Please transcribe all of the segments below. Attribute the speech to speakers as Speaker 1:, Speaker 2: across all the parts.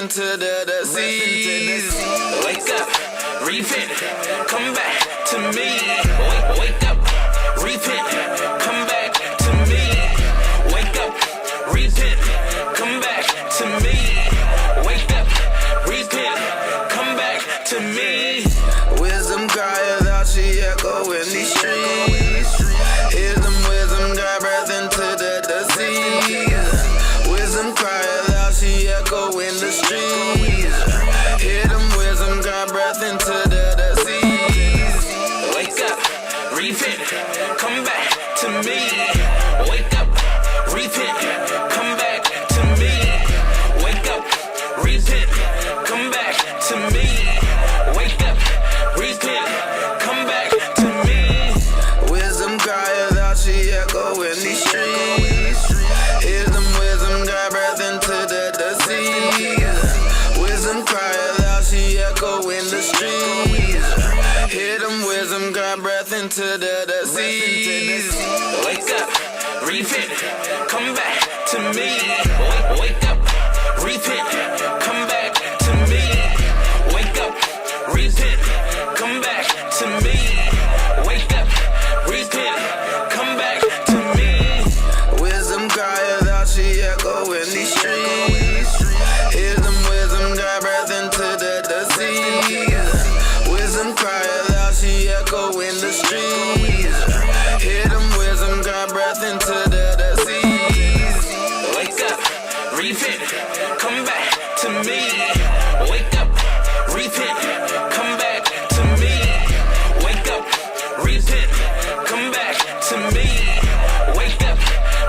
Speaker 1: into the seas. Wake up, repent, come back to me. Wake up, repent, come back to me. Wake up, repent, come back to me. Wake up, repent, come back to me. Wisdom crieth out, she echo in these streets. Hear them wisdom, got breath into the seas. Wisdom crieth out, she echo in the streets. Hear them wisdom, got breath into the seas. Wake up, repent, come back to me. Wake up, repent, come back to me. Wake up, repent, come back to me. Wake up, repent, come back to me. Wisdom crieth out, she echo in these streets. Hear them wisdom, got breath into the seas. Wisdom crieth out, she echo in the streets. Hear them wisdom, got breath into the seas. Wake up, repent, come back to me. Wake up, repent, come back to me. Wake up, repent, come back to me. Wake up, repent, come back to me. Wisdom crieth out, she echo in these streets. Hear them wisdom, got breath into the seas. Wisdom crieth out, she echo in the streets. Hear them wisdom, got breath into the seas. Wake up, repent, come back to me. Wake up, repent, come back to me. Wake up, repent, come back to me. Wake up,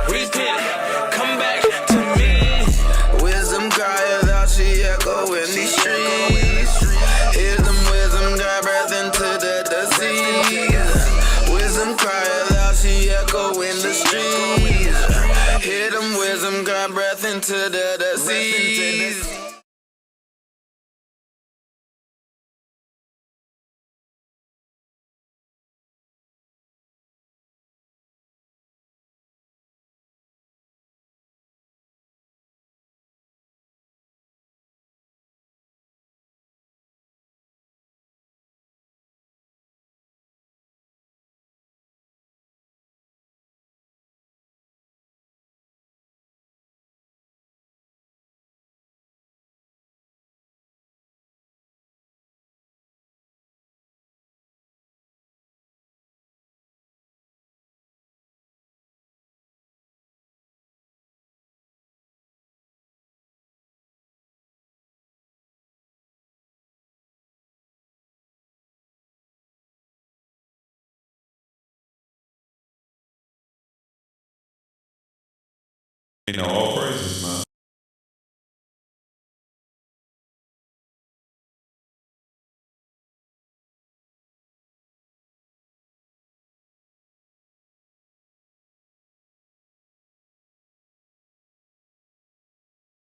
Speaker 1: repent, come back to me. Wisdom crieth out, she echo in these streets. Hear them wisdom, got breath into the seas. Wisdom crieth out, she echo in the streets. Hear them wisdom, got breath into the seas.
Speaker 2: You know, all praises, man.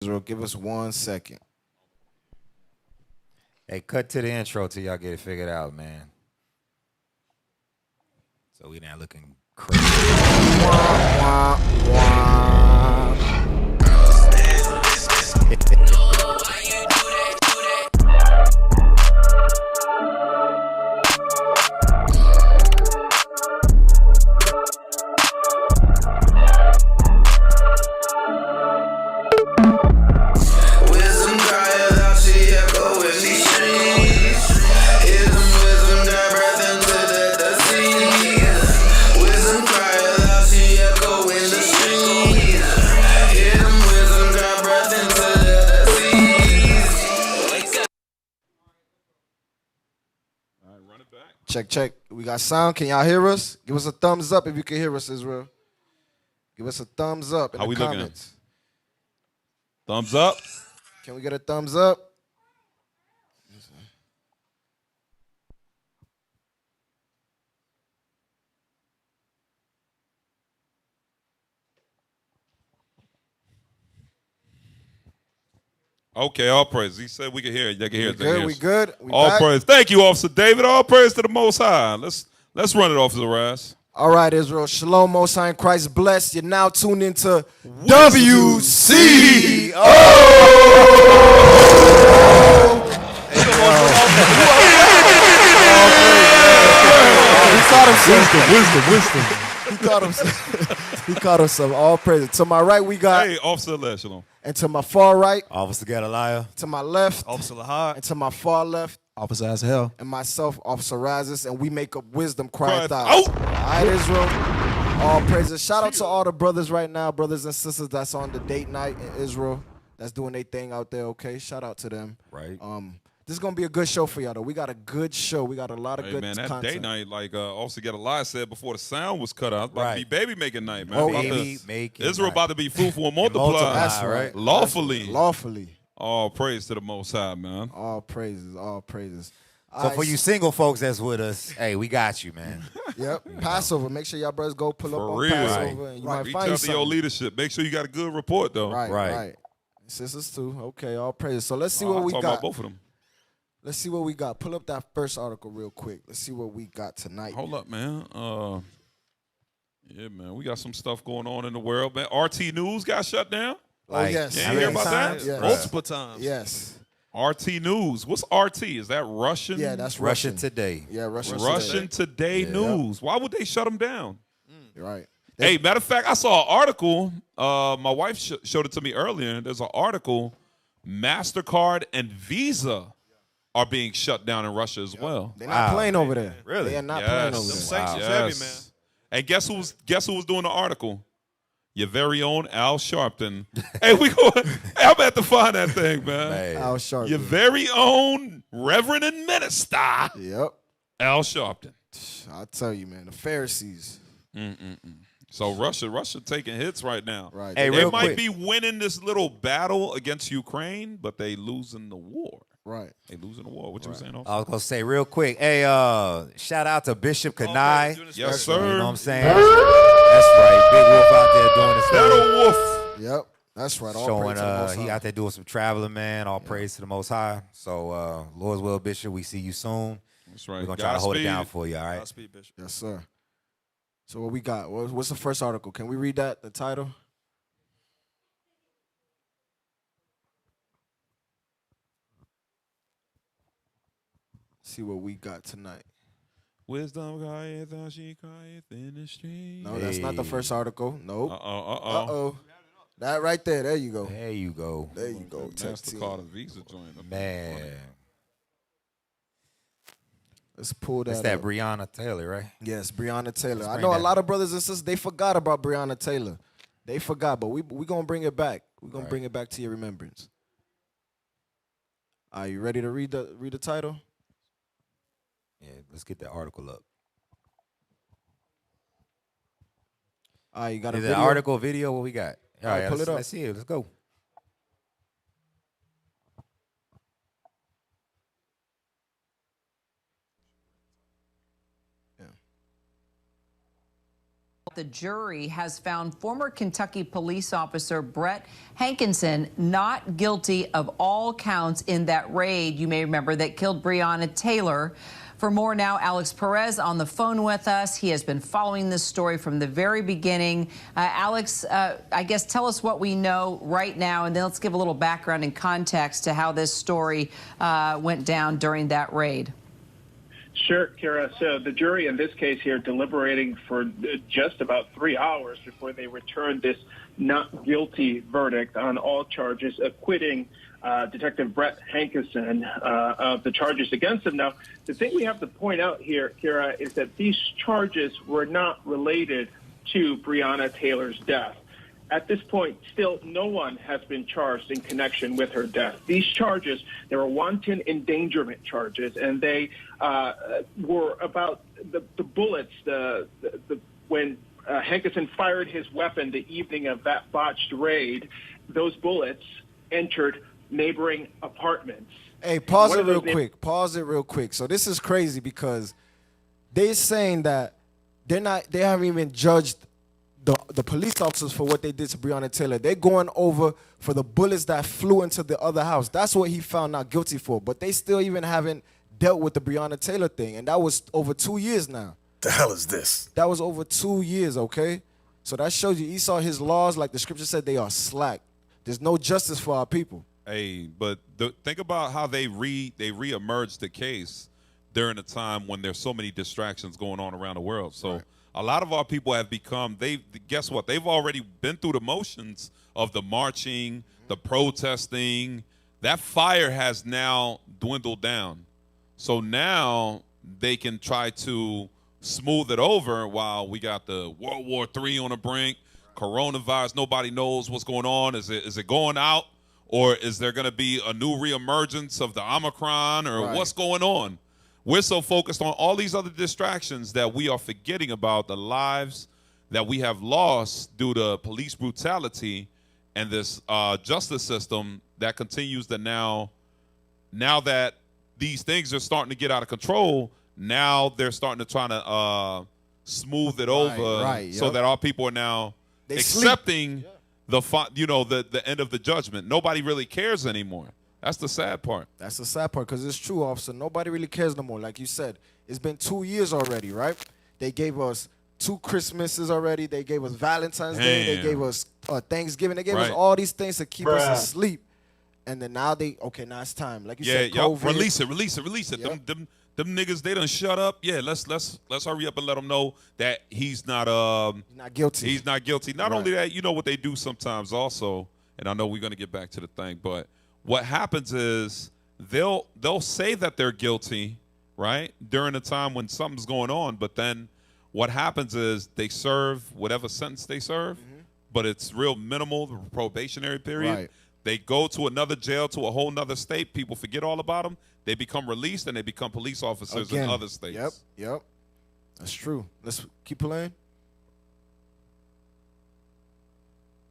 Speaker 3: Israel, give us 1 second.
Speaker 4: Hey, cut to the intro till y'all get it figured out, man. So we not looking crazy.
Speaker 3: Wah, wah, wah.
Speaker 1: Wisdom crieth out, she echo in these streets. Hear them wisdom, got breath into the seas. Wisdom crieth out, she echo in the streets. Hear them wisdom, got breath into the seas. Wake up.
Speaker 2: All right, run it back.
Speaker 3: Check, check. We got sound. Can y'all hear us? Give us a thumbs up if you can hear us, Israel. Give us a thumbs up in
Speaker 2: How
Speaker 3: the
Speaker 2: we looking?
Speaker 3: comments.
Speaker 2: Thumbs up.
Speaker 3: Can we get a thumbs up?
Speaker 2: Okay, all praise. He said we can hear it. They can hear it. They can
Speaker 3: Good,
Speaker 2: hear
Speaker 3: we
Speaker 2: us.
Speaker 3: good. We
Speaker 2: All
Speaker 3: back?
Speaker 2: praise. Thank you, Officer David. All praise to the Most High. Let's run it off to the rise.
Speaker 3: All right, Israel. Shalom, Most High, and Christ bless. You're now tuned into WCO. He caught himself.
Speaker 2: Wisdom.
Speaker 3: He caught himself. He caught himself. All praise. To my right, we got,
Speaker 2: Hey, Officer Echelon.
Speaker 3: and to my far right,
Speaker 4: Officer Gadaliah.
Speaker 3: to my left,
Speaker 5: Officer Lahad.
Speaker 3: and to my far left,
Speaker 5: Officer as hell.
Speaker 3: and myself, Officer Razis, and we make up wisdom, Crieth.
Speaker 2: Crieth
Speaker 3: All
Speaker 2: out.
Speaker 3: right, Israel. All praises. Shout out to all the brothers right now, brothers and sisters that's on the date night in Israel, that's doing their thing out there, okay? Shout out to them.
Speaker 4: Right.
Speaker 3: This is going to be a good show for y'all, though. We got a good show. We got a lot of
Speaker 2: Hey,
Speaker 3: good
Speaker 2: man, that
Speaker 3: content.
Speaker 2: day night, like Officer Gadaliah said before the sound was cut out, it's about
Speaker 4: Right.
Speaker 2: to be baby making night, man.
Speaker 3: Oh,
Speaker 2: About
Speaker 4: baby
Speaker 2: to-
Speaker 4: making
Speaker 2: Israel
Speaker 4: night.
Speaker 2: about to be fruitful and multiply.
Speaker 4: multiply,
Speaker 3: That's
Speaker 4: right?
Speaker 3: right.
Speaker 2: Lawfully.
Speaker 3: Lawfully.
Speaker 2: All praise to the Most High, man.
Speaker 3: All praises. All praises.
Speaker 4: So for you single folks that's with us, hey, we got you, man.
Speaker 3: Yep. Passover. Make sure y'all brothers go pull up
Speaker 2: For
Speaker 3: on
Speaker 2: real.
Speaker 3: Passover, and you might
Speaker 2: Reach
Speaker 3: find
Speaker 2: out to your
Speaker 3: something.
Speaker 2: leadership. Make sure you got a good report, though.
Speaker 3: Right,
Speaker 4: Right.
Speaker 3: right. Sisters too. Okay, all praises. So let's see
Speaker 2: Oh,
Speaker 3: what
Speaker 2: I'm
Speaker 3: we
Speaker 2: talking
Speaker 3: got.
Speaker 2: about both of them.
Speaker 3: Let's see what we got. Pull up that first article real quick. Let's see what we got tonight.
Speaker 2: Hold up, man. Yeah, man. We got some stuff going on in the world, man. RT News got shut down.
Speaker 3: Oh yes.
Speaker 2: Yeah, you hear about that?
Speaker 3: Yes.
Speaker 5: Multiple times.
Speaker 3: Yes.
Speaker 2: RT News. What's RT? Is that Russian?
Speaker 3: Yeah, that's
Speaker 4: Russian
Speaker 3: Russian.
Speaker 4: today.
Speaker 3: Yeah, Russian.
Speaker 2: Russian Today News. Why would they shut them down?
Speaker 3: Right.
Speaker 2: Hey, matter of fact, I saw an article. My wife showed it to me earlier. There's an article. MasterCard and Visa are being shut down in Russia as well.
Speaker 3: They're not playing over there.
Speaker 4: Really?
Speaker 3: They are not playing over
Speaker 2: Yes.
Speaker 3: there.
Speaker 5: Sanctions heavy, man.
Speaker 2: And guess who was doing the article? Your very own Al Sharpton. Hey, I'm about to find that thing, man.
Speaker 4: Hey.
Speaker 3: Al Sharpton.
Speaker 2: Your very own Reverend and Minister,
Speaker 3: Yep.
Speaker 2: Al Sharpton.
Speaker 3: I tell you, man, the Pharisees.
Speaker 2: So Russia taking hits right now.
Speaker 3: Right.
Speaker 4: Hey,
Speaker 2: They
Speaker 4: real
Speaker 2: might
Speaker 4: quick.
Speaker 2: be winning this little battle against Ukraine, but they losing the war.
Speaker 3: Right.
Speaker 2: They losing the war. What you saying?
Speaker 4: I was gonna say real quick. Hey, shout out to Bishop Kanai.
Speaker 2: Yes,
Speaker 4: You know
Speaker 2: sir.
Speaker 4: what I'm saying? That's right. Big Wolf out there doing his
Speaker 2: Little
Speaker 4: thing.
Speaker 2: wolf.
Speaker 3: Yep. That's right. All
Speaker 4: Showing
Speaker 3: praise to the Most
Speaker 4: he
Speaker 3: High.
Speaker 4: out there doing some traveling, man. All praise to the Most High. So Lord's will, Bishop, we see you soon.
Speaker 2: That's right.
Speaker 4: We're gonna try to hold it
Speaker 2: Godspeed.
Speaker 4: down for you, all right?
Speaker 5: Godspeed, Bishop.
Speaker 3: Yes, sir. So what we got? What's the first article? Can we read that? The title? See what we got tonight.
Speaker 2: Wisdom crieth, and she crieth in the street.
Speaker 3: No, that's not the
Speaker 4: Hey.
Speaker 3: first article. Nope.
Speaker 2: Uh-oh.
Speaker 3: Uh-oh. That right there. There you go.
Speaker 4: There you go.
Speaker 3: There you go.
Speaker 2: MasterCard and Visa joint.
Speaker 4: Man.
Speaker 3: Let's pull that
Speaker 4: It's that
Speaker 3: up.
Speaker 4: Breonna Taylor, right?
Speaker 3: Yes, Breonna Taylor. I
Speaker 4: bring
Speaker 3: know a
Speaker 4: that.
Speaker 3: lot of brothers and sisters, they forgot about Breonna Taylor. They forgot, but we going to bring it back. We're going to bring it back to your remembrance. Are you ready to read the title?
Speaker 4: Yeah, let's get that article up.
Speaker 3: All right, you got a
Speaker 4: Is it
Speaker 3: video?
Speaker 4: an article, video? What we got? All
Speaker 3: right,
Speaker 4: right,
Speaker 3: pull it up.
Speaker 4: let's see it. Let's go.
Speaker 6: The jury has found former Kentucky police officer Brett Hankinson not guilty of all counts in that raid, you may remember, that killed Breonna Taylor. For more now, Alex Perez on the phone with us. He has been following this story from the very beginning. Alex, I guess tell us what we know right now, and then let's give a little background and context to how this story went down during that raid.
Speaker 7: Sure, Kara. So the jury in this case here deliberating for just about 3 hours before they returned this not guilty verdict on all charges, acquitting Detective Brett Hankinson of the charges against him. Now, the thing we have to point out here, Kara, is that these charges were not related to Breonna Taylor's death. At this point, still no one has been charged in connection with her death. These charges, they were wanton endangerment charges, and they were about the bullets, when Hankinson fired his weapon the evening of that botched raid, those bullets entered neighboring apartments.
Speaker 3: Hey, pause
Speaker 7: One
Speaker 3: it
Speaker 7: of
Speaker 3: real
Speaker 7: those
Speaker 3: quick. Pause it real quick. So this is crazy because they're saying that they haven't even judged the police officers for what they did to Breonna Taylor. They're going over for the bullets that flew into the other house. That's what he found not guilty for. But they still even haven't dealt with the Breonna Taylor thing. And that was over 2 years now.
Speaker 8: The hell is this?
Speaker 3: That was over 2 years, okay? So that shows you Esau, his laws, like the scripture said, they are slack. There's no justice for our people.
Speaker 2: Hey, but think about how they reemerged the case during a time when there's so many distractions going on around the world. So a lot of our people have become, guess what? They've already been through the motions of the marching, the protesting. That fire has now dwindled down. So now they can try to smooth it over while we got the World War III on the brink, coronavirus, nobody knows what's going on. Is it going out? Or is there going to be a new reemergence of the Omicron, or what's going on? We're so focused on all these other distractions that we are forgetting about the lives that we have lost due to police brutality and this justice system that continues to now that these things are starting to get out of control, now they're starting to try to smooth it over so that our people are now accepting the end of the judgment. Nobody really cares anymore. That's the sad part.
Speaker 3: That's the sad part, because it's true, officer. Nobody really cares no more. Like you said, it's been 2 years already, right? They gave us 2 Christmases already. They gave us Valentine's Day. They gave us Thanksgiving. They gave us all these things to keep us asleep. And then now now it's time. Like you said, COVID.
Speaker 2: Release it.
Speaker 3: Yep.
Speaker 2: Them niggas, they done shut up. Yeah, let's hurry up and let them know that he's not
Speaker 3: guilty.
Speaker 2: He's not guilty. Not only that, you know what they do sometimes also, and I know we're gonna get back to the thing, but what happens is they'll say that they're guilty, right, during a time when something's going on, but then what happens is they serve whatever sentence they serve, but it's real minimal, the probationary period.
Speaker 3: Right.
Speaker 2: They go to another jail, to a whole nother state. People forget all about them. They become released, and they become police officers in other states.
Speaker 3: Yep. That's true. Let's keep playing.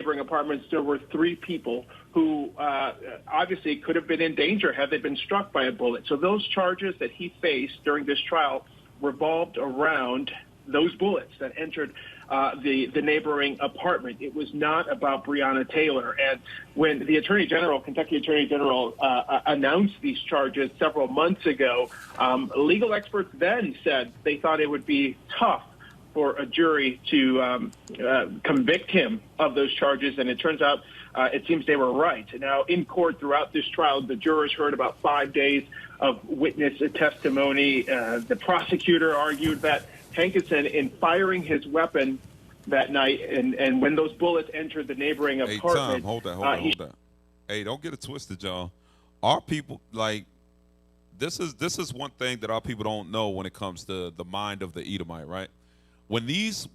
Speaker 7: Neighboring apartments, there were 3 people who obviously could have been in danger had they been struck by a bullet. So those charges that he faced during this trial revolved around those bullets that entered the neighboring apartment. It was not about Breonna Taylor. And when the Kentucky Attorney General, announced these charges several months ago, legal experts then said they thought it would be tough for a jury to convict him of those charges. And it turns out it seems they were right. Now, in court throughout this trial, the jurors heard about 5 days of witness testimony. The prosecutor argued that Hankinson, in firing his weapon that night, and when those bullets entered the neighboring apartment.
Speaker 2: Hey, Tom, hold that. Hey, don't get it twisted, y'all. Our people, this is one thing that our people don't know when it comes to the mind of the Edomite, right? When these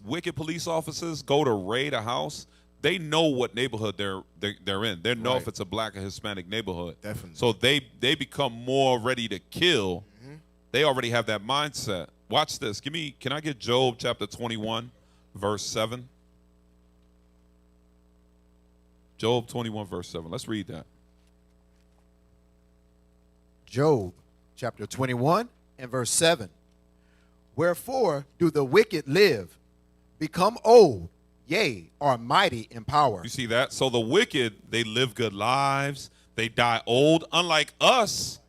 Speaker 2: wicked police officers go to raid a house, they know what neighborhood they're in. They know if it's a black or Hispanic neighborhood.
Speaker 3: Definitely.
Speaker 2: So they become more ready to kill. They already have that mindset. Watch this. Can I get Job chapter 21, verse 7? Job 21, verse 7. Let's read that.
Speaker 5: Job chapter 21 and verse 7. Wherefore do the wicked live, become old, yea, are mighty in power.
Speaker 2: You see that? So the wicked, they live good lives. They die old. Unlike us,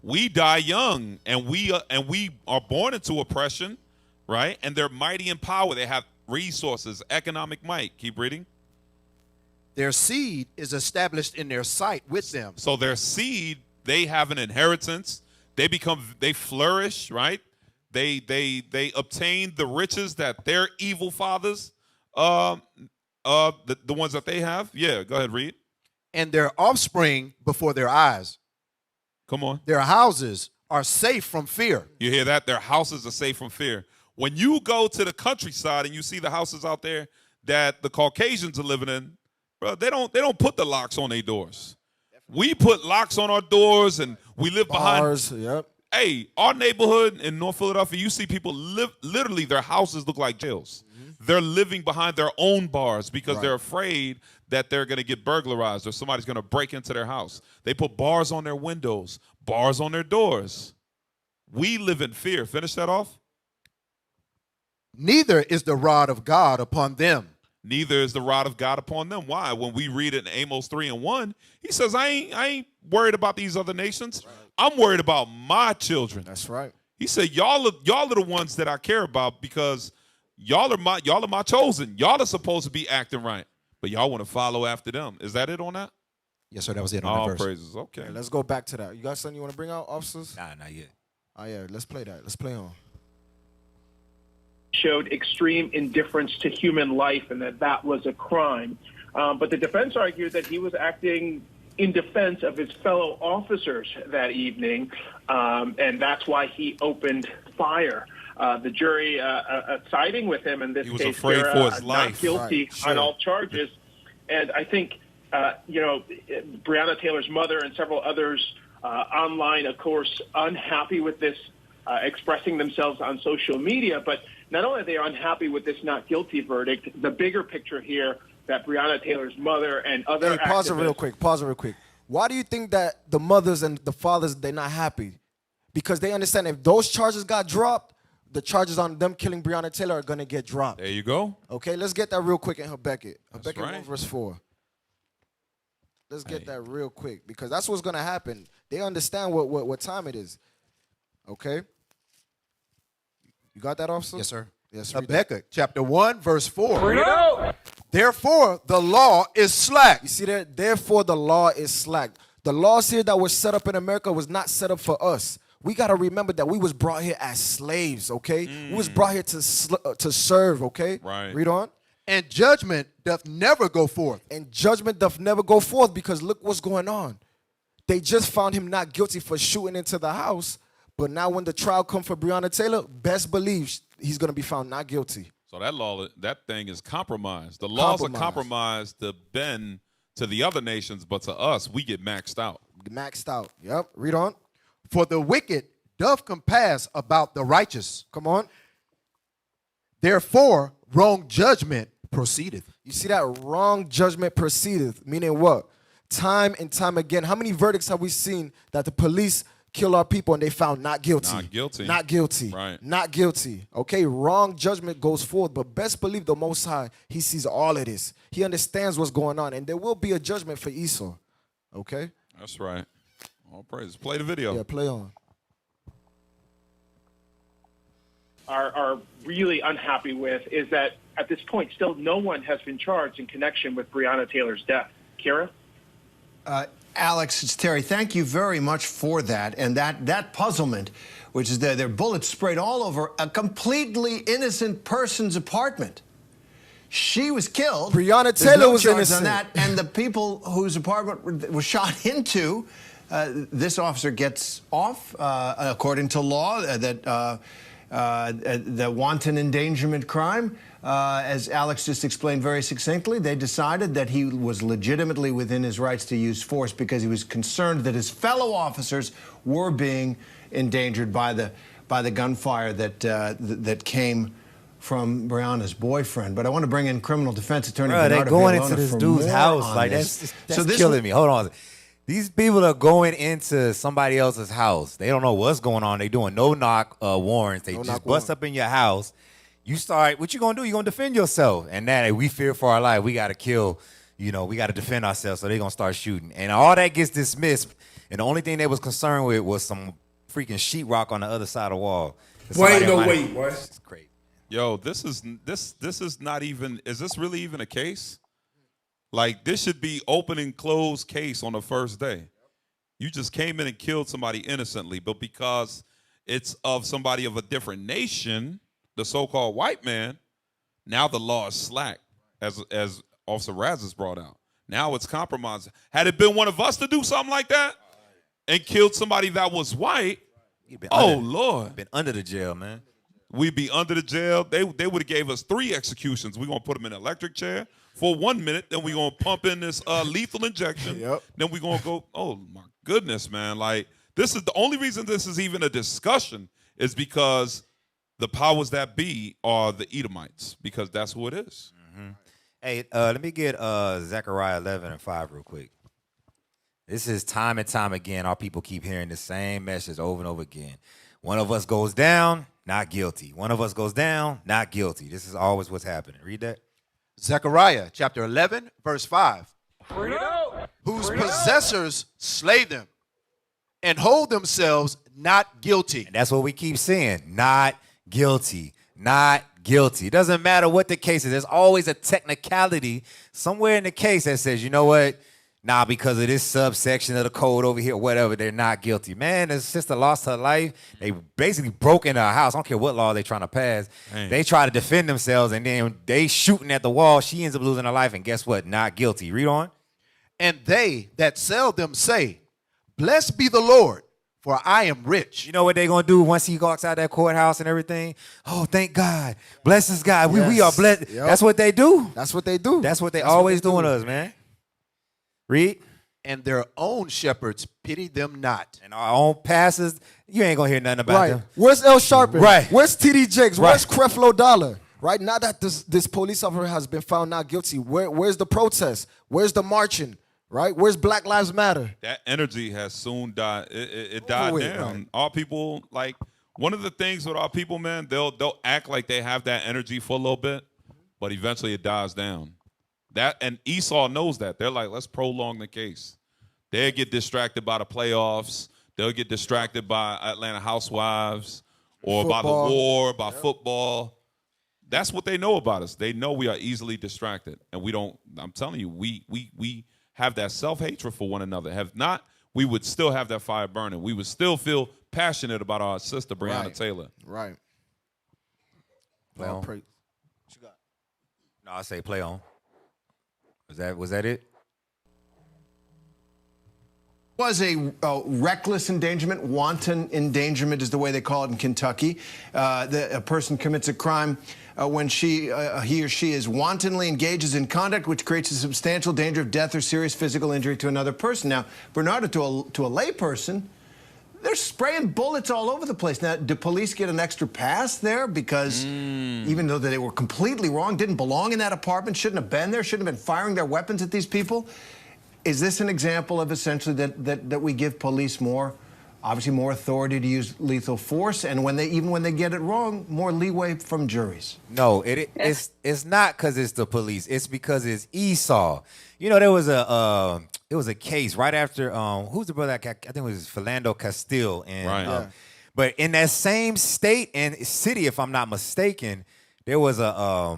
Speaker 2: we die young, and we are born into oppression, right? And they're mighty in power. They have resources, economic might. Keep reading.
Speaker 5: Their seed is established in their sight with them.
Speaker 2: So their seed, they have an inheritance. They flourish, right? They obtain the riches that their evil fathers, the ones that they have. Yeah, go ahead, read.
Speaker 5: And their offspring before their eyes.
Speaker 2: Come on.
Speaker 5: Their houses are safe from fear.
Speaker 2: You hear that? Their houses are safe from fear. When you go to the countryside and you see the houses out there that the Caucasians are living in, bro, they don't put the locks on their doors. We put locks on our doors, and we live
Speaker 3: Bars,
Speaker 2: behind.
Speaker 3: Yep.
Speaker 2: Hey, our neighborhood in North Philadelphia, you see people literally their houses look like jails. They're living behind their own bars because they're afraid that they're going to get burglarized or somebody's going to break into their house. They put bars on their windows, bars on their doors. We live in fear. Finish that off.
Speaker 5: Neither is the rod of God upon them.
Speaker 2: Neither is the rod of God upon them. Why? When we read it in Amos 3:1, he says, I ain't worried about these other nations. I'm worried about my children.
Speaker 3: That's right.
Speaker 2: He said, y'all are the ones that I care about because y'all are my chosen. Y'all are supposed to be acting right, but y'all want to follow after them. Is that it on that?
Speaker 5: Yes, sir. That was it on
Speaker 2: All
Speaker 5: that verse.
Speaker 2: praises. Okay.
Speaker 3: Yeah, let's go back to that. You got something you want to bring out, officers?
Speaker 4: Nah, not yet.
Speaker 3: Oh, yeah, let's play that. Let's play on.
Speaker 7: Showed extreme indifference to human life and that was a crime. But the defense argued that he was acting in defense of his fellow officers that evening, and that's why he opened fire. The jury siding with him in this
Speaker 2: He was
Speaker 7: case,
Speaker 2: afraid for his
Speaker 7: not
Speaker 2: life.
Speaker 7: guilty
Speaker 3: Right, sure.
Speaker 7: on all charges. And I think, Breonna Taylor's mother and several others online, of course, unhappy with this, expressing themselves on social media. But not only are they unhappy with this not guilty verdict, the bigger picture here that Breonna Taylor's mother and other
Speaker 3: Hey, pause it real quick. Pause it real quick. Why do you think that the mothers and the fathers, they're not happy? Because they understand if those charges got dropped, the charges on them killing Breonna Taylor are going to get dropped.
Speaker 2: There you go.
Speaker 3: Okay, let's get that real quick in Habakkuk.
Speaker 2: That's
Speaker 3: Habakkuk
Speaker 2: right.
Speaker 3: 1 verse 4. Let's get
Speaker 2: Hey.
Speaker 3: that real quick because that's what's going to happen. They understand what time it is. Okay? You got that, officer?
Speaker 5: Yes, sir.
Speaker 3: Yes, read that.
Speaker 5: Habakkuk chapter 1, verse 4. Therefore, the law is slack.
Speaker 3: You see that? Therefore, the law is slack. The laws here that were set up in America was not set up for us. We got to remember that we was brought here as slaves, okay? We was brought here to serve, okay?
Speaker 2: Right.
Speaker 3: Read on.
Speaker 5: And judgment doth never go forth.
Speaker 3: And judgment doth never go forth because look what's going on. They just found him not guilty for shooting into the house, but now when the trial come for Breonna Taylor, best believe he's going to be found not guilty.
Speaker 2: So that thing is compromised. The laws are compromised to bend to the other nations, but to us, we get maxed out.
Speaker 3: Maxed out. Yep. Read on.
Speaker 5: For the wicked doth compass about the righteous.
Speaker 3: Come on.
Speaker 5: Therefore, wrong judgment proceedeth.
Speaker 3: You see that? Wrong judgment proceedeth, meaning what? Time and time again. How many verdicts have we seen that the police kill our people and they found not guilty?
Speaker 2: Not guilty.
Speaker 3: Not guilty.
Speaker 2: Right.
Speaker 3: Not guilty. Okay, wrong judgment goes forth, but best believe the Most High, he sees all of this. He understands what's going on, and there will be a judgment for Esau. Okay?
Speaker 2: That's right. All praises. Play the video.
Speaker 3: Yeah, play on.
Speaker 7: are really unhappy with is that at this point, still no one has been charged in connection with Breonna Taylor's death. Kira?
Speaker 8: Alex, it's Terry. Thank you very much for that. And that puzzlement, which is there are bullets sprayed all over a completely innocent person's apartment. She was killed.
Speaker 3: Breonna
Speaker 8: There's
Speaker 3: Taylor
Speaker 8: no
Speaker 3: was
Speaker 8: charge
Speaker 3: innocent.
Speaker 8: on that. And the people whose apartment was shot into, this officer gets off, according to law, the wanton endangerment crime. As Alex just explained very succinctly, they decided that he was legitimately within his rights to use force because he was concerned that his fellow officers were being endangered by the gunfire that came from Breonna's boyfriend. But I want to bring in criminal defense attorney.
Speaker 4: Bro, they're
Speaker 8: Bernardo
Speaker 4: going
Speaker 8: Villalona
Speaker 4: into this
Speaker 8: for
Speaker 4: dude's
Speaker 8: more
Speaker 4: house.
Speaker 8: on
Speaker 4: Like,
Speaker 8: this.
Speaker 4: that's killing me. Hold on. These people are going into somebody else's house. They don't know what's going on. They doing no-knock warrants. They just bust up in your house. You start, what you going to do? You're going to defend yourself. And now we fear for our life. We got to kill, we got to defend ourselves. So they're going to start shooting. And all that gets dismissed. And the only thing they was concerned with was some freaking sheetrock on the other side of the wall.
Speaker 9: Boy, ain't no way, boy.
Speaker 2: It's crazy. Yo, this is not even, is this really even a case? Like, this should be open and closed case on the first day. You just came in and killed somebody innocently, but because it's of somebody of a different nation, the so-called white man, now the law is slack, as Officer Razis brought out. Now it's compromised. Had it been one of us to do something like that and killed somebody that was white, Lord.
Speaker 4: Been under the jail, man.
Speaker 2: We'd be under the jail. They would have gave us 3 executions. We're going to put them in an electric chair for 1 minute. Then we're going to pump in this lethal injection.
Speaker 3: Yep.
Speaker 2: Then we're going to go, oh, my goodness, man. Like, this is the only reason this is even a discussion is because the powers that be are the Edomites, because that's who it is.
Speaker 4: Mm-hmm. Hey, let me get Zechariah 11:5 real quick. This is time and time again. Our people keep hearing the same message over and over again. One of us goes down, not guilty. One of us goes down, not guilty. This is always what's happening. Read that.
Speaker 5: Zechariah chapter 11, verse 5. Whose possessors slay them and hold themselves not guilty.
Speaker 4: And that's what we keep saying. Not guilty. Not guilty. It doesn't matter what the case is. There's always a technicality somewhere in the case that says, you know what? nah, because of this subsection of the code over here, whatever, they're not guilty. Man, the sister lost her life. They basically broke into her house. I don't care what law they're trying to pass.
Speaker 2: Dang.
Speaker 4: They try to defend themselves, and then they shooting at the wall. She ends up losing her life, and guess what? Not guilty. Read on.
Speaker 5: And they that sell them say, blessed be the Lord, for I am rich.
Speaker 4: You know what they're going to do once he walks out that courthouse and everything? Oh, thank God. Bless us, God. We are blessed.
Speaker 3: Yep.
Speaker 4: That's what they do.
Speaker 3: That's what they do.
Speaker 4: That's what they always doing us, man. Read.
Speaker 5: And their own shepherds pity them not.
Speaker 4: And our own pastors, you ain't going to hear nothing about
Speaker 3: Right.
Speaker 4: them.
Speaker 3: Where's El Sharpton?
Speaker 4: Right.
Speaker 3: Where's TD Jakes?
Speaker 4: Right.
Speaker 3: Where's Creflo Dollar? Right. Now that this police officer has been found not guilty, where's the protest? Where's the marching? Right. Where's Black Lives Matter?
Speaker 2: That energy has soon died. It died
Speaker 3: with,
Speaker 2: down.
Speaker 3: right.
Speaker 2: Our people, like, one of the things with our people, man, they'll act like they have that energy for a little bit, but eventually it dies down. That, and Esau knows that. They're like, let's prolong the case. They'll get distracted by the playoffs. They'll get distracted by Atlanta Housewives or by the war, by football. That's what they know about us. They know we are easily distracted, and we don't. I'm telling you, we have that self-hatred for one another. Have not, we would still have that fire burning. We would still feel passionate about our sister Breonna Taylor.
Speaker 3: Right.
Speaker 4: Play on.
Speaker 3: What you got?
Speaker 4: No, I say play on. Was that it?
Speaker 8: Was a reckless endangerment, wanton endangerment is the way they call it in Kentucky. A person commits a crime when he or she is wantonly engages in conduct which creates a substantial danger of death or serious physical injury to another person. Now, Bernardo, to a lay person, they're spraying bullets all over the place. Now, do police get an extra pass there? Because even though they were completely wrong, didn't belong in that apartment, shouldn't have been there, shouldn't have been firing their weapons at these people? Is this an example of essentially that we give police obviously more authority to use lethal force, and even when they get it wrong, more leeway from juries?
Speaker 4: No, it's not because it's the police. It's because it's Esau. You know, there was a case right after who's the brother? I think it was Philando Castile, and but in that same state and city, if I'm not mistaken, there was a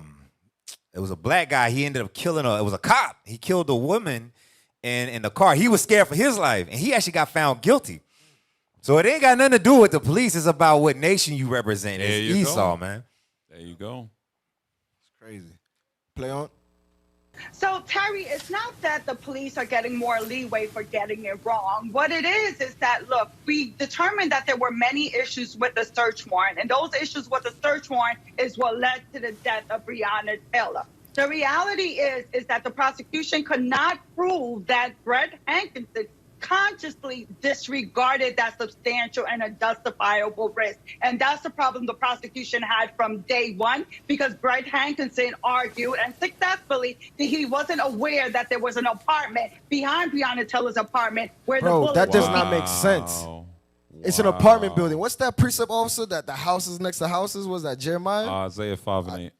Speaker 4: black guy. He ended up killing it was a cop. He killed a woman in the car. He was scared for his life, and he actually got found guilty. So it ain't got nothing to do with the police. It's about what nation you represent. It's Esau, man.
Speaker 2: There you go.
Speaker 3: It's crazy. Play on.
Speaker 9: So, Terry, it's not that the police are getting more leeway for getting it wrong. What it is that, look, we determined that there were many issues with the search warrant, and those issues with the search warrant is what led to the death of Breonna Taylor. The reality is that the prosecution could not prove that Brett Hankinson consciously disregarded that substantial and a justifiable risk. And that's the problem the prosecution had from day one, because Brett Hankinson argued, and successfully, that he wasn't aware that there was an apartment behind Breonna Taylor's apartment where the bullet
Speaker 3: that does
Speaker 9: was.
Speaker 3: not make sense. It's an apartment building. What's that precept officer that the houses next to houses? Was that Jeremiah?
Speaker 2: Isaiah 5:8.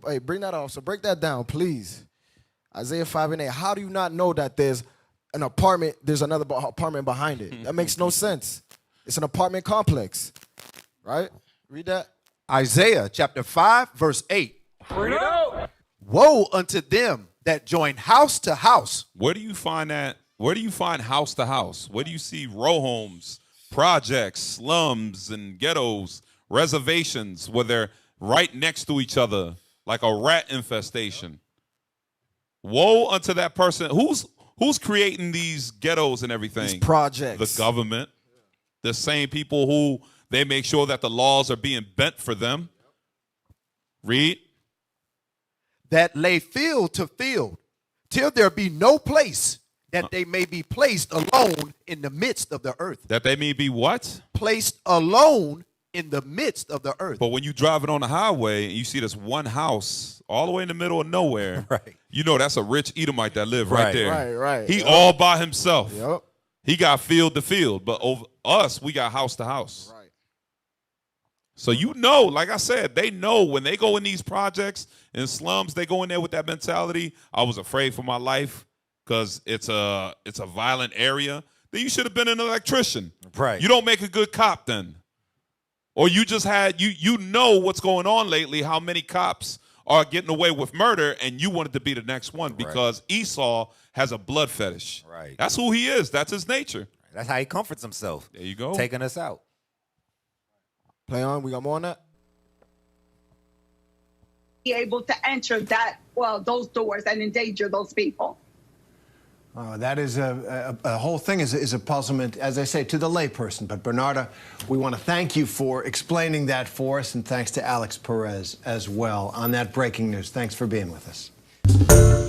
Speaker 3: Hey, bring that off. So break that down, please. Isaiah 5:8. How do you not know that there's an apartment, there's another apartment behind it? That makes no sense. It's an apartment complex, right? Read that.
Speaker 5: Isaiah chapter 5, verse 8. Woe unto them that join house to house.
Speaker 2: Where do you find that? Where do you find house to house? Where do you see row homes, projects, slums, and ghettos, reservations where they're right next to each other like a rat infestation? Woe unto that person. Who's creating these ghettos and everything?
Speaker 3: These projects.
Speaker 2: The government. The same people who they make sure that the laws are being bent for them. Read.
Speaker 5: That lay field to field, till there be no place, that they may be placed alone in the midst of the earth.
Speaker 2: That they may be what?
Speaker 5: Placed alone in the midst of the earth.
Speaker 2: But when you driving on the highway and you see this one house all the way in the middle of nowhere,
Speaker 4: Right.
Speaker 2: You know that's a rich Edomite that live right there.
Speaker 3: Right.
Speaker 2: He all by himself.
Speaker 3: Yep.
Speaker 2: He got field to field, but over us, we got house to house.
Speaker 3: Right.
Speaker 2: So you know, like I said, they know when they go in these projects and slums, they go in there with that mentality. I was afraid for my life because it's a violent area. Then you should have been an electrician.
Speaker 4: Right.
Speaker 2: You don't make a good cop then. Or you just had you know what's going on lately, how many cops are getting away with murder, and you wanted to be the next one because Esau has a blood fetish.
Speaker 4: Right.
Speaker 2: That's who he is. That's his nature.
Speaker 4: That's how he comforts himself.
Speaker 2: There you go.
Speaker 4: Taking us out.
Speaker 3: Play on. We got more on that?
Speaker 9: Be able to enter those doors and endanger those people.
Speaker 8: That is a whole thing is a puzzlement, as I say, to the layperson. But Bernarda, we want to thank you for explaining that for us, and thanks to Alex Perez as well on that breaking news. Thanks for being with us.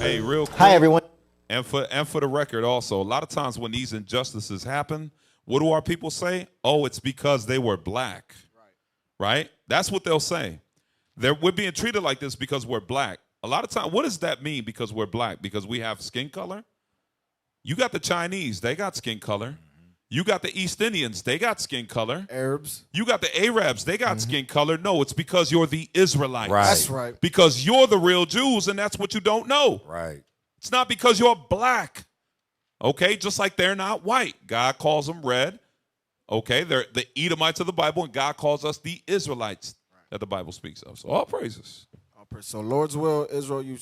Speaker 2: Hey, real quick.
Speaker 3: Hi, everyone.
Speaker 2: And for the record also, a lot of times when these injustices happen, what do our people say? Oh, it's because they were black. Right? That's what they'll say. We're being treated like this because we're black. A lot of times, what does that mean because we're black? Because we have skin color? You got the Chinese, they got skin color. You got the East Indians, they got skin color.
Speaker 3: Arabs.
Speaker 2: You got the Arabs, they got skin color. No, it's because you're the Israelites.
Speaker 4: Right.
Speaker 3: That's right.
Speaker 2: Because you're the real Jews, and that's what you don't know.
Speaker 4: Right.
Speaker 2: It's not because you're black. Okay, just like they're not white. God calls them red. Okay, they're the Edomites of the Bible, and God calls us the Israelites that the Bible speaks of. So all praises.
Speaker 3: So Lord's will, Israel, you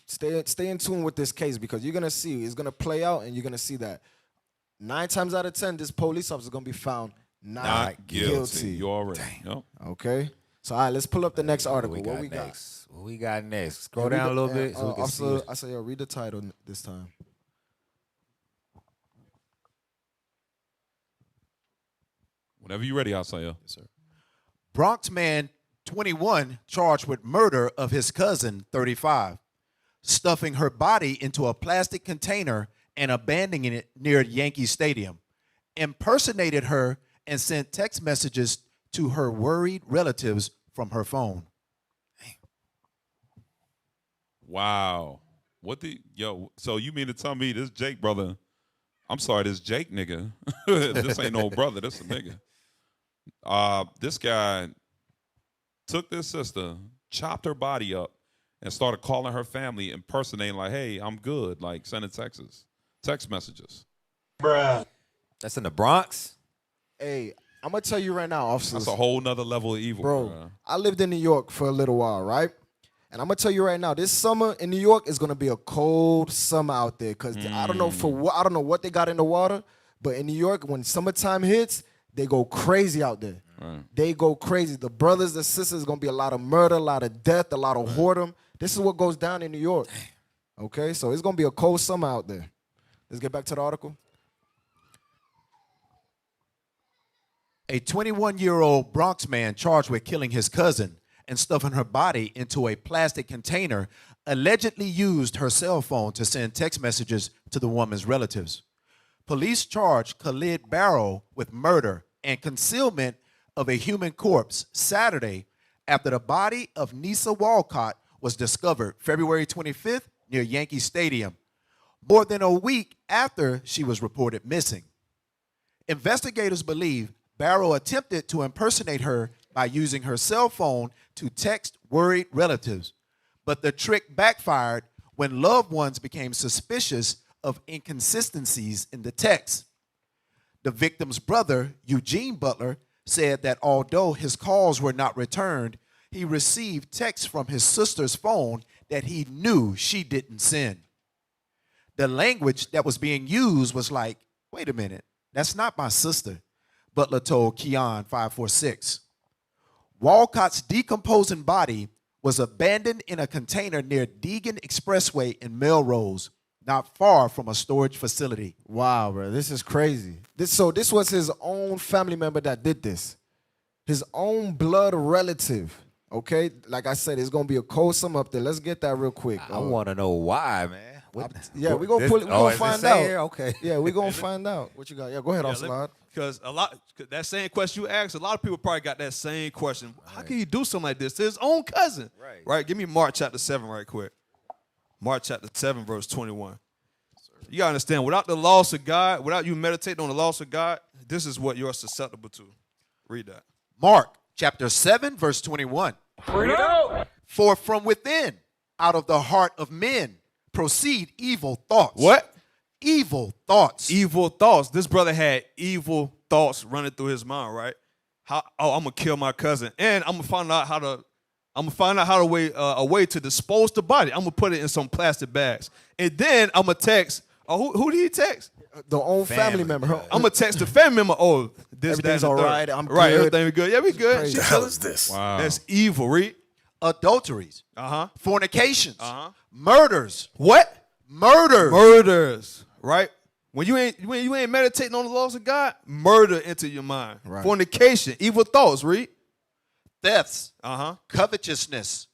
Speaker 3: stay in tune with this case, because you're gonna see it's gonna play out, and you're gonna see that 9 times out of 10, this police officer is gonna be found not guilty.
Speaker 2: You already. Yep.
Speaker 3: Okay. So all right, let's pull up the next article.
Speaker 4: What
Speaker 3: we got?
Speaker 4: next? What we got next? Scroll down a little bit so we can see.
Speaker 3: I say, read the title this time.
Speaker 2: Whenever you're ready, I'll say Yes,
Speaker 3: sir.
Speaker 5: Bronx man 21 charged with murder of his cousin 35, stuffing her body into a plastic container and abandoning it near Yankee Stadium, impersonated her and sent text messages to her worried relatives from her phone.
Speaker 2: Wow. So you mean to tell me this Jake brother, I'm sorry, this Jake nigga, this ain't no brother, this a nigga. This guy took this sister, chopped her body up, and started calling her family, impersonating like, hey, I'm good, like sending text messages.
Speaker 4: Bruh. That's in the Bronx?
Speaker 3: Hey, I'm going to tell you right now, officers.
Speaker 2: That's a whole nother level of evil.
Speaker 3: Bro, I lived in New York for a little while, right? And I'm going to tell you right now, this summer in New York is going to be a cold summer out there, because I don't know what they got in the water, but in New York, when summertime hits, they go crazy out there. Right. They go crazy. The brothers, the sisters, going to be a lot of murder, a lot of death, a lot of whoredom. This is what goes down in New York. Okay, so it's going to be a cold summer out there. Let's get back to the article.
Speaker 5: A 21-year-old Bronx man charged with killing his cousin and stuffing her body into a plastic container allegedly used her cell phone to send text messages to the woman's relatives. Police charged Khalid Barrow with murder and concealment of a human corpse Saturday after the body of Nisa Walcott was discovered February 25th near Yankee Stadium, more than a week after she was reported missing. Investigators believe Barrow attempted to impersonate her by using her cell phone to text worried relatives, but the trick backfired when loved ones became suspicious of inconsistencies in the text. The victim's brother, Eugene Butler, said that although his calls were not returned, he received texts from his sister's phone that he knew she didn't send. The language that was being used was like, wait a minute, that's not my sister, Butler told Keon 546. Walcott's decomposing body was abandoned in a container near Deegan Expressway in Melrose, not far from a storage facility.
Speaker 3: Wow, bro, this is crazy. This was his own family member that did this. His own blood relative. Okay, like I said, it's gonna be a cold summer up there. Let's get that real quick.
Speaker 4: I want to know why, man.
Speaker 3: We're gonna find out.
Speaker 4: Okay.
Speaker 3: Yeah, we're gonna find out. What you got? Yeah, go ahead, Slide.
Speaker 10: Because that same question you asked, a lot of people probably got that same question. How can you do something like this to his own cousin? Right. Give me Mark chapter 7 right quick. Mark chapter 7, verse 21. You gotta understand, without the laws of God, without you meditating on the laws of God, this is what you're susceptible to. Read that.
Speaker 5: Mark chapter 7, verse 21. For from within, out of the heart of men, proceed evil thoughts.
Speaker 10: What?
Speaker 5: Evil thoughts.
Speaker 10: Evil thoughts. This brother had evil thoughts running through his mind, right? I'm going to kill my cousin. And I'm going to find out how I'm gonna find out how to a way to dispose the body. I'm gonna put it in some plastic bags, and then I'm gonna text. Oh, who did he text?
Speaker 3: The own family member.
Speaker 10: I'm gonna text the family member. Oh, this,
Speaker 3: Everything's
Speaker 10: that, and the
Speaker 3: all
Speaker 10: third.
Speaker 3: right, I'm
Speaker 10: right.
Speaker 3: good.
Speaker 10: Everything good. Yeah, we good.
Speaker 3: Crazy.
Speaker 10: She
Speaker 3: The
Speaker 11: hell
Speaker 10: chilling.
Speaker 11: is this?
Speaker 2: Wow.
Speaker 10: That's evil. Read.
Speaker 5: Adulteries, fornications,
Speaker 10: Uh-huh.
Speaker 5: murders,
Speaker 10: What?
Speaker 5: murders,
Speaker 10: Murders. Right. When you ain't meditating on the laws of God, murder into your mind.
Speaker 3: Right.
Speaker 10: Fornication, evil thoughts. Read.
Speaker 5: thefts, covetousness,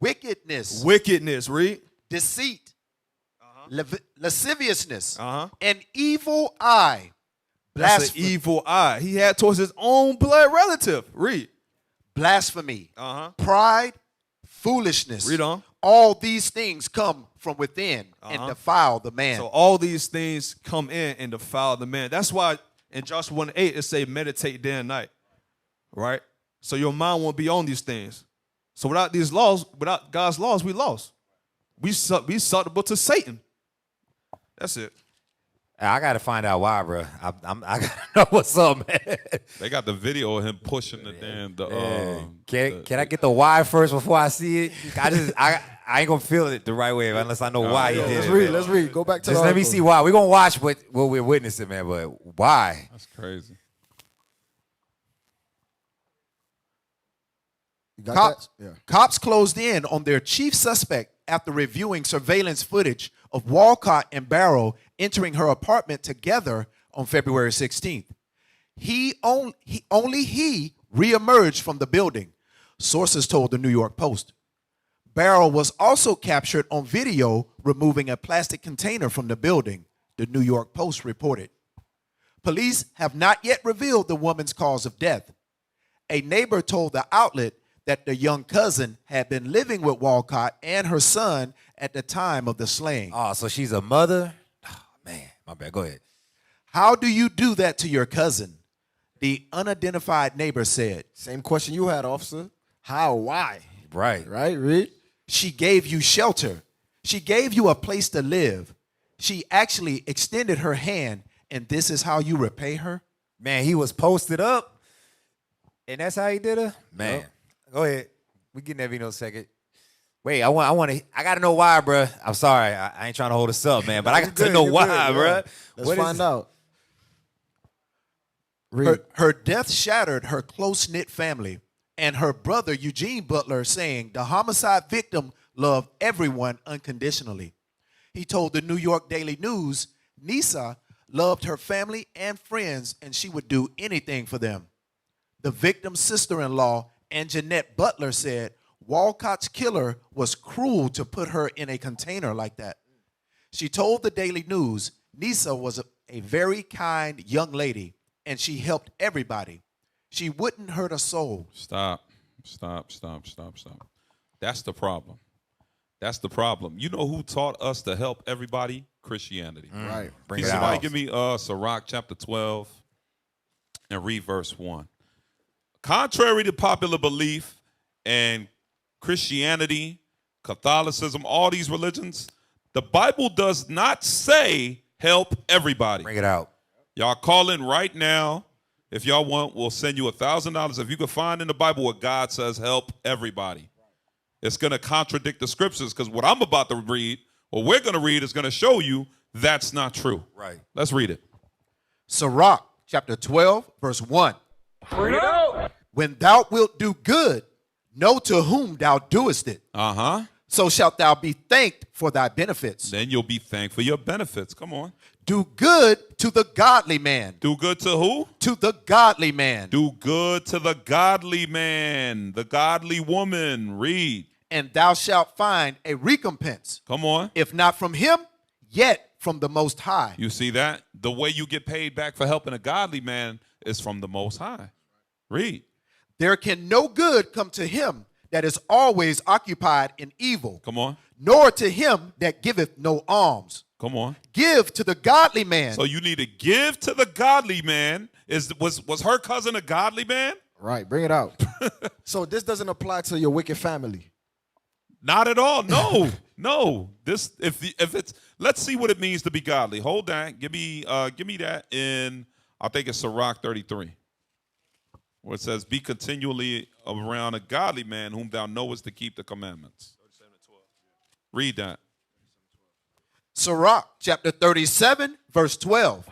Speaker 5: wickedness,
Speaker 10: Read.
Speaker 5: deceit, lasciviousness,
Speaker 10: Uh-huh.
Speaker 5: an evil eye,
Speaker 10: That's an evil eye he had towards his own blood relative. Read.
Speaker 5: blasphemy, pride, foolishness.
Speaker 10: Read on.
Speaker 5: All these things come from within and defile the man.
Speaker 10: So all these things come in and defile the man. That's why in Joshua 1:8 it say meditate day and night. Right? So your mind won't be on these things. So without these laws, without God's laws, we lost. We susceptible to Satan. That's it.
Speaker 4: I gotta find out why, bro. I gotta know what's up, man.
Speaker 2: They got the video of him pushing the damn.
Speaker 4: Can I get the why first before I see it? I ain't gonna feel it the right way unless I know why he did it.
Speaker 3: Let's read. Go back to
Speaker 4: Just
Speaker 3: the
Speaker 4: let me
Speaker 3: article.
Speaker 4: see why. We're gonna watch what we're witnessing, man. But why?
Speaker 2: That's crazy.
Speaker 3: You got
Speaker 5: Cops,
Speaker 3: that? Yeah.
Speaker 5: cops closed in on their chief suspect after reviewing surveillance footage of Walcott and Barrow entering her apartment together on February 16th. He reemerged from the building, sources told the New York Post. Barrow was also captured on video removing a plastic container from the building, the New York Post reported. Police have not yet revealed the woman's cause of death. A neighbor told the outlet that the young cousin had been living with Walcott and her son at the time of the slaying.
Speaker 4: Oh, so she's a mother? Oh, man, my bad. Go ahead.
Speaker 5: How do you do that to your cousin? The unidentified neighbor said.
Speaker 3: Same question you had, officer. How? Why?
Speaker 4: Right.
Speaker 3: Right, read.
Speaker 5: She gave you shelter. She gave you a place to live. She actually extended her hand, and this is how you repay her?
Speaker 4: Man, he was posted up, and that's how he did her? Man.
Speaker 3: Yep.
Speaker 4: Go ahead. We getting that video in a second. Wait, I gotta know why, bro. I'm sorry. I ain't trying to hold us up, man, but I got to know why, bro.
Speaker 3: Let's find out.
Speaker 5: Her death shattered her close-knit family, and her brother, Eugene Butler, saying the homicide victim loved everyone unconditionally. He told the New York Daily News, Nisa loved her family and friends, and she would do anything for them. The victim's sister-in-law, Anjanette Butler, said Walcott's killer was cruel to put her in a container like that. She told the Daily News Nisa was a very kind young lady, and she helped everybody. She wouldn't hurt a soul.
Speaker 2: Stop. That's the problem. That's the problem. You know who taught us to help everybody? Christianity.
Speaker 3: Right.
Speaker 4: Bring
Speaker 2: Can
Speaker 4: it
Speaker 2: somebody
Speaker 4: out.
Speaker 2: give me Sirach chapter 12 and read verse 1. Contrary to popular belief and Christianity, Catholicism, all these religions, the Bible does not say help everybody.
Speaker 4: Bring it out.
Speaker 2: Y'all call in right now. If y'all want, we'll send you $1,000. If you can find in the Bible where God says help everybody. It's going to contradict the scriptures because what I'm about to read, what we're going to read is going to show you that's not true.
Speaker 4: Right.
Speaker 2: Let's read it.
Speaker 5: Sirach, chapter 12, verse 1. When thou wilt do good, know to whom thou doest it. So shalt thou be thanked for thy benefits.
Speaker 2: Then you'll be thanked for your benefits. Come on.
Speaker 5: Do good to the godly man.
Speaker 2: Do good to who?
Speaker 5: To the godly man.
Speaker 2: Do good to the godly man, the godly woman. Read.
Speaker 5: And thou shalt find a recompense.
Speaker 2: Come on.
Speaker 5: If not from him, yet from the Most High.
Speaker 2: You see that? The way you get paid back for helping a godly man is from the Most High. Read.
Speaker 5: There can no good come to him that is always occupied in evil.
Speaker 2: Come on.
Speaker 5: Nor to him that giveth no alms.
Speaker 2: Come on.
Speaker 5: Give to the godly man.
Speaker 2: So you need to give to the godly man. Was her cousin a godly man?
Speaker 3: Right. Bring it out. So this doesn't apply to your wicked family.
Speaker 2: Not at all. No. No. This if it's let's see what it means to be godly. Hold that. Give me that in I think it's Sirach 33. where it says, be continually around a godly man whom thou knowest to keep the commandments. Read that.
Speaker 5: Sirach, chapter 37, verse 12.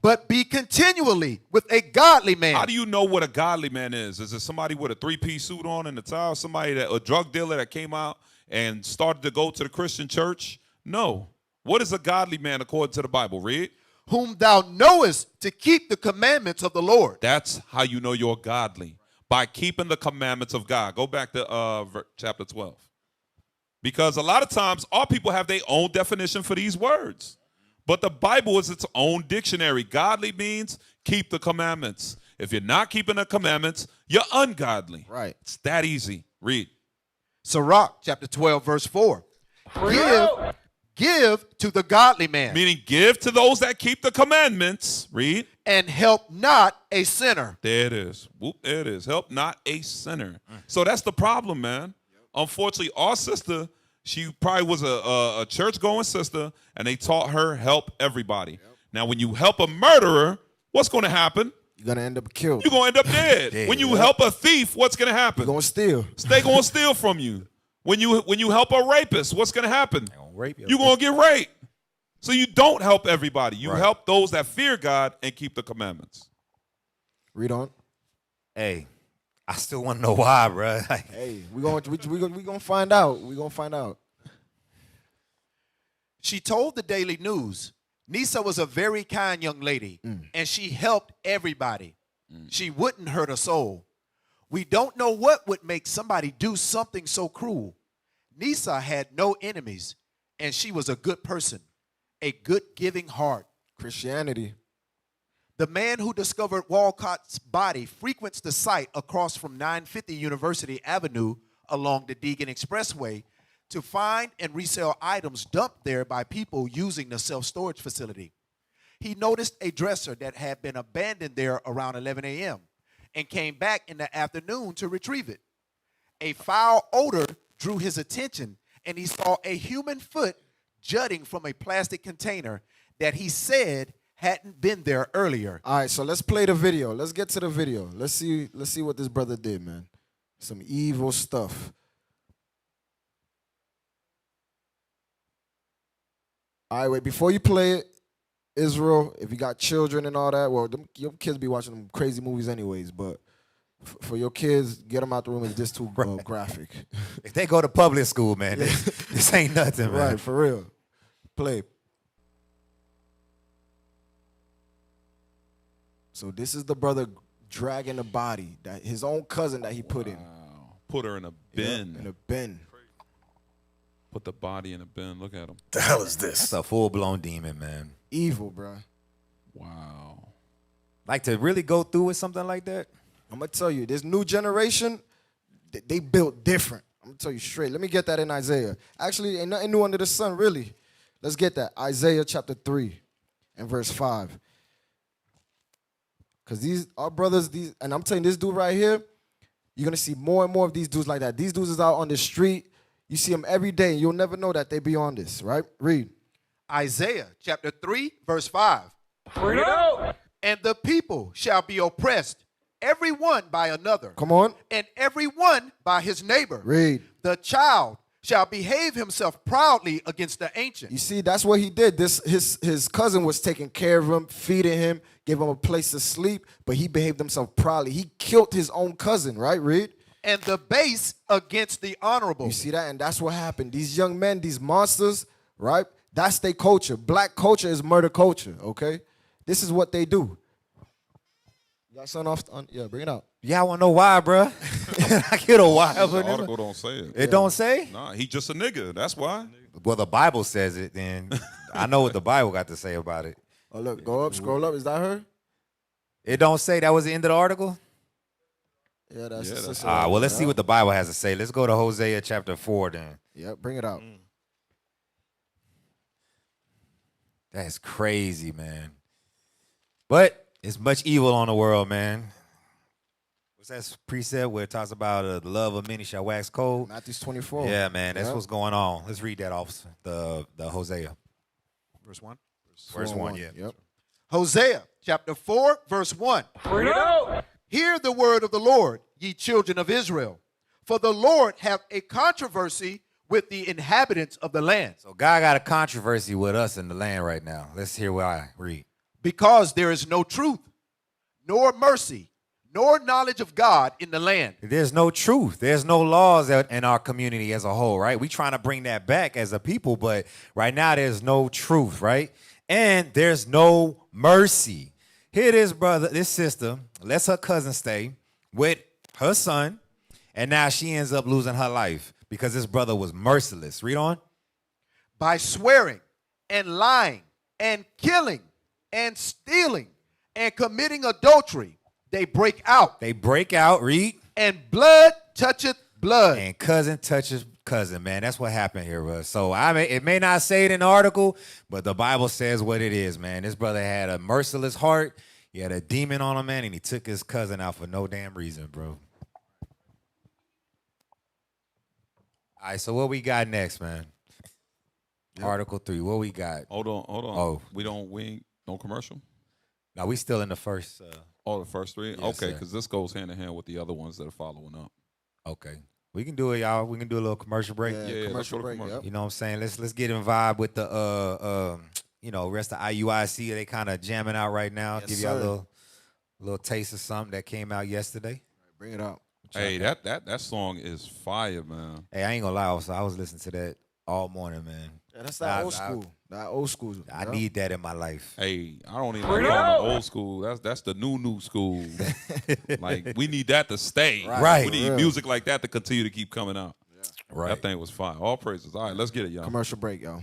Speaker 5: But be continually with a godly man.
Speaker 2: How do you know what a godly man is? Is it somebody with a three-piece suit on and a tie? Somebody a drug dealer that came out and started to go to the Christian church? No. What is a godly man according to the Bible? Read.
Speaker 5: Whom thou knowest to keep the commandments of the Lord.
Speaker 2: That's how you know you're godly, by keeping the commandments of God. Go back to chapter 12. Because a lot of times our people have their own definition for these words. But the Bible is its own dictionary. Godly means keep the commandments. If you're not keeping the commandments, you're ungodly.
Speaker 3: Right.
Speaker 2: It's that easy. Read.
Speaker 5: Sirach, chapter 12, verse 4. Give to the godly man.
Speaker 2: Meaning give to those that keep the commandments. Read.
Speaker 5: And help not a sinner.
Speaker 2: There it is. Whoop, there it is. Help not a sinner. So that's the problem, man. Unfortunately, our sister, she probably was a church-going sister, and they taught her help everybody. Now, when you help a murderer, what's going to happen?
Speaker 3: You're going to end up killed.
Speaker 2: You're going to end up dead. When you help a thief, what's going to happen?
Speaker 3: You're going to steal.
Speaker 2: They going to steal from you. When you help a rapist, what's going to happen?
Speaker 4: Rape you.
Speaker 2: You're going to get raped. So you don't help everybody. You help those that fear God and keep the commandments.
Speaker 3: Read on.
Speaker 4: Hey, I still want to know why, bro.
Speaker 3: Hey, we gonna find out. We're going to find out.
Speaker 5: She told the Daily News, Nisa was a very kind young lady, and she helped everybody. She wouldn't hurt a soul. We don't know what would make somebody do something so cruel. Nisa had no enemies, and she was a good person, a good giving heart.
Speaker 3: Christianity.
Speaker 5: The man who discovered Walcott's body frequents the site across from 950 University Avenue along the Deegan Expressway to find and resell items dumped there by people using the self-storage facility. He noticed a dresser that had been abandoned there around 11 a.m. and came back in the afternoon to retrieve it. A foul odor drew his attention, and he saw a human foot jutting from a plastic container that he said hadn't been there earlier.
Speaker 3: All right, so let's play the video. Let's get to the video. Let's see what this brother did, man. Some evil stuff. All right, wait, before you play it, Israel, if you got children and all that, well, your kids be watching them crazy movies anyways, but for your kids, get them out the room. It's just too graphic.
Speaker 4: If they go to public school, man, this ain't nothing, man.
Speaker 3: Right, for real. Play. So this is the brother dragging the body, that his own cousin that he put in.
Speaker 2: Put her in a bin.
Speaker 3: Yeah, in a bin.
Speaker 2: Put the body in a bin. Look at him.
Speaker 11: The hell is this?
Speaker 4: That's a full-blown demon, man.
Speaker 3: Evil, bro.
Speaker 2: Wow.
Speaker 4: Like to really go through with something like that?
Speaker 3: I'm going to tell you, this new generation, they built different. I'm going to tell you straight. Let me get that in Isaiah. Actually, ain't nothing new under the sun, really. Let's get that. Isaiah chapter 3 and verse 5. Because our brothers, and I'm telling you, this dude right here, you're going to see more and more of these dudes like that. These dudes is out on the street. You see them every day, and you'll never know that they be on this, right? Read.
Speaker 5: Isaiah chapter 3, verse 5. And the people shall be oppressed, every one by another.
Speaker 3: Come on.
Speaker 5: And every one by his neighbor.
Speaker 3: Read.
Speaker 5: The child shall behave himself proudly against the ancient.
Speaker 3: You see, that's what he did. His cousin was taking care of him, feeding him, gave him a place to sleep, but he behaved himself proudly. He killed his own cousin, right? Read.
Speaker 5: And the base against the honorable.
Speaker 3: You see that? And that's what happened. These young men, these monsters, right? That's their culture. Black culture is murder culture, okay? This is what they do. You got something off? Yeah, bring it out.
Speaker 4: Yeah, I want to know why, bro. I get a why.
Speaker 2: The article don't say it.
Speaker 4: It don't say?
Speaker 2: Nah, he just a nigga. That's why.
Speaker 4: Well, the Bible says it, then I know what the Bible got to say about it.
Speaker 3: Oh, look, go up, scroll up. Is that her?
Speaker 4: It don't say that was the end of the article?
Speaker 3: Yeah, that's the sister.
Speaker 4: Well, let's see what the Bible has to say. Let's go to Hosea chapter 4 then.
Speaker 3: Yeah, bring it out.
Speaker 4: That's crazy, man. But it's much evil on the world, man. What's that precept where it talks about the love of many shall wax cold?
Speaker 3: Matthew 24.
Speaker 4: Yeah, man, that's what's going on. Let's read that off the Hosea.
Speaker 5: Verse 1.
Speaker 4: Verse 1, yeah.
Speaker 3: Yep.
Speaker 5: Hosea chapter 4, verse 1. Hear the word of the Lord, ye children of Israel. For the Lord hath a controversy with the inhabitants of the land.
Speaker 4: So God got a controversy with us in the land right now. Let's hear what I read.
Speaker 5: Because there is no truth, nor mercy, nor knowledge of God in the land.
Speaker 4: There's no truth. There's no laws in our community as a whole, right? We trying to bring that back as a people, but right now there's no truth, right? And there's no mercy. Here this brother, this sister lets her cousin stay with her son, and now she ends up losing her life because this brother was merciless. Read on.
Speaker 5: By swearing and lying and killing and stealing and committing adultery, they break out.
Speaker 4: They break out, read.
Speaker 5: And blood toucheth blood.
Speaker 4: And cousin touches cousin, man. That's what happened here, bro. So it may not say it in the article, but the Bible says what it is, man. This brother had a merciless heart. He had a demon on him, man, and he took his cousin out for no damn reason, bro. All right, so what we got next, man? Yep. Article 3. What we got?
Speaker 2: Hold on.
Speaker 4: Oh,
Speaker 2: we ain't no commercial.
Speaker 4: No, we still in the first.
Speaker 2: The first 3.
Speaker 4: Yes,
Speaker 2: okay, because this goes hand in hand with the other ones that are following up.
Speaker 4: Okay, we can do it, y'all. We can do a little commercial break.
Speaker 2: Yeah,
Speaker 3: commercial break. Yep.
Speaker 4: You know what I'm saying? Let's get in vibe with the rest of IUIC. They kind of jamming out right now.
Speaker 3: Yes,
Speaker 4: give y'all a little taste of something that came out yesterday.
Speaker 3: Bring it out.
Speaker 2: Hey, that song is fire, man.
Speaker 4: Hey, I ain't gonna lie, I was listening to that all morning, man.
Speaker 3: Yeah, that's that old school. That old school.
Speaker 4: I need that in my life.
Speaker 2: Hey, I don't even like it on the old school. That's the new school. Like, we need that to stay.
Speaker 4: Right.
Speaker 2: We need music like that to continue to keep coming out.
Speaker 3: Yeah.
Speaker 4: Right.
Speaker 2: That thing was fire. All praises. All right, let's get it, y'all.
Speaker 3: Commercial break, y'all.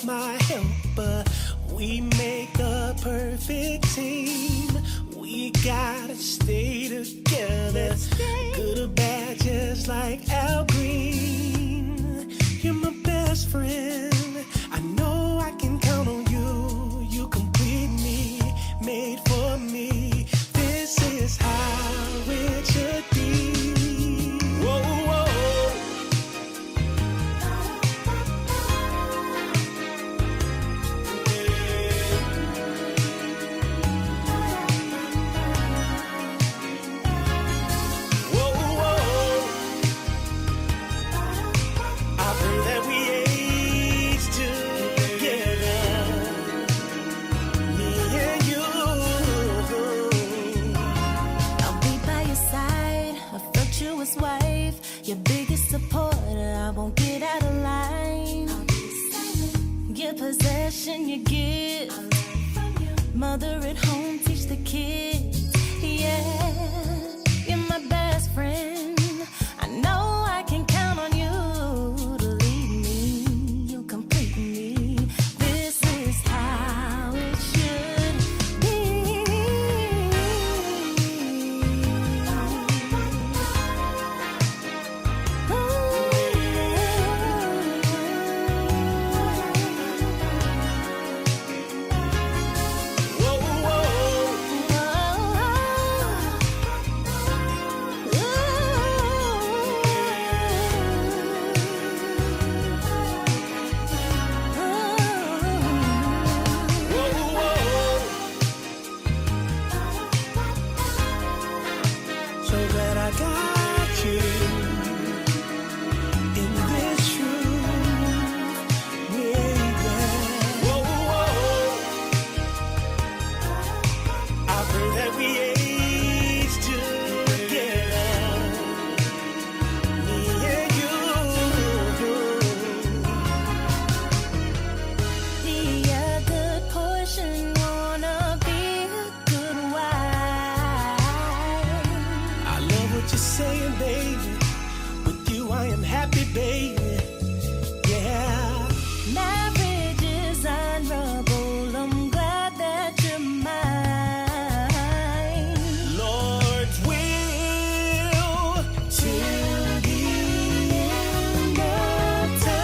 Speaker 11: My helper, we make a perfect team. We gotta stay together, good or bad, just like Al Green. You're my best friend. I know I can count on you. You complete me, made for me. This is how it should be. Whoa, whoa. Wife, your biggest supporter, I won't get out of line. Your possession, you give. Mother at home, teach the kids. Yeah, you're my best friend. I know I can count on you to lead me. You complete me. This is how it should be. So glad I got you. baby. Yeah. Marriage is honorable. I'm glad that you're mine. Lord's will till the end of time.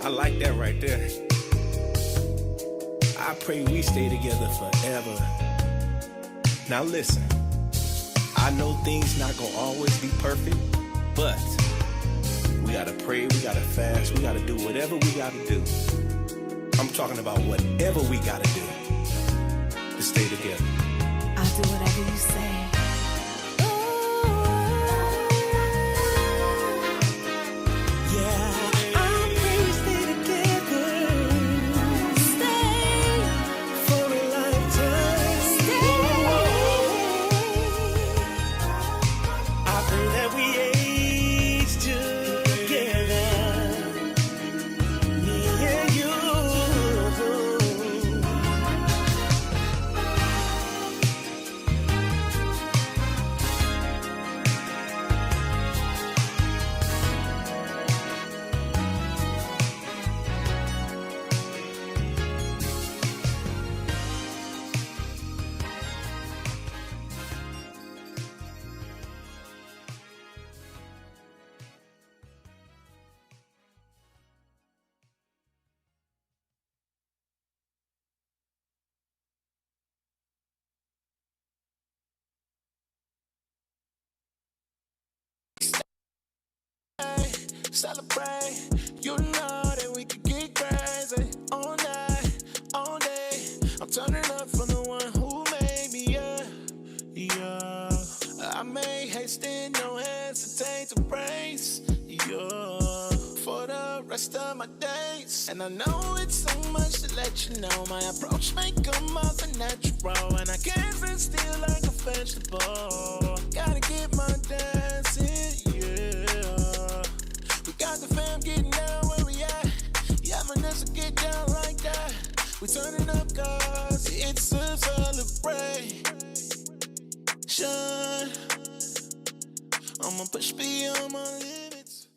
Speaker 11: I like that right there. I pray we stay together forever. Now listen, I know things not gonna always be perfect, but we gotta pray, we gotta fast, we gotta do whatever we gotta do. I'm talking about whatever we gotta do to stay together.
Speaker 12: I'll do whatever you say.
Speaker 11: Celebrate, you know that we could get crazy all night, all day. I'm turning up for the one who made me, yeah. I may hasten, no hesitate to praise, yeah, for the rest of my days. And I know it's so much to let you know. My approach may come off unnatural, and I can't sit still like a vegetable. Gotta get my dancing, yeah. Got the fam getting down where we at. Yeah, Vanessa get down like that. We turning up cause it's a celebration. I'ma push beyond my limits.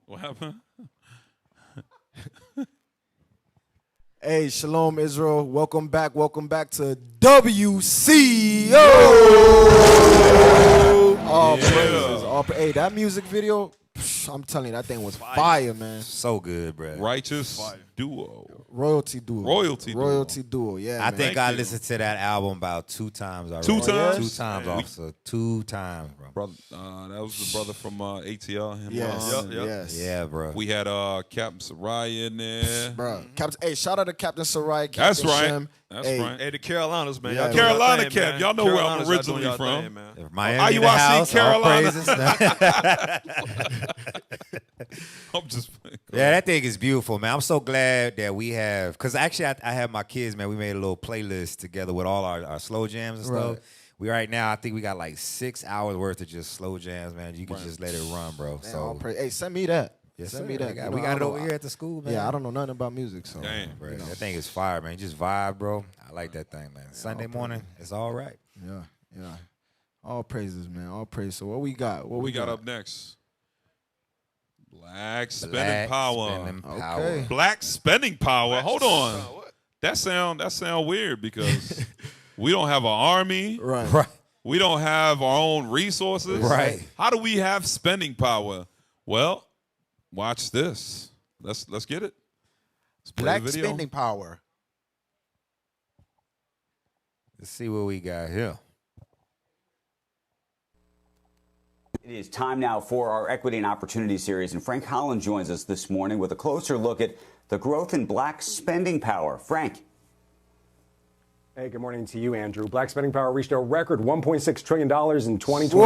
Speaker 2: What happened?
Speaker 3: Hey, Shalom Israel. Welcome back to WCO. All praises. Hey, that music video, I'm telling you, that thing was fire, man.
Speaker 4: So good, bro.
Speaker 2: Righteous Duo.
Speaker 3: Royalty Duo, yeah.
Speaker 4: I
Speaker 3: man.
Speaker 4: think I listened to that album about 2 times already.
Speaker 2: 2 times?
Speaker 4: 2 times, officer. 2 times, bro.
Speaker 2: Brother, that was the brother from ATL. Him,
Speaker 3: Yes.
Speaker 4: Yeah, bro.
Speaker 2: We had Captain Sarai in there.
Speaker 3: Bro, hey, shout out to Captain Sarai.
Speaker 2: That's
Speaker 3: Captain
Speaker 2: right.
Speaker 3: Shem.
Speaker 2: That's
Speaker 3: Hey,
Speaker 2: right.
Speaker 10: Hey, the Carolinas, man.
Speaker 3: Yeah,
Speaker 10: Y'all
Speaker 2: Carolina
Speaker 10: doing y'all
Speaker 2: Cap.
Speaker 10: thing,
Speaker 2: Y'all know
Speaker 10: man.
Speaker 2: where I'm
Speaker 10: Carolinas, y'all
Speaker 2: originally
Speaker 10: doing y'all
Speaker 2: from.
Speaker 10: thing, man.
Speaker 4: If Miami in the
Speaker 2: IUIC
Speaker 4: house,
Speaker 2: Carolina.
Speaker 4: all praises.
Speaker 2: I'm just playing.
Speaker 4: Yeah, that thing is beautiful, man. I'm so glad that we have, because actually I have my kids, man. We made a little playlist together with all our slow jams and stuff.
Speaker 3: Right.
Speaker 4: We right now, I think we got like 6 hours worth of just slow jams, man. You can just let it run, bro.
Speaker 3: man,
Speaker 4: So
Speaker 3: hey, send me that.
Speaker 4: yes,
Speaker 3: Send
Speaker 4: sir.
Speaker 3: me that.
Speaker 4: We
Speaker 3: You know,
Speaker 4: got it
Speaker 3: I
Speaker 4: over
Speaker 3: don't-
Speaker 4: here at the school, man.
Speaker 3: Yeah, I don't know nothing about music, so.
Speaker 2: Damn.
Speaker 4: Bro, that thing is fire, man. You just vibe, bro. I like that thing, man. Sunday morning, it's all right.
Speaker 3: Yeah. All praises, man. All praises. So what we got?
Speaker 2: What we got up next? Black spending
Speaker 4: Black
Speaker 2: power.
Speaker 4: spending power.
Speaker 3: Okay.
Speaker 2: Black spending power. Hold on. That sound weird because we don't have an army.
Speaker 3: Right.
Speaker 4: Right.
Speaker 2: We don't have our own resources.
Speaker 4: Right.
Speaker 2: How do we have spending power? Well, watch this. Let's get it. Let's play
Speaker 5: Black
Speaker 2: the video.
Speaker 5: spending power.
Speaker 4: Let's see what we got here.
Speaker 13: It is time now for our Equity and Opportunity series, and Frank Holland joins us this morning with a closer look at the growth in black spending power. Frank.
Speaker 14: Hey, good morning to you, Andrew. Black spending power reached a record $1.6 trillion in 2020.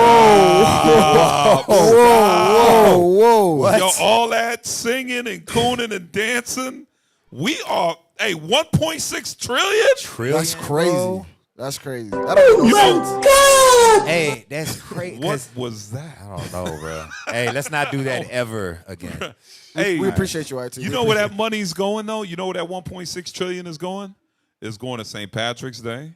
Speaker 3: Whoa.
Speaker 2: Yo, all that singing and cooning and dancing. We are, 1.6 trillion?
Speaker 3: That's crazy. Bro. That's crazy. That don't make no sense.
Speaker 4: Hey, that's crazy.
Speaker 2: What was that?
Speaker 4: I don't know, bro. Hey, let's not do that ever again.
Speaker 2: Hey,
Speaker 3: We appreciate you, IT.
Speaker 2: you know where that money's going, though? You know where that 1.6 trillion is going? It's going to St. Patrick's Day.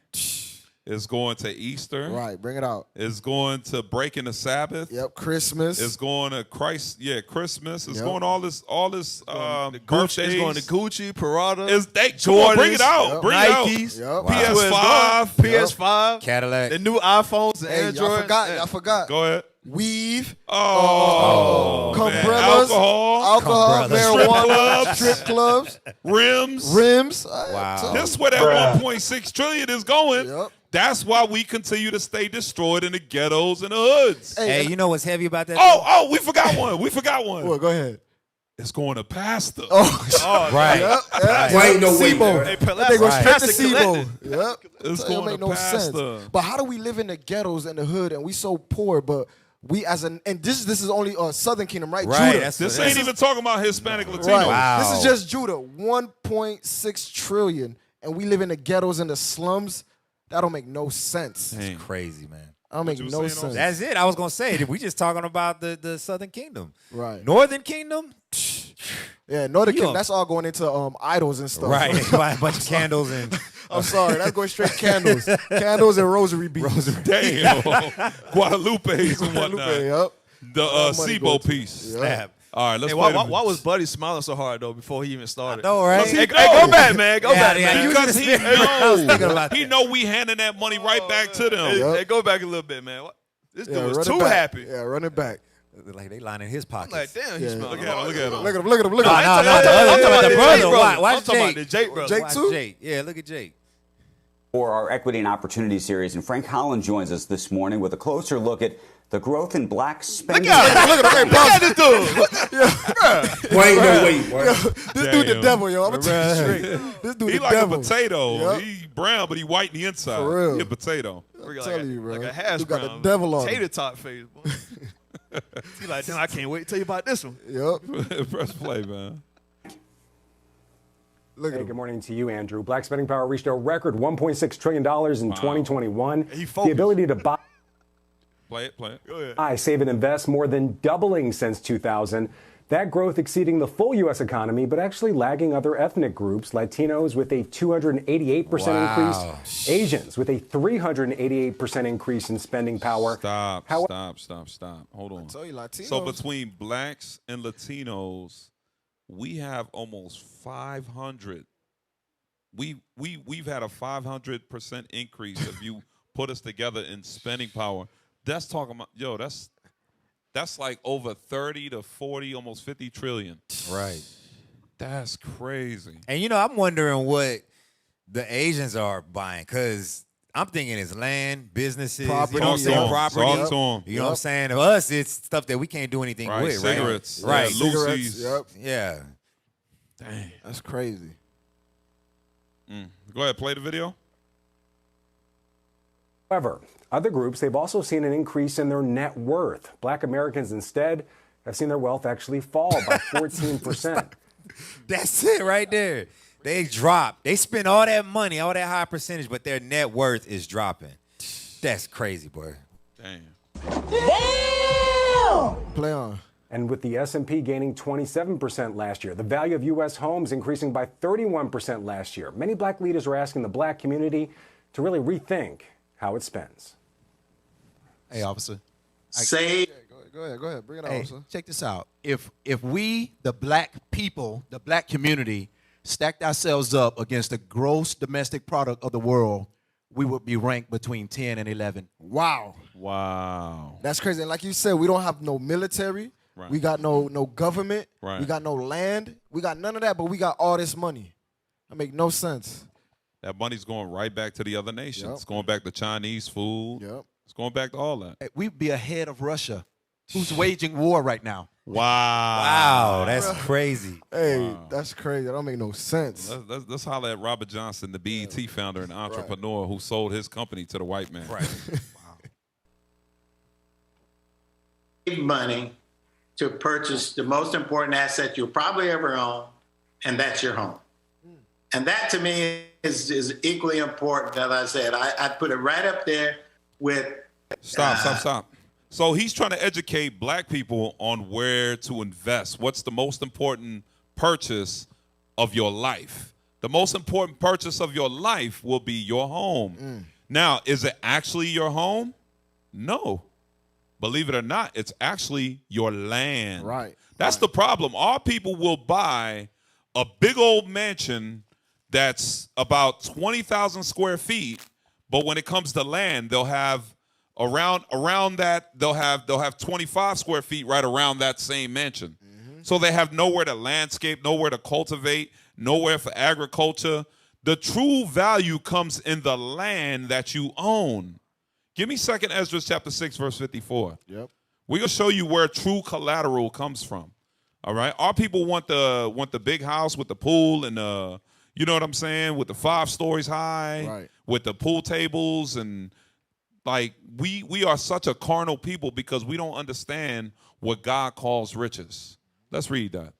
Speaker 2: It's going to Easter.
Speaker 3: Right, bring it out.
Speaker 2: It's going to breaking the Sabbath.
Speaker 3: Yep, Christmas.
Speaker 2: It's going to Christmas. It's
Speaker 3: Yep.
Speaker 2: going all this
Speaker 10: Gucci,
Speaker 2: birthdays.
Speaker 10: it's going to Gucci, Parada.
Speaker 2: It's come on, bring it out.
Speaker 3: Yep.
Speaker 2: Bring it out.
Speaker 10: Nikes.
Speaker 3: Yep.
Speaker 2: PS5.
Speaker 10: PS5.
Speaker 4: Cadillac.
Speaker 10: The new iPhones and
Speaker 3: Hey,
Speaker 10: Android.
Speaker 3: y'all forgot.
Speaker 2: Go ahead.
Speaker 3: Weave.
Speaker 2: Oh, man.
Speaker 3: Umbrellas. Alcohol, marijuana. Strip clubs.
Speaker 2: Rims.
Speaker 4: Wow.
Speaker 2: That's where that 1.6 trillion is going.
Speaker 3: Yep.
Speaker 2: That's why we continue to stay destroyed in the ghettos and the hoods.
Speaker 4: Hey, you know what's heavy about that?
Speaker 2: Oh, we forgot one. We forgot one.
Speaker 3: Well, go ahead.
Speaker 2: It's going to pasta.
Speaker 3: Oh,
Speaker 4: right.
Speaker 3: Yep.
Speaker 14: Why ain't no way,
Speaker 3: SIBO.
Speaker 14: man?
Speaker 3: They go straight to
Speaker 10: Plastic
Speaker 3: SIBO. Yep.
Speaker 2: It's
Speaker 3: It
Speaker 2: going
Speaker 3: make
Speaker 2: to
Speaker 3: no
Speaker 2: pasta.
Speaker 3: sense. But how do we live in the ghettos and the hood and we so poor, but we and this is only Southern Kingdom, right?
Speaker 4: Right,
Speaker 3: Judah.
Speaker 2: This ain't even talking about Hispanic Latinos.
Speaker 3: Right.
Speaker 4: Wow.
Speaker 3: This is just Judah. 1.6 trillion, and we live in the ghettos and the slums. That don't make no sense.
Speaker 4: It's crazy, man.
Speaker 3: That don't make
Speaker 2: you
Speaker 3: no
Speaker 2: saying,
Speaker 3: sense.
Speaker 4: That's it. I was gonna say we just talking about the Southern Kingdom.
Speaker 3: Right.
Speaker 4: Northern Kingdom.
Speaker 3: Yeah, Northern
Speaker 4: You
Speaker 3: Kingdom.
Speaker 4: know-
Speaker 3: that's all going into idols and stuff.
Speaker 4: Right. They buy a bunch of candles and
Speaker 3: I'm sorry, that's going straight candles, candles and rosary beads.
Speaker 2: Damn. Guadalupe's and whatnot.
Speaker 3: Guadalupe, yep.
Speaker 2: The
Speaker 3: All money go
Speaker 2: SIBO
Speaker 3: to-
Speaker 2: piece.
Speaker 3: Yep.
Speaker 4: snap.
Speaker 2: All right, let's
Speaker 10: Hey,
Speaker 2: play
Speaker 10: why was Buddy smiling so hard though before he even started?
Speaker 4: know, right?
Speaker 2: He
Speaker 10: Hey,
Speaker 2: know.
Speaker 10: go back, man. Go back,
Speaker 4: yeah,
Speaker 10: man.
Speaker 4: you
Speaker 2: Because
Speaker 4: just-
Speaker 2: he
Speaker 4: I was thinking
Speaker 2: knows.
Speaker 4: about
Speaker 2: He
Speaker 4: that.
Speaker 2: know we handing that money right back to them.
Speaker 10: Hey, go back a little bit, man. This dude was
Speaker 3: run it
Speaker 10: too
Speaker 3: back.
Speaker 10: happy.
Speaker 3: Yeah, run it back.
Speaker 4: Like they lining his
Speaker 10: I'm
Speaker 4: pockets.
Speaker 10: like, damn, he's
Speaker 3: Yeah.
Speaker 10: smelling.
Speaker 2: Look at him. Look at him.
Speaker 3: Look at him, look at him, look
Speaker 4: No,
Speaker 3: at him.
Speaker 4: no,
Speaker 10: I'm
Speaker 4: no.
Speaker 10: talking
Speaker 4: I'm talking
Speaker 10: about
Speaker 4: about the
Speaker 10: the
Speaker 4: brother.
Speaker 10: Jake brother.
Speaker 4: Watch
Speaker 10: I'm talking about
Speaker 4: Jake.
Speaker 10: the Jake brother.
Speaker 3: Jake
Speaker 4: Watch
Speaker 3: too?
Speaker 4: Jake. Yeah, look at Jake.
Speaker 13: For our Equity and Opportunity series, and Frank Holland joins us this morning with a closer look at the growth in black spending.
Speaker 3: Look at
Speaker 10: this dude.
Speaker 14: Why ain't no way, boy?
Speaker 3: This dude the
Speaker 2: Damn.
Speaker 3: devil, yo. I'm gonna tell you straight. This dude
Speaker 2: He
Speaker 3: the
Speaker 2: like
Speaker 3: devil.
Speaker 2: a potato.
Speaker 3: Yep.
Speaker 2: He brown, but he white in the inside.
Speaker 3: For real.
Speaker 2: He a potato.
Speaker 3: I'm telling you, bro.
Speaker 10: Like a hash
Speaker 3: You got
Speaker 10: brown.
Speaker 3: the devil on him.
Speaker 10: Tater tot face. Boy. He like, damn, I can't wait to tell you about this one.
Speaker 3: Yep.
Speaker 2: Press play, man.
Speaker 3: Look at
Speaker 14: Hey,
Speaker 3: him.
Speaker 14: good morning to you, Andrew. Black spending power reached a record $1.6 trillion in 2021.
Speaker 10: He
Speaker 14: The
Speaker 10: focused.
Speaker 14: ability to buy,
Speaker 2: Play it. Go ahead.
Speaker 14: save, and invest more than doubling since 2000. That growth exceeding the full U.S. economy, but actually lagging other ethnic groups. Latinos with a 288%
Speaker 4: Wow.
Speaker 14: increase. Asians with a 388% increase in spending power.
Speaker 2: Stop. Hold on.
Speaker 3: tell you, Latinos.
Speaker 2: So between blacks and Latinos, we have almost 500. We've had a 500% increase if you put us together in spending power. That's talking about that's like over 30 to 40, almost 50 trillion.
Speaker 4: Right.
Speaker 2: That's crazy.
Speaker 4: And you know, I'm wondering what the Asians are buying, because I'm thinking it's land, businesses,
Speaker 3: Property,
Speaker 4: you know what I'm saying?
Speaker 3: yeah.
Speaker 4: Property.
Speaker 2: Talk to 'em.
Speaker 4: You know what I'm saying? To us, it's stuff that we can't do anything
Speaker 2: Right,
Speaker 4: with,
Speaker 2: cigarettes,
Speaker 4: right? Right.
Speaker 2: yeah,
Speaker 3: Cigarettes,
Speaker 2: Lucy's.
Speaker 3: Yep.
Speaker 4: Yeah.
Speaker 2: Dang.
Speaker 3: That's crazy.
Speaker 2: Go ahead, play the video.
Speaker 14: However, other groups, they've also seen an increase in their net worth. Black Americans instead have seen their wealth actually fall by 14%.
Speaker 4: That's it right there. They drop. They spend all that money, all that high percentage, but their net worth is dropping. That's crazy, boy.
Speaker 2: Damn.
Speaker 3: Play on.
Speaker 14: And with the S&P gaining 27% last year, the value of U.S. homes increasing by 31% last year. Many black leaders are asking the black community to really rethink how it spends.
Speaker 5: Hey, officer.
Speaker 3: Go ahead. Bring it
Speaker 5: Hey,
Speaker 3: on, sir.
Speaker 5: check this out. If we, the black people, the black community, stacked ourselves up against the gross domestic product of the world, we would be ranked between 10 and 11.
Speaker 3: Wow. That's crazy. And like you said, we don't have no military.
Speaker 2: Right.
Speaker 3: We got no government.
Speaker 2: Right.
Speaker 3: We got no land. We got none of that, but we got all this money. That make no sense.
Speaker 2: That money's going right back to the other nations.
Speaker 3: Yep.
Speaker 2: It's going back to Chinese food.
Speaker 3: Yep.
Speaker 2: It's going back to all that.
Speaker 5: Hey, we'd be ahead of Russia, who's waging war right now.
Speaker 4: Wow, that's crazy.
Speaker 3: Hey, that's crazy. That don't make no sense.
Speaker 2: Let's holler at Robert Johnson, the BET founder and entrepreneur who sold his company to the white man.
Speaker 4: Right.
Speaker 15: Money to purchase the most important asset you'll probably ever own, and that's your home. And that to me is equally important. As I said, I put it right up there with.
Speaker 2: Stop. So he's trying to educate black people on where to invest. What's the most important purchase of your life? The most important purchase of your life will be your home. Now, is it actually your home? No. Believe it or not, it's actually your land.
Speaker 3: Right.
Speaker 2: That's the problem. Our people will buy a big old mansion that's about 20,000 square feet, but when it comes to land, they'll have around that they'll have 25 square feet right around that same mansion. So they have nowhere to landscape, nowhere to cultivate, nowhere for agriculture. The true value comes in the land that you own. Give me 2nd Ezra chapter 6, verse 54.
Speaker 3: Yep.
Speaker 2: We're going to show you where true collateral comes from. All right? Our people want the big house with the pool and you know what I'm saying, with the 5 stories high,
Speaker 3: Right.
Speaker 2: with the pool tables, and like we are such a carnal people because we don't understand what God calls riches. Let's read that.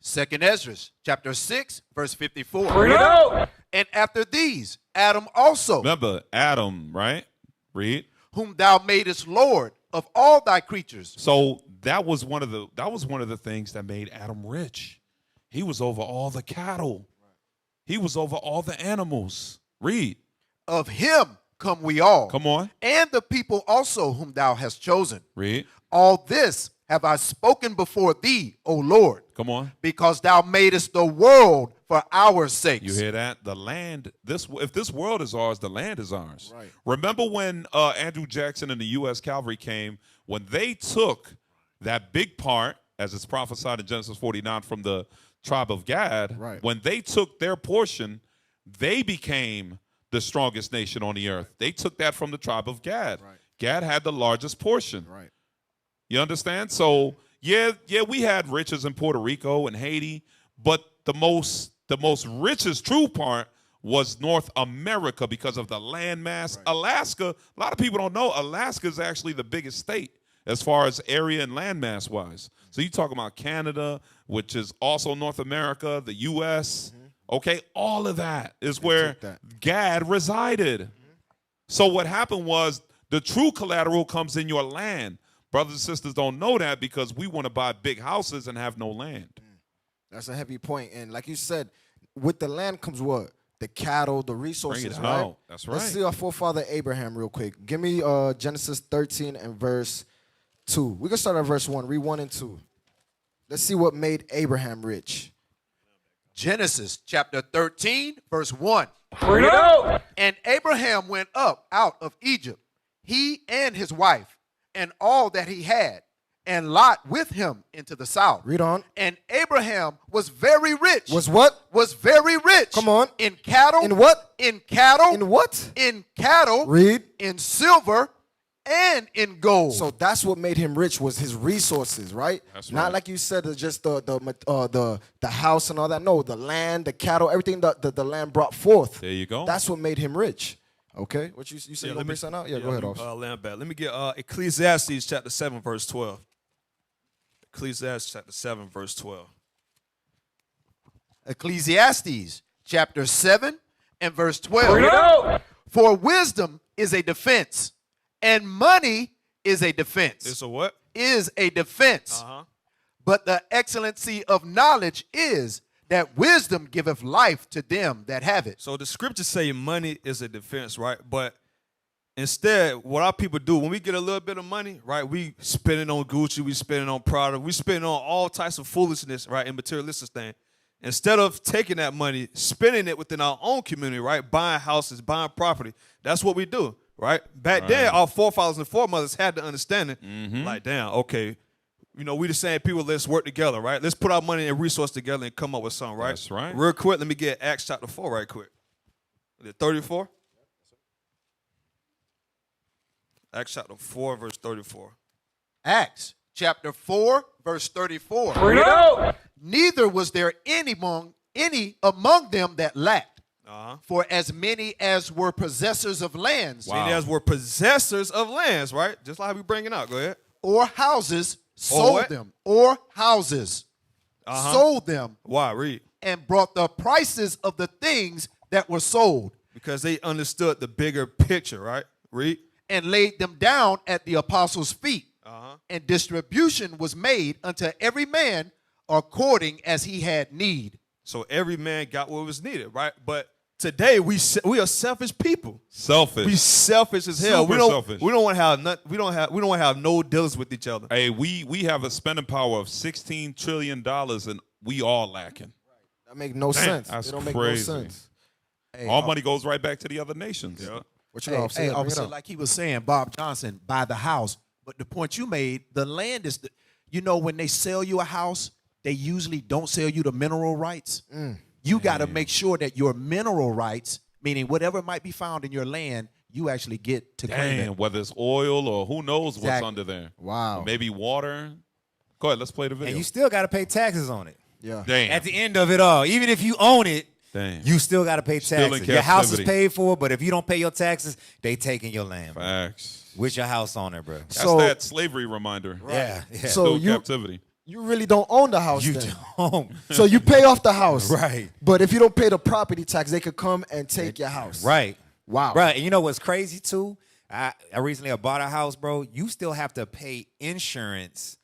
Speaker 5: 2nd Ezra, chapter 6, verse 54.
Speaker 1: Bring it out.
Speaker 5: And after these, Adam also,
Speaker 2: Remember, Adam, right? Read.
Speaker 5: whom thou madest Lord of all thy creatures.
Speaker 2: So that was one of the things that made Adam rich. He was over all the cattle. He was over all the animals. Read.
Speaker 5: Of him come we all.
Speaker 2: Come on.
Speaker 5: And the people also whom thou hast chosen.
Speaker 2: Read.
Speaker 5: All this have I spoken before thee, O Lord,
Speaker 2: Come on.
Speaker 5: because thou madest the world for our sakes.
Speaker 2: You hear that? The land, if this world is ours, the land is ours.
Speaker 3: Right.
Speaker 2: Remember when Andrew Jackson and the U.S. Cavalry came, when they took that big part, as it's prophesied in Genesis 49 from the tribe of Gad,
Speaker 3: Right.
Speaker 2: when they took their portion, they became the strongest nation on the earth. They took that from the tribe of Gad.
Speaker 3: Right.
Speaker 2: Gad had the largest portion.
Speaker 3: Right.
Speaker 2: You understand? So yeah, we had riches in Puerto Rico and Haiti, but the most richest true part was North America because of the land mass. Right. Alaska, a lot of people don't know, Alaska is actually the biggest state as far as area and land mass wise. So you talk about Canada, which is also North America, the U.S., okay, all of that is where Gad resided. So what happened was the true collateral comes in your land. Brothers and sisters don't know that because we want to buy big houses and have no land.
Speaker 3: That's a heavy point. And like you said, with the land comes what? The cattle, the resources,
Speaker 2: Bring it
Speaker 3: right?
Speaker 2: out. That's right.
Speaker 3: Let's see our forefather Abraham real quick. Give me Genesis 13 and verse 2. We're going to start at verse 1. Read 1 and 2. Let's see what made Abraham rich.
Speaker 5: Genesis chapter 13, verse 1.
Speaker 1: Bring it out.
Speaker 5: And Abraham went up out of Egypt, he and his wife, and all that he had, and Lot with him into the south.
Speaker 3: Read on.
Speaker 5: And Abraham was very rich.
Speaker 3: Was what?
Speaker 5: Was very rich.
Speaker 3: Come on.
Speaker 5: In cattle.
Speaker 3: In what?
Speaker 5: In cattle.
Speaker 3: In what?
Speaker 5: In cattle.
Speaker 3: Read.
Speaker 5: In silver and in gold.
Speaker 3: So that's what made him rich, was his resources, right?
Speaker 2: That's
Speaker 3: Not
Speaker 2: right.
Speaker 3: like you said, just the house and all that. No, the land, the cattle, everything that the land brought forth.
Speaker 2: There you go.
Speaker 3: That's what made him rich. Okay, what you said? You gonna bring something out? Yeah, go ahead, officer.
Speaker 10: Land back. Let me get Ecclesiastes chapter 7, verse 12. Ecclesiastes chapter 7, verse 12.
Speaker 5: Ecclesiastes chapter 7 and verse 12.
Speaker 1: Bring it out.
Speaker 5: For wisdom is a defense, and money is a defense.
Speaker 10: It's a what?
Speaker 5: Is a defense.
Speaker 10: Uh-huh.
Speaker 5: But the excellency of knowledge is that wisdom giveth life to them that have it.
Speaker 10: So the scriptures say money is a defense, right? But instead, what our people do, when we get a little bit of money, right, we spend it on Gucci, we spend it on Prada, we spend it on all types of foolishness, right, and materialistic thing. Instead of taking that money, spending it within our own community, right, buying houses, buying property, that's what we do, right? Back then, our forefathers and foremothers had the understanding, like, damn, okay, you know, we the same people, let's work together, right? Let's put our money and resource together and come up with something, right?
Speaker 2: That's right.
Speaker 10: Real quick, let me get Acts chapter 4 right quick. Is it 34? Acts chapter 4, verse 34.
Speaker 5: Acts chapter 4, verse 34.
Speaker 1: Bring it out.
Speaker 5: Neither was there any among them that lacked.
Speaker 10: Uh-huh.
Speaker 5: For as many as were possessors of lands,
Speaker 10: Many as were possessors of lands, right? Just like we bring it out. Go ahead.
Speaker 5: or houses, sold
Speaker 10: what?
Speaker 5: them, or houses, sold them.
Speaker 10: Why? Read.
Speaker 5: And brought the prices of the things that were sold.
Speaker 10: Because they understood the bigger picture, right? Read.
Speaker 5: And laid them down at the apostles' feet. And distribution was made unto every man according as he had need.
Speaker 10: So every man got what was needed, right? But Today we are selfish people.
Speaker 2: Selfish.
Speaker 10: We selfish as hell.
Speaker 2: Super selfish.
Speaker 10: We don't want to have we don't want to have no deals with each other.
Speaker 2: Hey, we have a spending power of $16 trillion and we all lacking.
Speaker 3: That make no sense.
Speaker 2: That's
Speaker 3: it don't
Speaker 2: crazy.
Speaker 3: make no sense.
Speaker 5: Hey,
Speaker 2: all money goes right back to the other nations.
Speaker 10: Yeah.
Speaker 3: What you
Speaker 5: Hey,
Speaker 3: officer? Bring it
Speaker 5: officer,
Speaker 3: up.
Speaker 5: like he was saying, Bob Johnson, buy the house. But the point you made, the land is, when they sell you a house, they usually don't sell you the mineral rights. You got to make sure that your mineral rights, meaning whatever might be found in your land, you actually get to claim it.
Speaker 2: Whether it's oil or who knows what's under there.
Speaker 3: Wow.
Speaker 2: Or maybe water. Go ahead, let's play the video.
Speaker 4: And you still got to pay taxes on it.
Speaker 3: Yeah.
Speaker 2: Damn.
Speaker 4: At the end of it all, even if you own it,
Speaker 2: Damn.
Speaker 4: you still got to pay
Speaker 2: Still in
Speaker 4: taxes. Your house is
Speaker 2: captivity.
Speaker 4: paid for, but if you don't pay your taxes, they taking your land. Bro.
Speaker 2: Facts.
Speaker 4: With your house on there, bro.
Speaker 2: That's
Speaker 3: So-
Speaker 2: that slavery reminder.
Speaker 4: Yeah.
Speaker 3: So
Speaker 2: Still
Speaker 3: you
Speaker 2: captivity.
Speaker 3: you really don't own the house.
Speaker 4: You
Speaker 3: then.
Speaker 4: don't.
Speaker 3: So you pay off the house.
Speaker 4: Right.
Speaker 3: But if you don't pay the property tax, they could come and take your house.
Speaker 4: Right.
Speaker 3: Wow.
Speaker 4: Bro, and you know what's crazy too? I recently bought a house, bro. You still have to pay insurance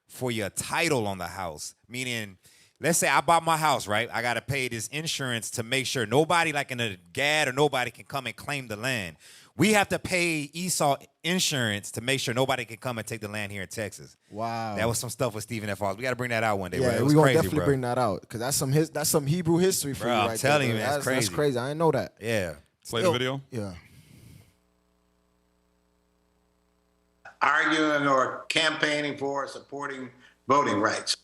Speaker 4: for your title on the house. Meaning, let's say I bought my house, right? I got to pay this insurance to make sure nobody like in a GAD or nobody can come and claim the land. We have to pay Esau insurance to make sure nobody can come and take the land here in Texas.
Speaker 3: Wow.
Speaker 4: That was some stuff with Stephen F. Hawes. We got to bring that out one day, bro.
Speaker 3: Yeah,
Speaker 4: It
Speaker 3: we're
Speaker 4: was
Speaker 3: gonna
Speaker 4: crazy,
Speaker 3: definitely
Speaker 4: bro.
Speaker 3: bring that out because that's some Hebrew history for
Speaker 4: Bro,
Speaker 3: you
Speaker 4: I'm
Speaker 3: right
Speaker 4: telling
Speaker 3: there.
Speaker 4: you, man, it's
Speaker 3: That's
Speaker 4: crazy.
Speaker 3: crazy. I didn't know that.
Speaker 4: Yeah.
Speaker 2: Play the video.
Speaker 3: Yeah.
Speaker 15: Arguing or campaigning for or supporting voting rights.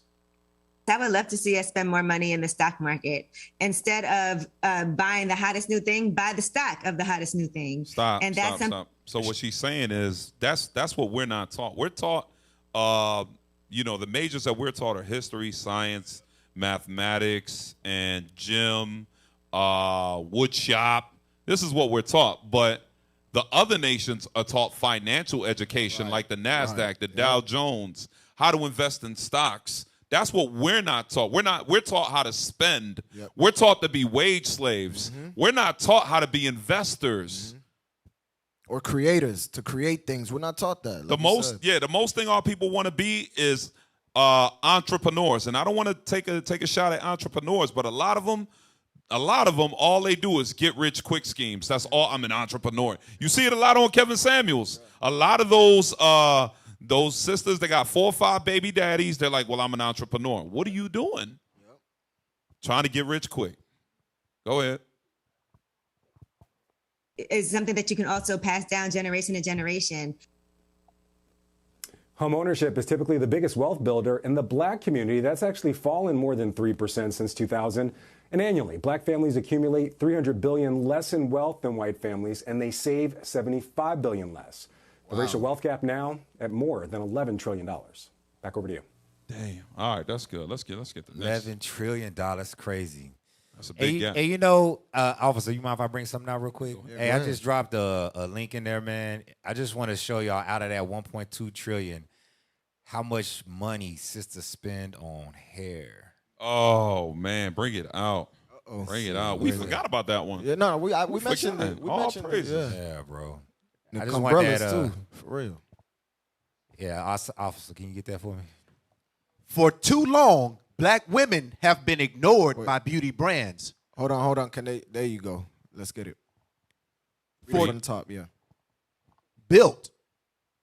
Speaker 16: I would love to see us spend more money in the stock market. Instead of buying the hottest new thing, buy the stock of the hottest new thing.
Speaker 2: Stop.
Speaker 16: And that's
Speaker 2: Stop. So what she's saying is that's what we're not taught. We're taught, the majors that we're taught are history, science, mathematics, and gym, wood shop. This is what we're taught. But the other nations are taught financial education, like the NASDAQ, the Dow Jones, how to invest in stocks. That's what we're not taught. We're taught how to spend.
Speaker 3: Yep.
Speaker 2: We're taught to be wage slaves. We're not taught how to be investors.
Speaker 3: Or creators to create things. We're not taught that.
Speaker 2: The most thing our people want to be is entrepreneurs. And I don't want to take a shot at entrepreneurs, but a lot of them, all they do is get rich quick schemes. That's all. I'm an entrepreneur. You see it a lot on Kevin Samuels. A lot of those sisters, they got 4 or 5 baby daddies. They're like, well, I'm an entrepreneur. What are you doing? Yep. Trying to get rich quick. Go ahead.
Speaker 16: is something that you can also pass down generation to generation.
Speaker 14: Home ownership is typically the biggest wealth builder in the black community. That's actually fallen more than 3% since 2000. And annually, black families accumulate $300 billion less in wealth than white families, and they save $75 billion less. The racial wealth gap now at more than $11 trillion. Back over to you.
Speaker 2: Damn. All right, that's good. Let's get the next.
Speaker 4: $11 trillion, crazy.
Speaker 2: That's a big gap.
Speaker 4: Hey, you know, officer, you mind if I bring something out real quick?
Speaker 3: Yeah,
Speaker 4: Hey,
Speaker 3: go
Speaker 4: I
Speaker 3: ahead.
Speaker 4: just dropped a link in there, man. I just want to show y'all out of that 1.2 trillion, how much money sisters spend on hair.
Speaker 2: Oh man, bring it out. Bring it out. We
Speaker 3: Wait,
Speaker 2: forgot about that one.
Speaker 3: Yeah, no, we mentioned
Speaker 2: forgot.
Speaker 3: it. We
Speaker 2: All
Speaker 3: mentioned it.
Speaker 2: praises.
Speaker 3: Yeah.
Speaker 4: Yeah, bro.
Speaker 3: And
Speaker 4: I just want
Speaker 3: umbrellas
Speaker 4: that,
Speaker 3: too, for real.
Speaker 4: Yeah, officer, can you get that for me?
Speaker 5: For too long, black women have been ignored by beauty brands.
Speaker 3: Hold on. There you go. Let's get it. Read it from the top, yeah.
Speaker 5: Built.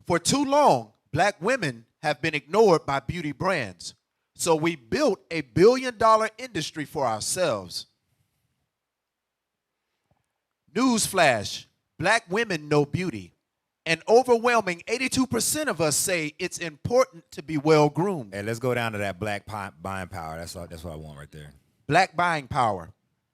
Speaker 5: For too long, black women have been ignored by beauty brands. So we built a $1 billion industry for ourselves. Newsflash, black women know beauty. An overwhelming 82% of us say it's important to be well-groomed.
Speaker 4: Hey, let's go down to that black buying power. That's what I want right there.
Speaker 5: Black buying power.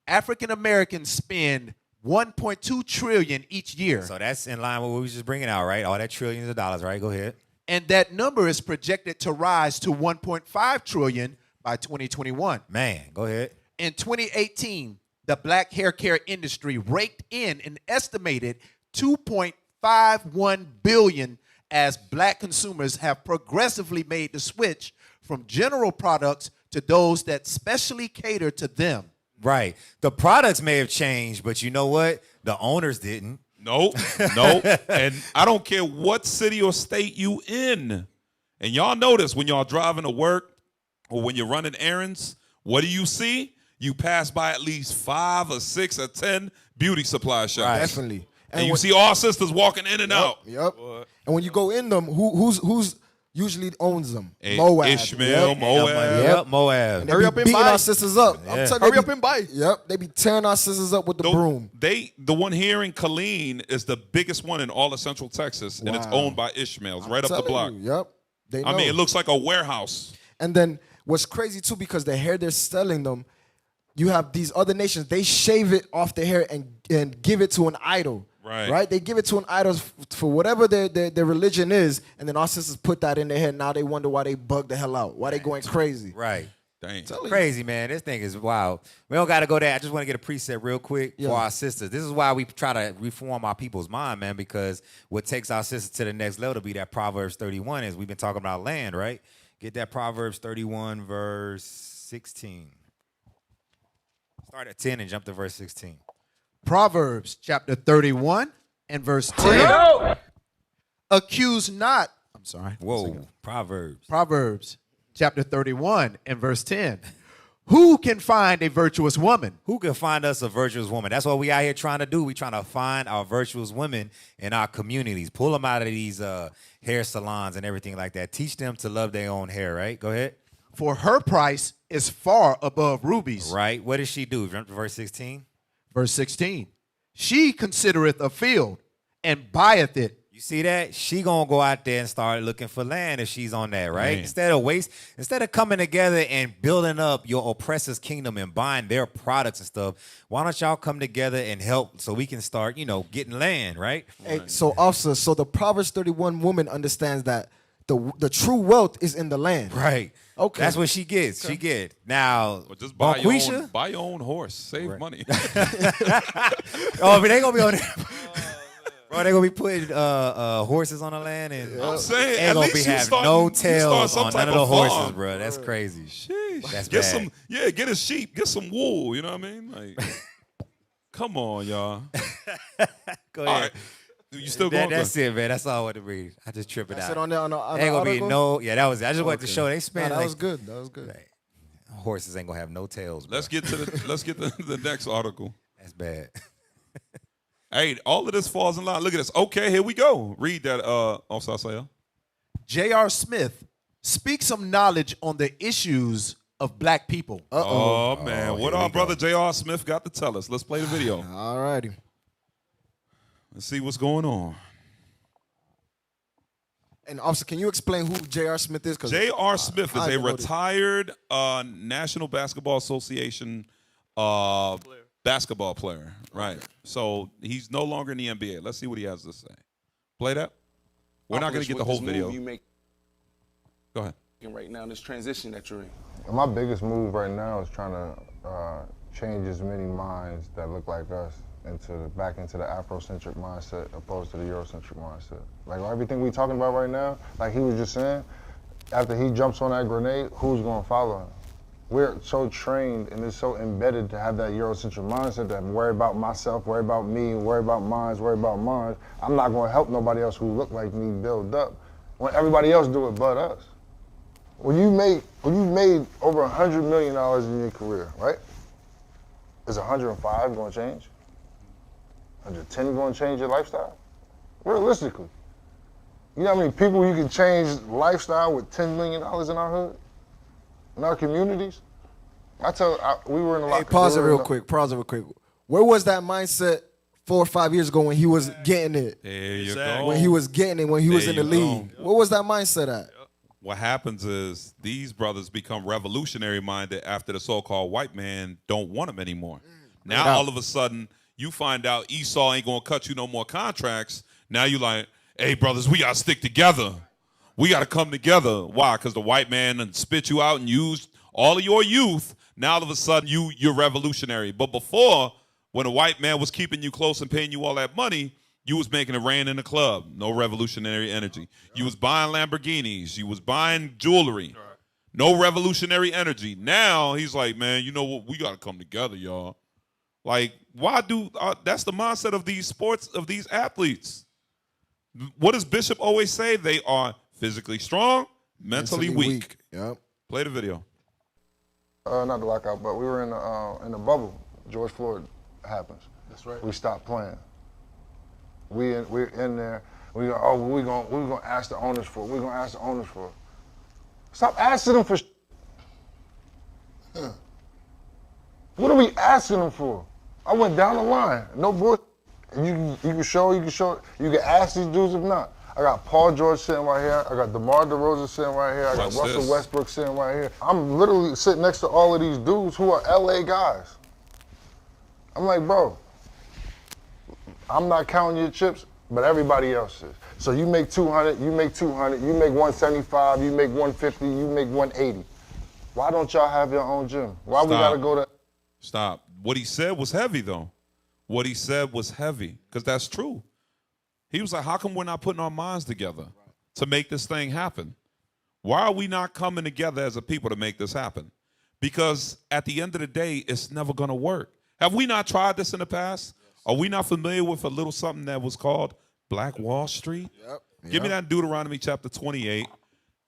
Speaker 5: African Americans spend $1.2 trillion each year.
Speaker 4: So that's in line with what we was just bringing out, right? All that trillions of dollars, right? Go ahead.
Speaker 5: And that number is projected to rise to $1.5 trillion by 2021.
Speaker 4: Man, go ahead.
Speaker 5: In 2018, the black hair care industry raked in an estimated $2.51 billion as black consumers have progressively made the switch from general products to those that specially cater to them.
Speaker 4: Right. The products may have changed, but you know what? The owners didn't.
Speaker 2: Nope. And I don't care what city or state you in. And y'all notice when y'all driving to work or when you're running errands, what do you see? you pass by at least 5 or 6 or 10 beauty supply shops.
Speaker 3: Right. Definitely.
Speaker 2: And you see all sisters walking in and out.
Speaker 3: Yep. And when you go in them, who's usually owns them?
Speaker 2: Hey,
Speaker 3: Moab.
Speaker 2: Ishmael, Moab.
Speaker 4: Yep, Moab.
Speaker 3: And they be beating our sisters up.
Speaker 4: Yeah.
Speaker 3: I'm telling
Speaker 10: Hurry
Speaker 3: they
Speaker 10: up
Speaker 3: be-
Speaker 10: and buy.
Speaker 3: Yep. They be tearing our sisters up with the broom.
Speaker 2: The one here in Killeen is the biggest one in all of Central Texas, and it's
Speaker 3: Wow.
Speaker 2: owned by Ishmael's right up the
Speaker 3: Telling
Speaker 2: block.
Speaker 3: you, Yep. They know.
Speaker 2: I mean, it looks like a warehouse.
Speaker 3: And then what's crazy too, because the hair they're selling them, you have these other nations, they shave it off their hair and give it to an idol.
Speaker 2: Right.
Speaker 3: They give it to an idol for whatever their religion is, and then our sisters put that in their head. Now they wonder why they bug the hell out, why they going crazy.
Speaker 4: Right.
Speaker 2: Dang.
Speaker 4: Crazy, man. This thing is wild. We don't got to go there. I just want to get a preset real quick for our sisters. This is why we try to reform our people's mind, man, because what takes our sisters to the next level to be that Proverbs 31 is we've been talking about land, right? Get that Proverbs 31, verse 16. Start at 10 and jump to verse 16.
Speaker 5: Proverbs chapter 31 and verse 10. Accuse not. I'm sorry.
Speaker 4: Whoa. Proverbs.
Speaker 5: Proverbs chapter 31 and verse 10. Who can find a virtuous woman?
Speaker 4: Who can find us a virtuous woman? That's what we out here trying to do. We trying to find our virtuous women in our communities. Pull them out of these hair salons and everything like that. Teach them to love their own hair, right? Go ahead.
Speaker 5: For her price is far above rubies.
Speaker 4: Right. What does she do? Jump to verse 16.
Speaker 5: Verse 16. She considereth a field and buyeth it.
Speaker 4: You see that? She gonna go out there and start looking for land if she's on that, right?
Speaker 2: Man.
Speaker 4: Instead of coming together and building up your oppressor's kingdom and buying their products and stuff, why don't y'all come together and help so we can start, getting land, right?
Speaker 3: Hey, so officer, so the Proverbs 31 woman understands that the true wealth is in the land.
Speaker 4: Right.
Speaker 3: Okay.
Speaker 4: That's what she gets. She get. Now,
Speaker 2: Well, just buy
Speaker 4: Bonquisha?
Speaker 2: your own horse. Save money.
Speaker 4: Oh, but they gonna be on there. Bro, they gonna be putting horses on the land, and
Speaker 2: I'm saying,
Speaker 4: they
Speaker 2: at
Speaker 4: gonna
Speaker 2: least
Speaker 4: be
Speaker 2: you
Speaker 4: having
Speaker 2: start-
Speaker 4: no
Speaker 2: you start
Speaker 4: tails
Speaker 2: some
Speaker 4: on
Speaker 2: type
Speaker 4: none of the
Speaker 2: of
Speaker 4: horses,
Speaker 2: farm.
Speaker 4: bro. That's crazy.
Speaker 2: Sheesh.
Speaker 4: That's
Speaker 2: get
Speaker 4: bad.
Speaker 2: get a sheep, get some wool. You know what I mean? Like, come on, y'all.
Speaker 4: Go
Speaker 2: All
Speaker 4: ahead.
Speaker 2: right. You still going?
Speaker 4: That's it, man. That's all I want to read. I just trip it
Speaker 3: That's
Speaker 4: out.
Speaker 3: it on the
Speaker 4: Ain't gonna be
Speaker 3: article?
Speaker 4: no. Yeah, that was. I just wanted to
Speaker 3: Okay.
Speaker 4: show they spend.
Speaker 3: Nah, that was good. That was good.
Speaker 4: Horses ain't gonna have no tails. Bro.
Speaker 2: Let's get to the next article.
Speaker 4: That's bad.
Speaker 2: Hey, all of this falls in line. Look at this. Okay, here we go. Read that, Officer Asaya.
Speaker 5: J.R. Smith, speak some knowledge on the issues of black people.
Speaker 2: Oh, man.
Speaker 4: Oh,
Speaker 2: what
Speaker 4: here
Speaker 2: our
Speaker 4: we
Speaker 2: brother
Speaker 4: go.
Speaker 2: J.R. Smith got to tell us. Let's play the video.
Speaker 3: All righty.
Speaker 2: Let's see what's going on.
Speaker 3: And officer, can you explain who J.R. Smith is?
Speaker 2: J.R. Smith is
Speaker 3: I
Speaker 2: a
Speaker 3: didn't know this.
Speaker 2: retired National Basketball Association basketball player. Right. So he's no longer in the NBA. Let's see what he has to say. Play that. We're not going to get the whole video.
Speaker 17: You make
Speaker 2: Go ahead.
Speaker 17: right now, this transition that you're in.
Speaker 18: My biggest move right now is trying to change as many minds that look like us back into the Afrocentric mindset opposed to the Eurocentric mindset. Like everything we talking about right now, like he was just saying, after he jumps on that grenade, who's gonna follow him? We're so trained and it's so embedded to have that Eurocentric mindset that worry about myself, worry about me, worry about mines, worry about mines. I'm not gonna help nobody else who look like me build up when everybody else do it but us. When you've made over $100 million in your career, right? Is 105 gonna change? 110 gonna change your lifestyle? Realistically. You know how many people you can change lifestyle with $10 million in our hood? In our communities? We were in a lot.
Speaker 3: Hey, pause it real quick. Where was that mindset 4 or 5 years ago when he was getting it?
Speaker 2: There you go.
Speaker 3: When he was getting it, when he was
Speaker 2: There
Speaker 3: in the
Speaker 2: you go.
Speaker 3: league. What was that mindset at?
Speaker 2: What happens is these brothers become revolutionary minded after the so-called white man don't want them anymore. Now
Speaker 3: Right out.
Speaker 2: all of a sudden you find out Esau ain't gonna cut you no more contracts. Now you like, hey brothers, we gotta stick together. We gotta come together. Why? Because the white man done spit you out and used all of your youth. Now all of a sudden you're revolutionary. But before, when a white man was keeping you close and paying you all that money, you was making it rain in the club. No revolutionary energy. You was buying Lamborghinis. You was buying jewelry. No revolutionary energy. Now he's like, man, you know what? We got to come together, y'all. Like, why do that's the mindset of these sports, of these athletes. What does Bishop always say? They are physically strong, mentally weak.
Speaker 3: Yep.
Speaker 2: Play the video.
Speaker 18: Not the lockout, but we were in the bubble. George Floyd happens.
Speaker 5: That's right.
Speaker 18: We stopped playing. We're in there. We go, oh, we're gonna ask the owners for it. We're gonna ask the owners for it. Stop asking them for. What are we asking them for? I went down the line. No bullshit. You can show. You can ask these dudes if not. I got Paul George sitting right here. I got DeMar DeRozan sitting right here. I got Russell Westbrook sitting right here. I'm literally sitting next to all of these dudes who are LA guys. I'm like, bro, I'm not counting your chips, but everybody else is. So you make 200, you make 200, you make 175, you make 150, you make 180. Why don't y'all have your own gym? Why we gotta go to?
Speaker 2: Stop. What he said was heavy, though. What he said was heavy, because that's true. He was like, how come we're not putting our minds together to make this thing happen? Why are we not coming together as a people to make this happen? Because at the end of the day, it's never going to work. Have we not tried this in the past? Are we not familiar with a little something that was called Black Wall Street?
Speaker 3: Yep.
Speaker 2: Give me that in Deuteronomy chapter 28,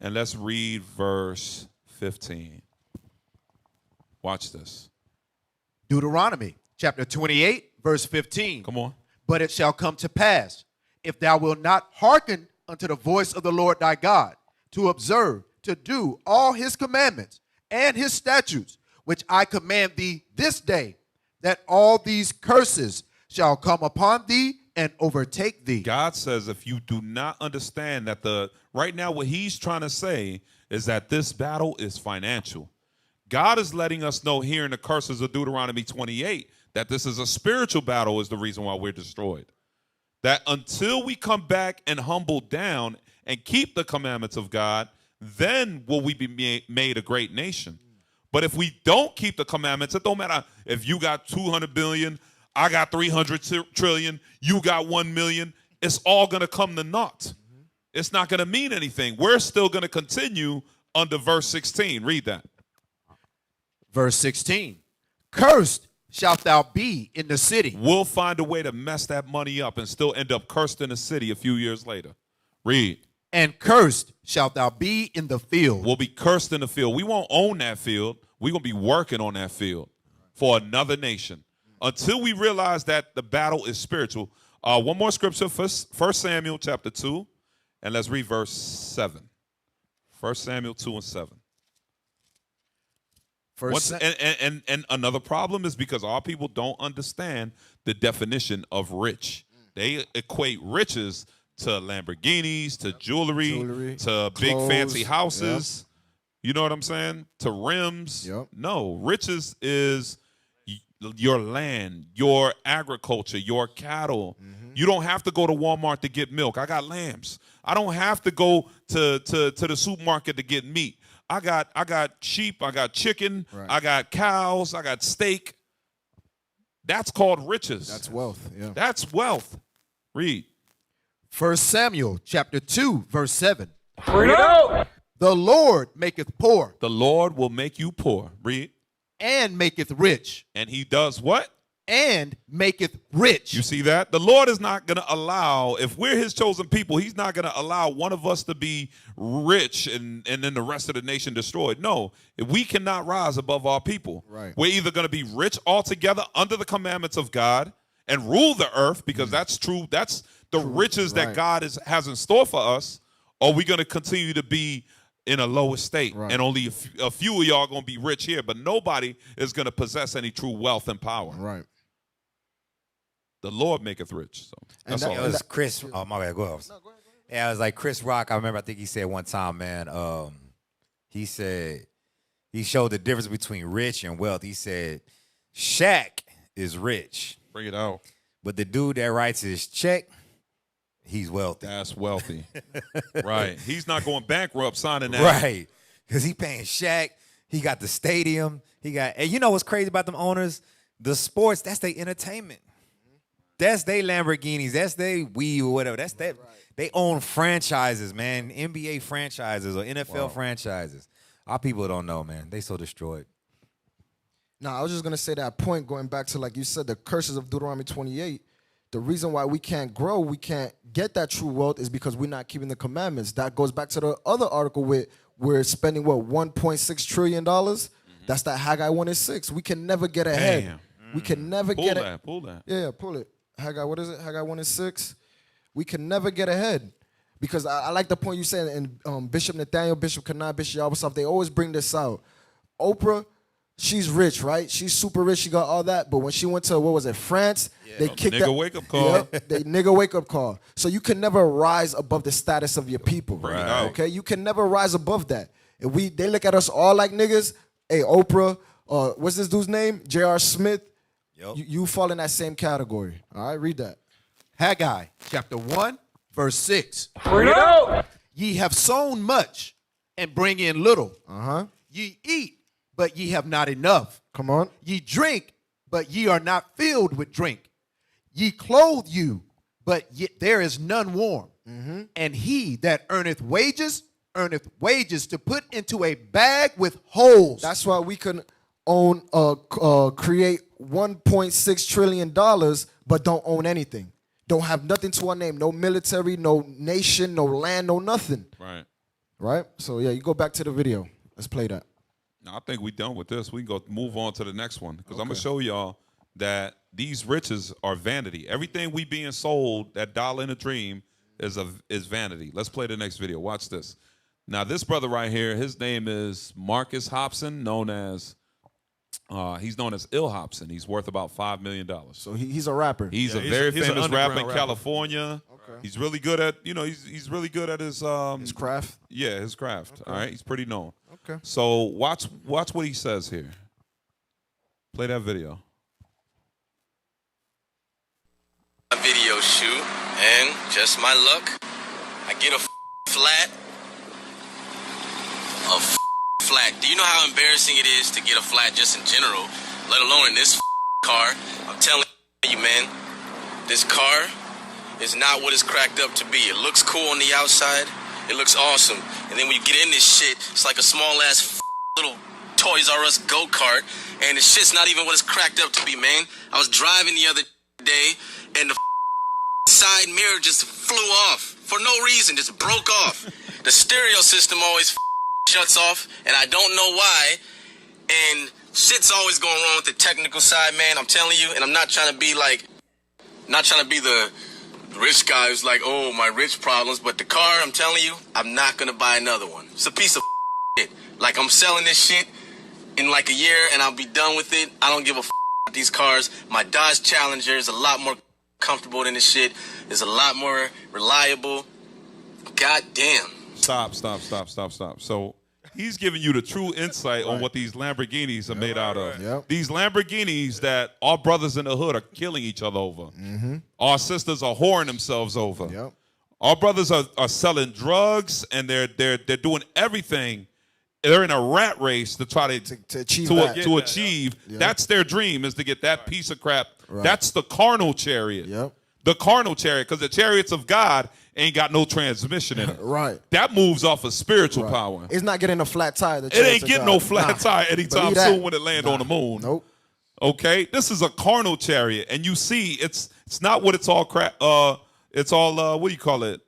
Speaker 2: and let's read verse 15. Watch this.
Speaker 5: Deuteronomy chapter 28, verse 15.
Speaker 2: Come on.
Speaker 5: But it shall come to pass, if thou wilt not hearken unto the voice of the Lord thy God, to observe, to do all his commandments and his statutes, which I command thee this day, that all these curses shall come upon thee and overtake thee.
Speaker 2: God says if you do not understand that right now what he's trying to say is that this battle is financial. God is letting us know here in the curses of Deuteronomy 28 that this is a spiritual battle is the reason why we're destroyed. That until we come back and humble down and keep the commandments of God, then will we be made a great nation. But if we don't keep the commandments, it don't matter if you got 200 billion, I got 300 trillion, you got 1 million, it's all going to come to naught. It's not going to mean anything. We're still going to continue under verse 16. Read that.
Speaker 5: Verse 16. Cursed shalt thou be in the city.
Speaker 2: We'll find a way to mess that money up and still end up cursed in the city a few years later. Read.
Speaker 5: And cursed shalt thou be in the field.
Speaker 2: We'll be cursed in the field. We won't own that field. We're going to be working on that field for another nation. Until we realize that the battle is spiritual. One more scripture, 1 Samuel chapter 2, and let's read verse 7. 1 Samuel 2 and 7. And another problem is because our people don't understand the definition of rich. They equate riches to Lamborghinis, to jewelry, to big
Speaker 3: clothes,
Speaker 2: fancy houses. Yep. You know what I'm saying? To rims.
Speaker 3: Yep.
Speaker 2: No, riches is your land, your agriculture, your cattle. Mm-hmm. You don't have to go to Walmart to get milk. I got lambs. I don't have to go to the supermarket to get meat. I got sheep, I got chicken, right. I got cows, I got steak. That's called riches.
Speaker 3: That's wealth, yeah.
Speaker 2: That's wealth. Read.
Speaker 5: 1 Samuel chapter 2, verse 7.
Speaker 1: Bring it out.
Speaker 5: The Lord maketh poor.
Speaker 2: The Lord will make you poor. Read.
Speaker 5: And maketh rich.
Speaker 2: And he does what?
Speaker 5: And maketh rich.
Speaker 2: You see that? The Lord is not going to allow, if we're his chosen people, he's not going to allow one of us to be rich and then the rest of the nation destroyed. No, we cannot rise above our people.
Speaker 3: Right.
Speaker 2: We're either going to be rich altogether under the commandments of God and rule the earth, because that's true. That's the riches that God has in store for us, or we're going to continue to be in a lower state. Right. And only a few of y'all are going to be rich here, but nobody is going to possess any true wealth and power.
Speaker 3: Right.
Speaker 2: The Lord maketh rich. So that's all.
Speaker 4: It was Chris. Oh, my bad. Go ahead. No, go ahead. Yeah, it was like Chris Rock. I remember, I think he said one time, man, he said, he showed the difference between rich and wealth. He said, Shaq is rich.
Speaker 2: Bring it out.
Speaker 4: But the dude that writes his check, he's wealthy.
Speaker 2: That's wealthy. Right. He's not going bankrupt signing that.
Speaker 4: Right. Because he paying Shaq. He got the stadium. And you know what's crazy about them owners? The sports, that's their entertainment. That's their Lamborghinis. That's their Wii or whatever. That's that. Right. They own franchises, man. NBA franchises or NFL franchises. Our people don't know, man. They so destroyed.
Speaker 3: Now, I was just going to say that point, going back to, like you said, the curses of Deuteronomy 28. The reason why we can't grow, we can't get that true wealth is because we're not keeping the commandments. That goes back to the other article where we're spending, $1.6 trillion? That That's that Haggai 1:6. We can never get ahead.
Speaker 2: Damn.
Speaker 3: We can never
Speaker 2: Pull
Speaker 3: get
Speaker 2: that.
Speaker 3: ahead.
Speaker 2: Pull that.
Speaker 3: Yeah, pull it. Haggai, what is it? Haggai 1:6. We can never get ahead. Because I like the point you said, and Bishop Nathaniel, Bishop Kanai, Bishop Yabasaf, they always bring this out. Oprah, she's rich, right? She's super rich. She got all that. But when she went to, what was it, France, they kicked
Speaker 2: nigga
Speaker 3: that.
Speaker 2: wake-up call.
Speaker 3: Yep, they nigga wake-up call. So you can never rise above the status of your people.
Speaker 2: Bring it out.
Speaker 3: Okay? You can never rise above that. If they look at us all like niggas, hey, Oprah, what's this dude's name? J.R. Smith.
Speaker 4: Yep.
Speaker 3: You fall in that same category. All right, read that.
Speaker 5: Haggai chapter 1, verse 6.
Speaker 11: Bring it out.
Speaker 5: Ye have sown much and bring in little.
Speaker 3: Uh-huh.
Speaker 5: Ye eat, but ye have not enough.
Speaker 3: Come on.
Speaker 5: Ye drink, but ye are not filled with drink. Ye clothe you, but there is none warm.
Speaker 3: Mm-hmm.
Speaker 5: And he that earneth wages to put into a bag with holes.
Speaker 3: That's why we can create $1.6 trillion, but don't own anything. Don't have nothing to our name. No military, no nation, no land, no nothing.
Speaker 2: Right.
Speaker 3: Right? So, yeah, you go back to the video. Let's play that.
Speaker 2: Now, I think we're done with this. We can go move on to the next one because I'm going to show y'all that these riches are vanity. Everything we being sold, that dollar in a dream, is vanity. Let's play the next video. Watch this. Now, this brother right here, his name is Marcus Hobson, he's known as Il Hobson. He's worth about $5 million.
Speaker 3: So he's a rapper.
Speaker 2: He's a very famous rapper in California. Okay. He's really good at, he's really good at his
Speaker 3: craft.
Speaker 2: Yeah, his craft.
Speaker 3: Okay.
Speaker 2: All right, he's pretty known.
Speaker 3: Okay.
Speaker 2: So watch what he says here. Play that video.
Speaker 19: A video shoot, and just my luck, I get a flat. Flat. Do you know how embarrassing it is to get a flat just in general, let alone in this car? I'm telling you, man, this car is not what it's cracked up to be. It looks cool on the outside. It looks awesome. And then when you get in this shit, it's like a small-ass little Toys R Us go-kart, and the shit's not even what it's cracked up to be, man. I was driving the other day, and the side mirror just flew off for no reason, just broke off. The stereo system always shuts off, and I don't know why, and shit's always going wrong with the technical side, man. I'm telling you, and I'm not trying to be the rich guy who's like, oh, my rich problems, but the car, I'm telling you, I'm not gonna buy another one. It's a piece of shit. Like, I'm selling this shit in like a year, and I'll be done with it. I don't give a about these cars. My Dodge Challenger is a lot more comfortable than this shit. It's a lot more reliable. God damn.
Speaker 2: Stop. So he's giving you the true insight on what these Lamborghinis are made out of.
Speaker 3: Yep.
Speaker 2: These Lamborghinis that our brothers in the hood are killing each other over.
Speaker 3: Mm-hmm.
Speaker 2: Our sisters are whoring themselves over.
Speaker 3: Yep.
Speaker 2: Our brothers are selling drugs, and they're doing everything. They're in a rat race to try to achieve.
Speaker 3: Yep.
Speaker 2: That's their dream, is to get that piece of crap.
Speaker 3: Right.
Speaker 2: That's the carnal chariot.
Speaker 3: Yep.
Speaker 2: The carnal chariot, because the chariots of God ain't got no transmission in it.
Speaker 3: Right.
Speaker 2: That moves off of spiritual power.
Speaker 3: It's not getting a flat tire.
Speaker 2: It ain't getting no flat tire anytime soon when it land on the moon.
Speaker 3: Nope.
Speaker 2: Okay? This is a carnal chariot, and you see it's not what it's all what do you call it?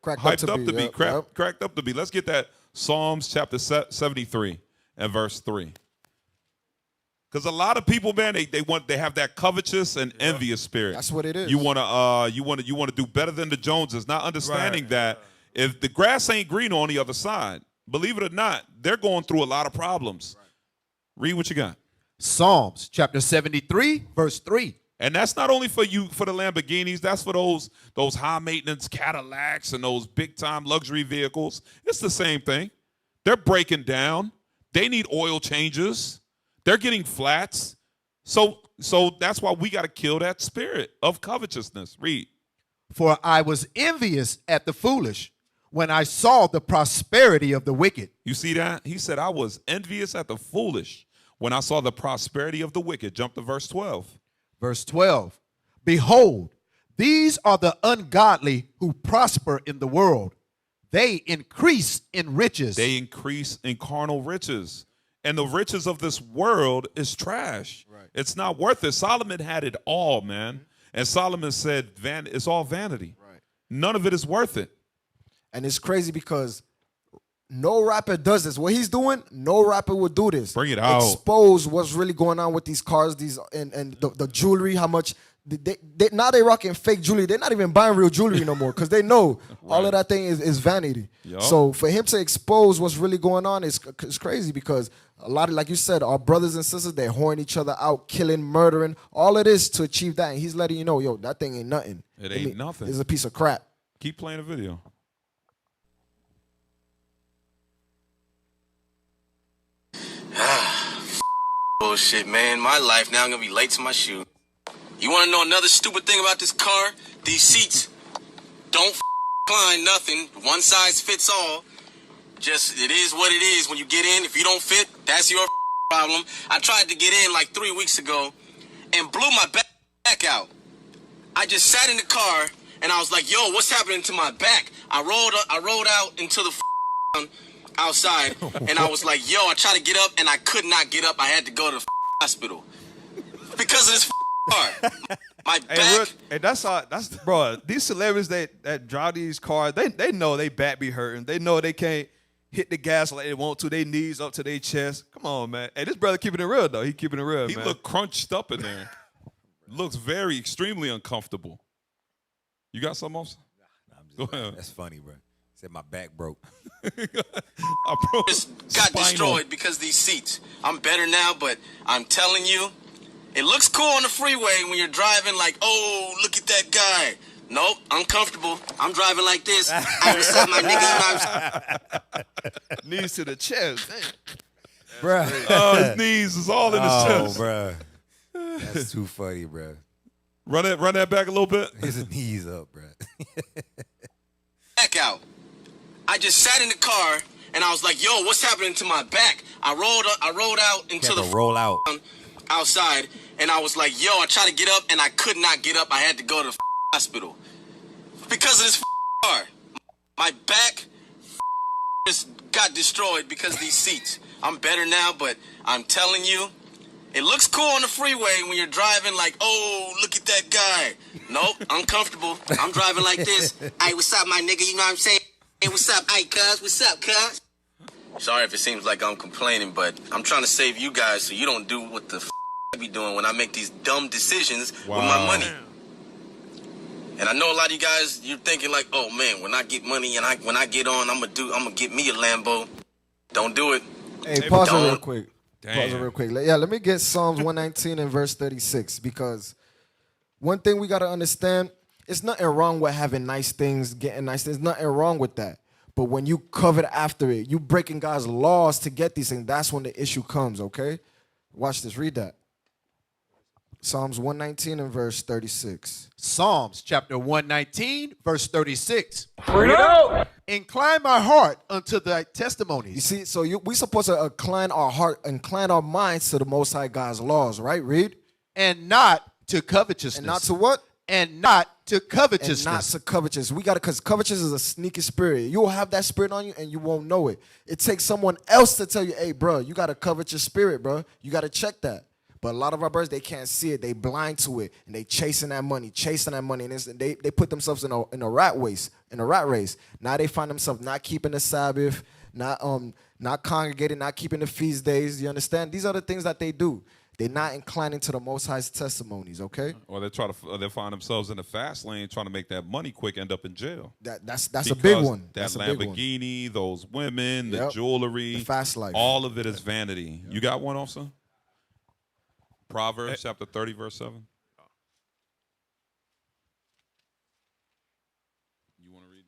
Speaker 2: Hyped up to be. Cracked up to be. Let's get that Psalms chapter 73 and verse 3. Because a lot of people, man, they have that covetous and envious spirit.
Speaker 3: That's what it is.
Speaker 2: You wanna do better than the Joneses, not understanding that if the grass ain't green on the other side, believe it or not, they're going through a lot of problems. Read what you got.
Speaker 5: Psalms chapter 73, verse 3.
Speaker 2: And that's not only for the Lamborghinis, that's for those high maintenance Cadillacs and those big time luxury vehicles. It's the same thing. They're breaking down. They need oil changes. They're getting flats. So that's why we got to kill that spirit of covetousness. Read.
Speaker 5: For I was envious at the foolish when I saw the prosperity of the wicked.
Speaker 2: You see that? He said, I was envious at the foolish when I saw the prosperity of the wicked. Jump to verse 12.
Speaker 5: Verse 12. Behold, these are the ungodly who prosper in the world. They increase in riches.
Speaker 2: They increase in carnal riches. And the riches of this world is trash. Right. It's not worth it. Solomon had it all, man. Mm-hmm. And Solomon said, it's all vanity.
Speaker 3: Right.
Speaker 2: None of it is worth it.
Speaker 3: And it's crazy because No rapper does this. What he's doing, no rapper would do this.
Speaker 2: Bring it out.
Speaker 3: Expose what's really going on with these cars, these and the jewelry, how much they now they rocking fake jewelry. They're not even buying real jewelry no more because they know all of that thing is vanity.
Speaker 2: Yup.
Speaker 3: So for him to expose what's really going on is crazy because a lot of, like you said, our brothers and sisters, they're whoring each other out, killing, murdering, all of this to achieve that. And he's letting you know, yo, that thing ain't nothing.
Speaker 2: It ain't nothing.
Speaker 3: It's a piece of crap.
Speaker 2: Keep playing the video.
Speaker 19: Bullshit, man. My life now I'm gonna be late to my shoot. You wanna know another stupid thing about this car? These seats don't recline nothing. One size fits all. Just, it is what it is. When you get in, if you don't fit, that's your problem. I tried to get in like 3 weeks ago and blew my back out. I just sat in the car and I was like, yo, what's happening to my back? I rolled out into the outside and I was like, yo, I tried to get up and I could not get up. I had to go to the hospital because of this car. My back.
Speaker 10: Hey, that's bro. These celebrities that drive these cars, they know they back be hurting. They know they can't hit the gas like they want to. They knees up to their chest. Come on, man. Hey, this brother keeping it real though. He keeping it real,
Speaker 2: He
Speaker 10: man.
Speaker 2: look crunched up in there. Looks very extremely uncomfortable. You got something else? Go ahead.
Speaker 4: That's funny, bro. Said my back broke.
Speaker 19: Just got destroyed because of these seats. I'm better now, but I'm telling you, it looks cool on the freeway when you're driving like, oh, look at that guy. Nope, uncomfortable. I'm driving like this. I was my nigga.
Speaker 10: Knees to the chest.
Speaker 4: Bruh.
Speaker 2: Oh, his knees is all in his chest.
Speaker 4: Oh, bruh. That's too funny, bruh.
Speaker 2: Run that back a little bit.
Speaker 4: His knees up, bruh.
Speaker 19: Back out. I just sat in the car and I was like, yo, what's happening to my back? I rolled out into the
Speaker 4: roll out
Speaker 19: outside and I was like, yo, I tried to get up and I could not get up. I had to go to the hospital because of this car. My back just got destroyed because of these seats. I'm better now, but I'm telling you, it looks cool on the freeway when you're driving like, oh, look at that guy. Nope, uncomfortable. I'm driving like this. Hey, what's up, my nigga? You know what I'm saying? Hey, what's up? Hey, cuz, what's up, cuz? Sorry if it seems like I'm complaining, but I'm trying to save you guys so you don't do what the I be doing when I make these dumb decisions with my money. And I know a lot of you guys, you're thinking like, oh man, when I get money and when I get on, I'm gonna get me a Lambo. Don't do it.
Speaker 3: Hey, pause it real quick.
Speaker 2: Damn.
Speaker 3: Pause it real quick. Yeah, let me get Psalms 119 and verse 36 because one thing we gotta understand, it's nothing wrong with having nice things, getting nice things. Nothing wrong with that. But when you covet after it, you breaking God's laws to get these things, that's when the issue comes, okay? Watch this, read that. Psalms 119 and verse 36.
Speaker 5: Psalms chapter 119, verse 36.
Speaker 3: Bring it out.
Speaker 5: Incline my heart unto thy testimonies.
Speaker 3: You see, so we supposed to incline our heart, incline our minds to the Most High God's laws, right? Read.
Speaker 5: And not to covetousness.
Speaker 3: And not to what?
Speaker 5: And not to covetousness.
Speaker 3: And not to covetous. We got to, because covetous is a sneaky spirit. You will have that spirit on you and you won't know it. It takes someone else to tell you, hey, bro, you got to covet your spirit, bro. You got to check that. But a lot of our brothers, they can't see it. They blind to it, and they chasing that money, and they put themselves in a rat race. Now they find themselves not keeping the Sabbath, not congregating, not keeping the feast days. You understand? These are the things that they do. They're not inclining to the Most High's testimonies. Okay?
Speaker 2: Or they find themselves in the fast lane trying to make that money quick, end up in jail.
Speaker 3: That's a big one.
Speaker 2: That
Speaker 3: That's a big one.
Speaker 2: Lamborghini, those women, the
Speaker 3: Yep.
Speaker 2: jewelry,
Speaker 3: The fast life.
Speaker 2: all of it is vanity. You got one also? Proverbs chapter 30, verse 7. You want to read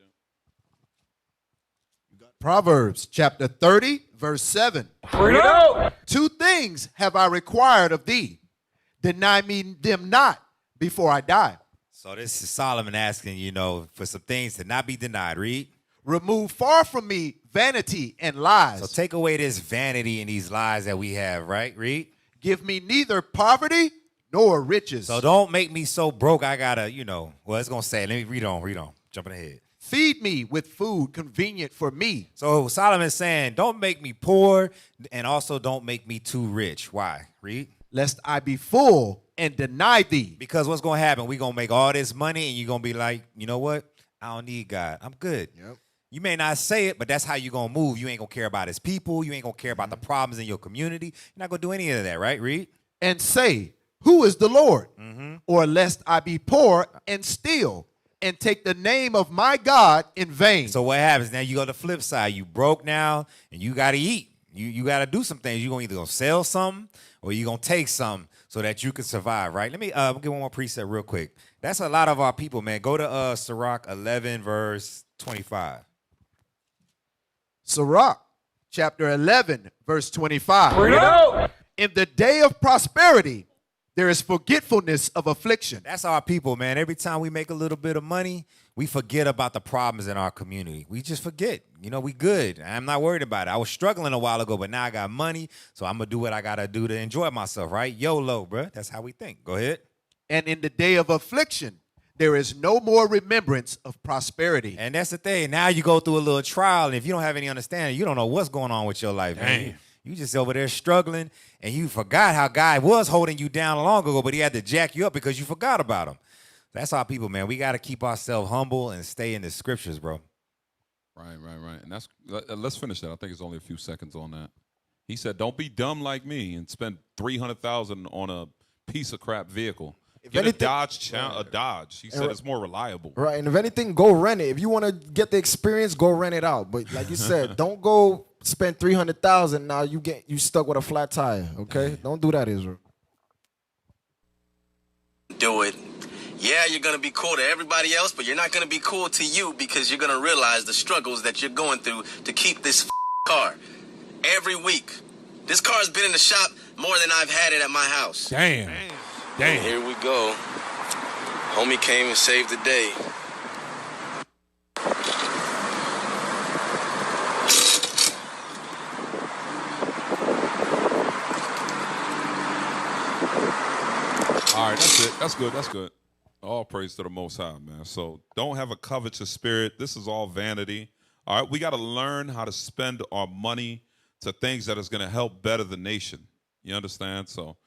Speaker 2: that?
Speaker 5: Proverbs chapter 30, verse 7.
Speaker 3: Bring it out.
Speaker 5: 2 things have I required of thee. Deny me them not before I die.
Speaker 4: So this is Solomon asking, for some things to not be denied. Read.
Speaker 5: Remove far from me vanity and lies.
Speaker 4: So take away this vanity and these lies that we have, right? Read.
Speaker 5: Give me neither poverty nor riches.
Speaker 4: So don't make me so broke I gotta, well, it's gonna say, let me read on. Jumping ahead.
Speaker 5: Feed me with food convenient for me.
Speaker 4: So Solomon's saying, don't make me poor and also don't make me too rich. Why? Read.
Speaker 5: Lest I be full and deny thee.
Speaker 4: Because what's gonna happen? We're gonna make all this money and you're gonna be like, you know what? I don't need God. I'm good.
Speaker 3: Yep.
Speaker 4: You may not say it, but that's how you're going to move. You ain't going to care about his people. You ain't going to care about the problems in your community. You're not going to do any of that, right, Reed?
Speaker 5: And say, who is the Lord? Or lest I be poor and steal and take the name of my God in vain.
Speaker 4: So what happens? Now you go to the flip side. You broke now and you got to eat. You got to do some things. You're either going to sell something or you're going to take something so that you can survive, right? Let me get one more precept real quick. That's a lot of our people, man. Go to Sirach 11, verse 25.
Speaker 5: Sirach, chapter 11, verse 25.
Speaker 4: Bring it out.
Speaker 5: In the day of prosperity, there is forgetfulness of affliction.
Speaker 4: That's our people, man. Every time we make a little bit of money, we forget about the problems in our community. We just forget. You know, we good. I'm not worried about it. I was struggling a while ago, but now I got money, so I'm going to do what I got to do to enjoy myself, right? YOLO, bro. That's how we think. Go ahead.
Speaker 5: And in the day of affliction, there is no more remembrance of prosperity.
Speaker 4: And that's the thing. Now you go through a little trial, and if you don't have any understanding, you don't know what's going on with your life, man. You just over there struggling, and you forgot how God was holding you down long ago, but he had to jack you up because you forgot about him. That's our people, man. We got to keep ourselves humble and stay in the scriptures, bro.
Speaker 2: Right. And that's let's finish that. I think it's only a few seconds on that. He said, don't be dumb like me and spend $300,000 on a piece of crap vehicle. Get a Dodge. He said it's more reliable.
Speaker 3: Right, and if anything, go rent it. If you want to get the experience, go rent it out. But like you said, don't go spend $300,000. Now you stuck with a flat tire. Okay, don't do that, Israel.
Speaker 19: Do it. Yeah, you're going to be cool to everybody else, but you're not going to be cool to you because you're going to realize the struggles that you're going through to keep this car. Every week. This car's been in the shop more than I've had it at my house.
Speaker 2: Damn.
Speaker 19: And here we go. Homie came and saved the day.
Speaker 2: All right, that's it. That's good. All praise to the Most High, man. So don't have a covetous spirit. This is all vanity. All right, we got to learn how to spend our money to things that is going to help better the nation. You understand? So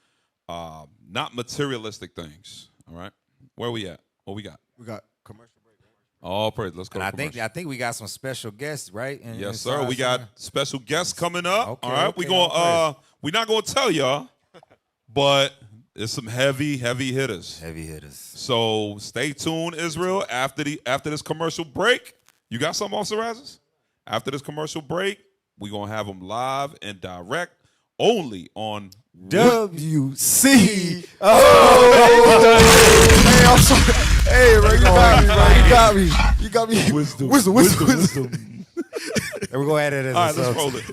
Speaker 2: not materialistic things. All right, where we at? What we got?
Speaker 3: We got commercial break.
Speaker 2: All praise. Let's go.
Speaker 4: And I think we got some special guests, right?
Speaker 2: Yes, sir. We got special guests coming up.
Speaker 4: Okay,
Speaker 2: all right, we're not gonna tell y'all, but it's some heavy hitters.
Speaker 4: Heavy hitters.
Speaker 2: So stay tuned, Israel. After this commercial break, you got something, Officer Razes? After this commercial break, we're gonna have them live and direct only on
Speaker 3: WC. Hey, I'm sorry. Hey, bro, you got me. Wisdom.
Speaker 4: And we're gonna add it as
Speaker 2: all right, let's roll it.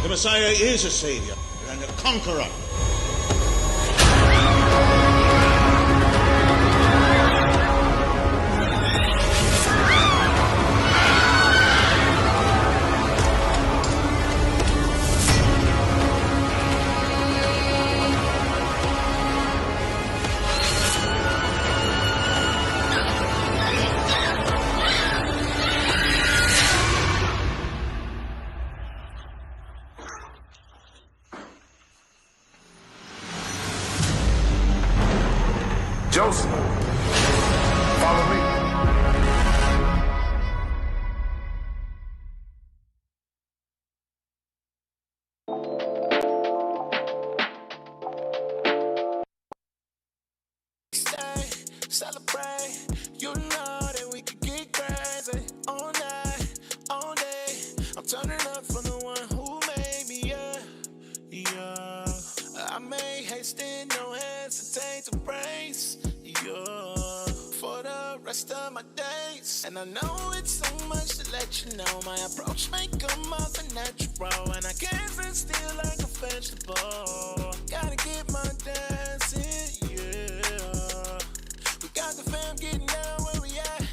Speaker 20: The Messiah is a savior and a conqueror.
Speaker 18: Joseph, follow me.
Speaker 11: Celebrate, you know that we could get crazy all night, all day. I'm turning up for the one who made me, yeah. I made rest of my days. And I know it's so much to let you know. My approach may come off unnatural, and I can't sit still like a vegetable. Gotta get my dancing, yeah. We got the fam getting down where we at.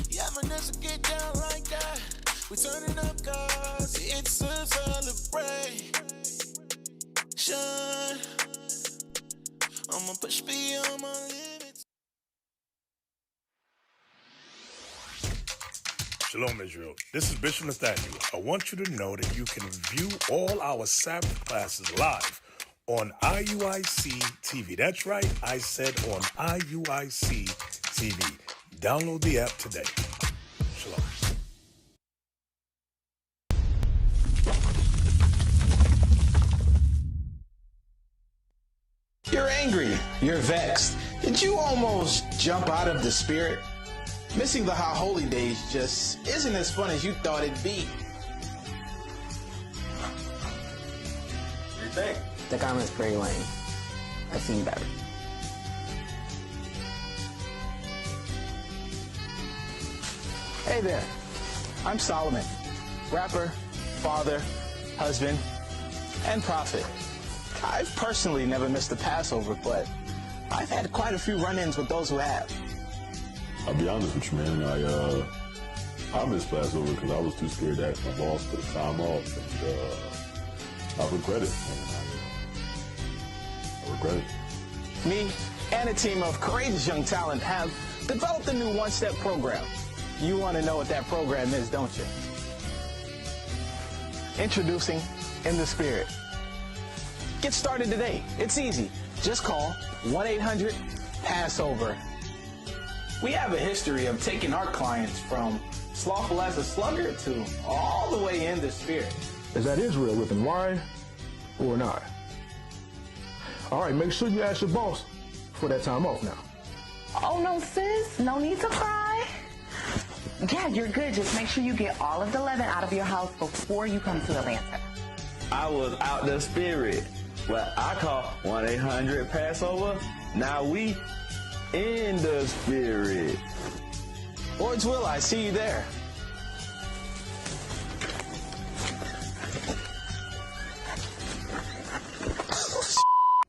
Speaker 11: Yeah, Vanessa get down like that. We turning up cause it's a celebration. I'ma push beyond my limits.
Speaker 21: Shalom, Israel. This is Bishop Nathaniel. I want you to know that you can view all our Sabbath classes live on IUIC TV. That's right, I said on IUIC TV. Download the app today. Shalom.
Speaker 22: You're angry. You're vexed. Did you almost jump out of the spirit? Missing the high holy days just isn't as fun as you thought it'd be.
Speaker 23: What do you think? The comment's pretty lame. I've seen better.
Speaker 22: Hey there. I'm Solomon, rapper, father, husband, and prophet. I've personally never missed a Passover, but I've had quite a few run-ins with those who have.
Speaker 24: I'll be honest with you, man. I missed Passover because I was too scared to ask my boss for the time off, and I regret it. I regret it.
Speaker 22: Me and a team of courageous young talent have developed a new one-step program. You want to know what that program is, don't you? Introducing In the Spirit. Get started today. It's easy. Just call 1-800-PASSOVER. We have a history of taking our clients from slothful as a sluggard to all the way in the spirit.
Speaker 25: Is that Israel whipping wine or not? All right, make sure you ask your boss for that time off now.
Speaker 26: Oh, no, sis. No need to cry. Yeah, you're good. Just make sure you get all of the leaven out of your house before you come to Atlanta.
Speaker 27: I was out the spirit. Well, I call 1-800-PASSOVER. Now we in the spirit.
Speaker 22: Lord's will, I see you there.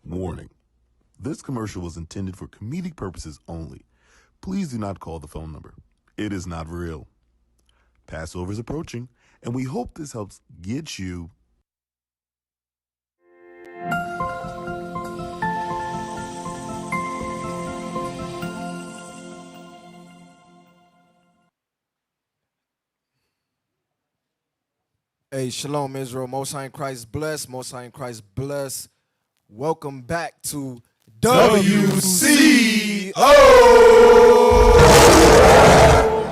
Speaker 24: Warning. This commercial was intended for comedic purposes only. Please do not call the phone number. It is not real. Passover is approaching, and we hope this helps get you
Speaker 3: Hey, shalom, Israel. Most High in Christ bless. Most High in Christ bless. Welcome back to WCO.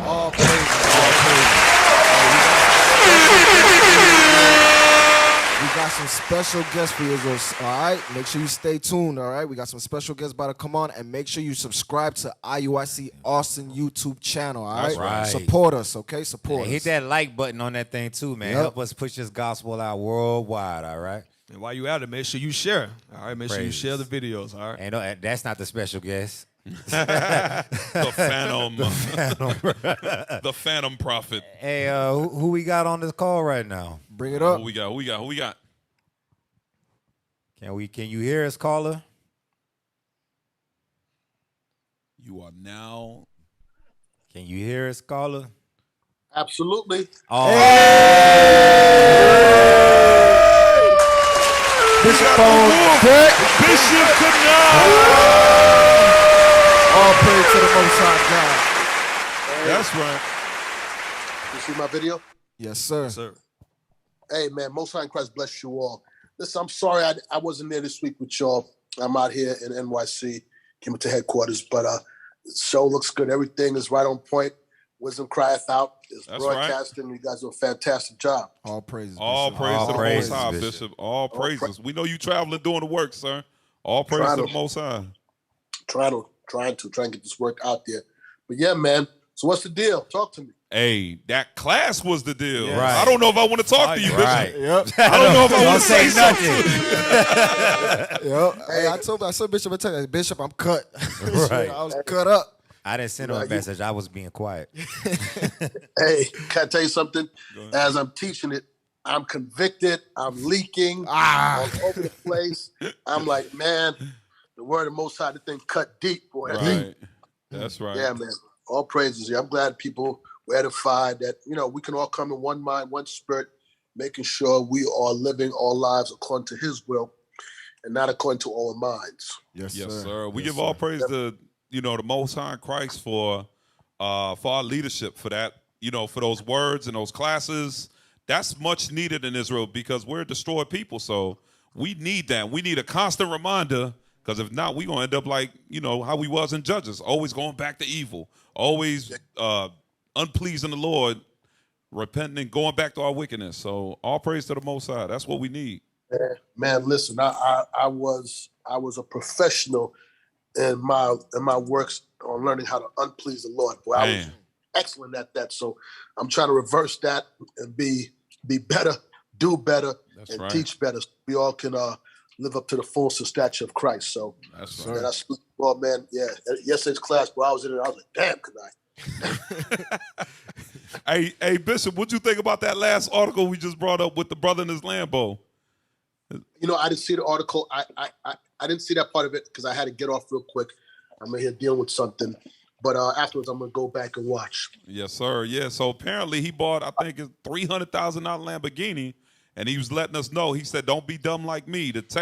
Speaker 3: All praise. We got some special guests for you, Israel. All right, make sure you stay tuned. All right, we got some special guests about to come on, and make sure you subscribe to IUIC Austin YouTube channel. All right,
Speaker 4: That's right.
Speaker 3: Support us, okay? Support us.
Speaker 4: Hit that like button on that thing too, man.
Speaker 3: Yep.
Speaker 4: Help us push this gospel out worldwide. All right.
Speaker 10: And while you at it, make sure you share. All right, make sure you
Speaker 4: Praise.
Speaker 10: share the videos. All right.
Speaker 4: And that's not the special guest.
Speaker 2: The Phantom. The Phantom Prophet.
Speaker 4: Hey, who we got on this call right now?
Speaker 3: Bring it up.
Speaker 2: Who we got?
Speaker 4: Can you hear us, caller?
Speaker 2: You are now.
Speaker 4: Can you hear us, caller?
Speaker 28: Absolutely.
Speaker 4: Oh.
Speaker 3: Bishop on deck.
Speaker 2: Bishop
Speaker 3: All praise to the Most High God.
Speaker 2: That's right.
Speaker 28: You see my video?
Speaker 3: Yes, sir.
Speaker 10: Yes, sir.
Speaker 28: Hey, man, Most High in Christ bless you all. Listen, I'm sorry I wasn't there this week with y'all. I'm out here in NYC, came into headquarters, but the show looks good. Everything is right on point. Wisdom Crieth out. It's
Speaker 2: That's
Speaker 28: broadcasting. You guys do a fantastic job.
Speaker 3: All praises.
Speaker 2: All
Speaker 3: Bishop.
Speaker 2: praise to the
Speaker 4: praises,
Speaker 2: Most High,
Speaker 4: Bishop.
Speaker 2: Bishop. All praises. We know you traveling doing the work, sir. All praise to the Most High.
Speaker 28: Trying to get this work out there. But yeah, man. So what's the deal? Talk to me.
Speaker 2: Hey, that class was the deal.
Speaker 4: Yeah. Right.
Speaker 2: I don't know if I want to talk to you, Bishop.
Speaker 4: Right.
Speaker 3: Yep.
Speaker 2: I don't know if I
Speaker 4: Don't
Speaker 2: want to
Speaker 4: say
Speaker 2: say
Speaker 4: nothing.
Speaker 3: Yep. Hey, I told Bishop, Bishop, I'm cut.
Speaker 4: Right.
Speaker 3: I was cut up.
Speaker 4: I didn't send him a message. I was being quiet.
Speaker 28: Hey, can I tell you something? As I'm teaching it, I'm convicted. I'm leaking all over the place. I'm like, man, the word of Most High, the thing cut deep, boy.
Speaker 2: Right. That's right.
Speaker 28: Yeah, man. All praises. Yeah, I'm glad people were edified that, we can all come in one mind, one spirit, making sure we are living our lives according to his will and not according to our minds.
Speaker 2: Yes, sir. We give all praise to, the Most High in Christ for our leadership, for that, for those words and those classes. That's much needed in Israel because we're a destroyed people. So we need that. We need a constant reminder, because if not, we're going to end up like, how we was in Judges, always going back to evil, always unpleasing the Lord, repenting and going back to our wickedness. So all praise to the Most High. That's what we need.
Speaker 28: Man, listen, I was a professional in my works on learning how to unplease the Lord. Boy, I was excellent at that. So I'm trying to reverse that and be better, do better, and teach better. So we all can live up to the fullest stature of Christ. So
Speaker 2: that's
Speaker 28: right. Well, man, yeah. Yesterday's class, I was in it. I was like, damn, could I?
Speaker 2: Hey, Bishop, what'd you think about that last article we just brought up with the brother in his Lambo?
Speaker 28: I didn't see the article. I didn't see that part of it because I had to get off real quick. I'm in here dealing with something. But afterwards, I'm going to go back and watch.
Speaker 2: Yes, sir. Yeah, so apparently he bought, I think, a $300,000 Lamborghini, and he was letting us know. He said, don't be dumb like me. It's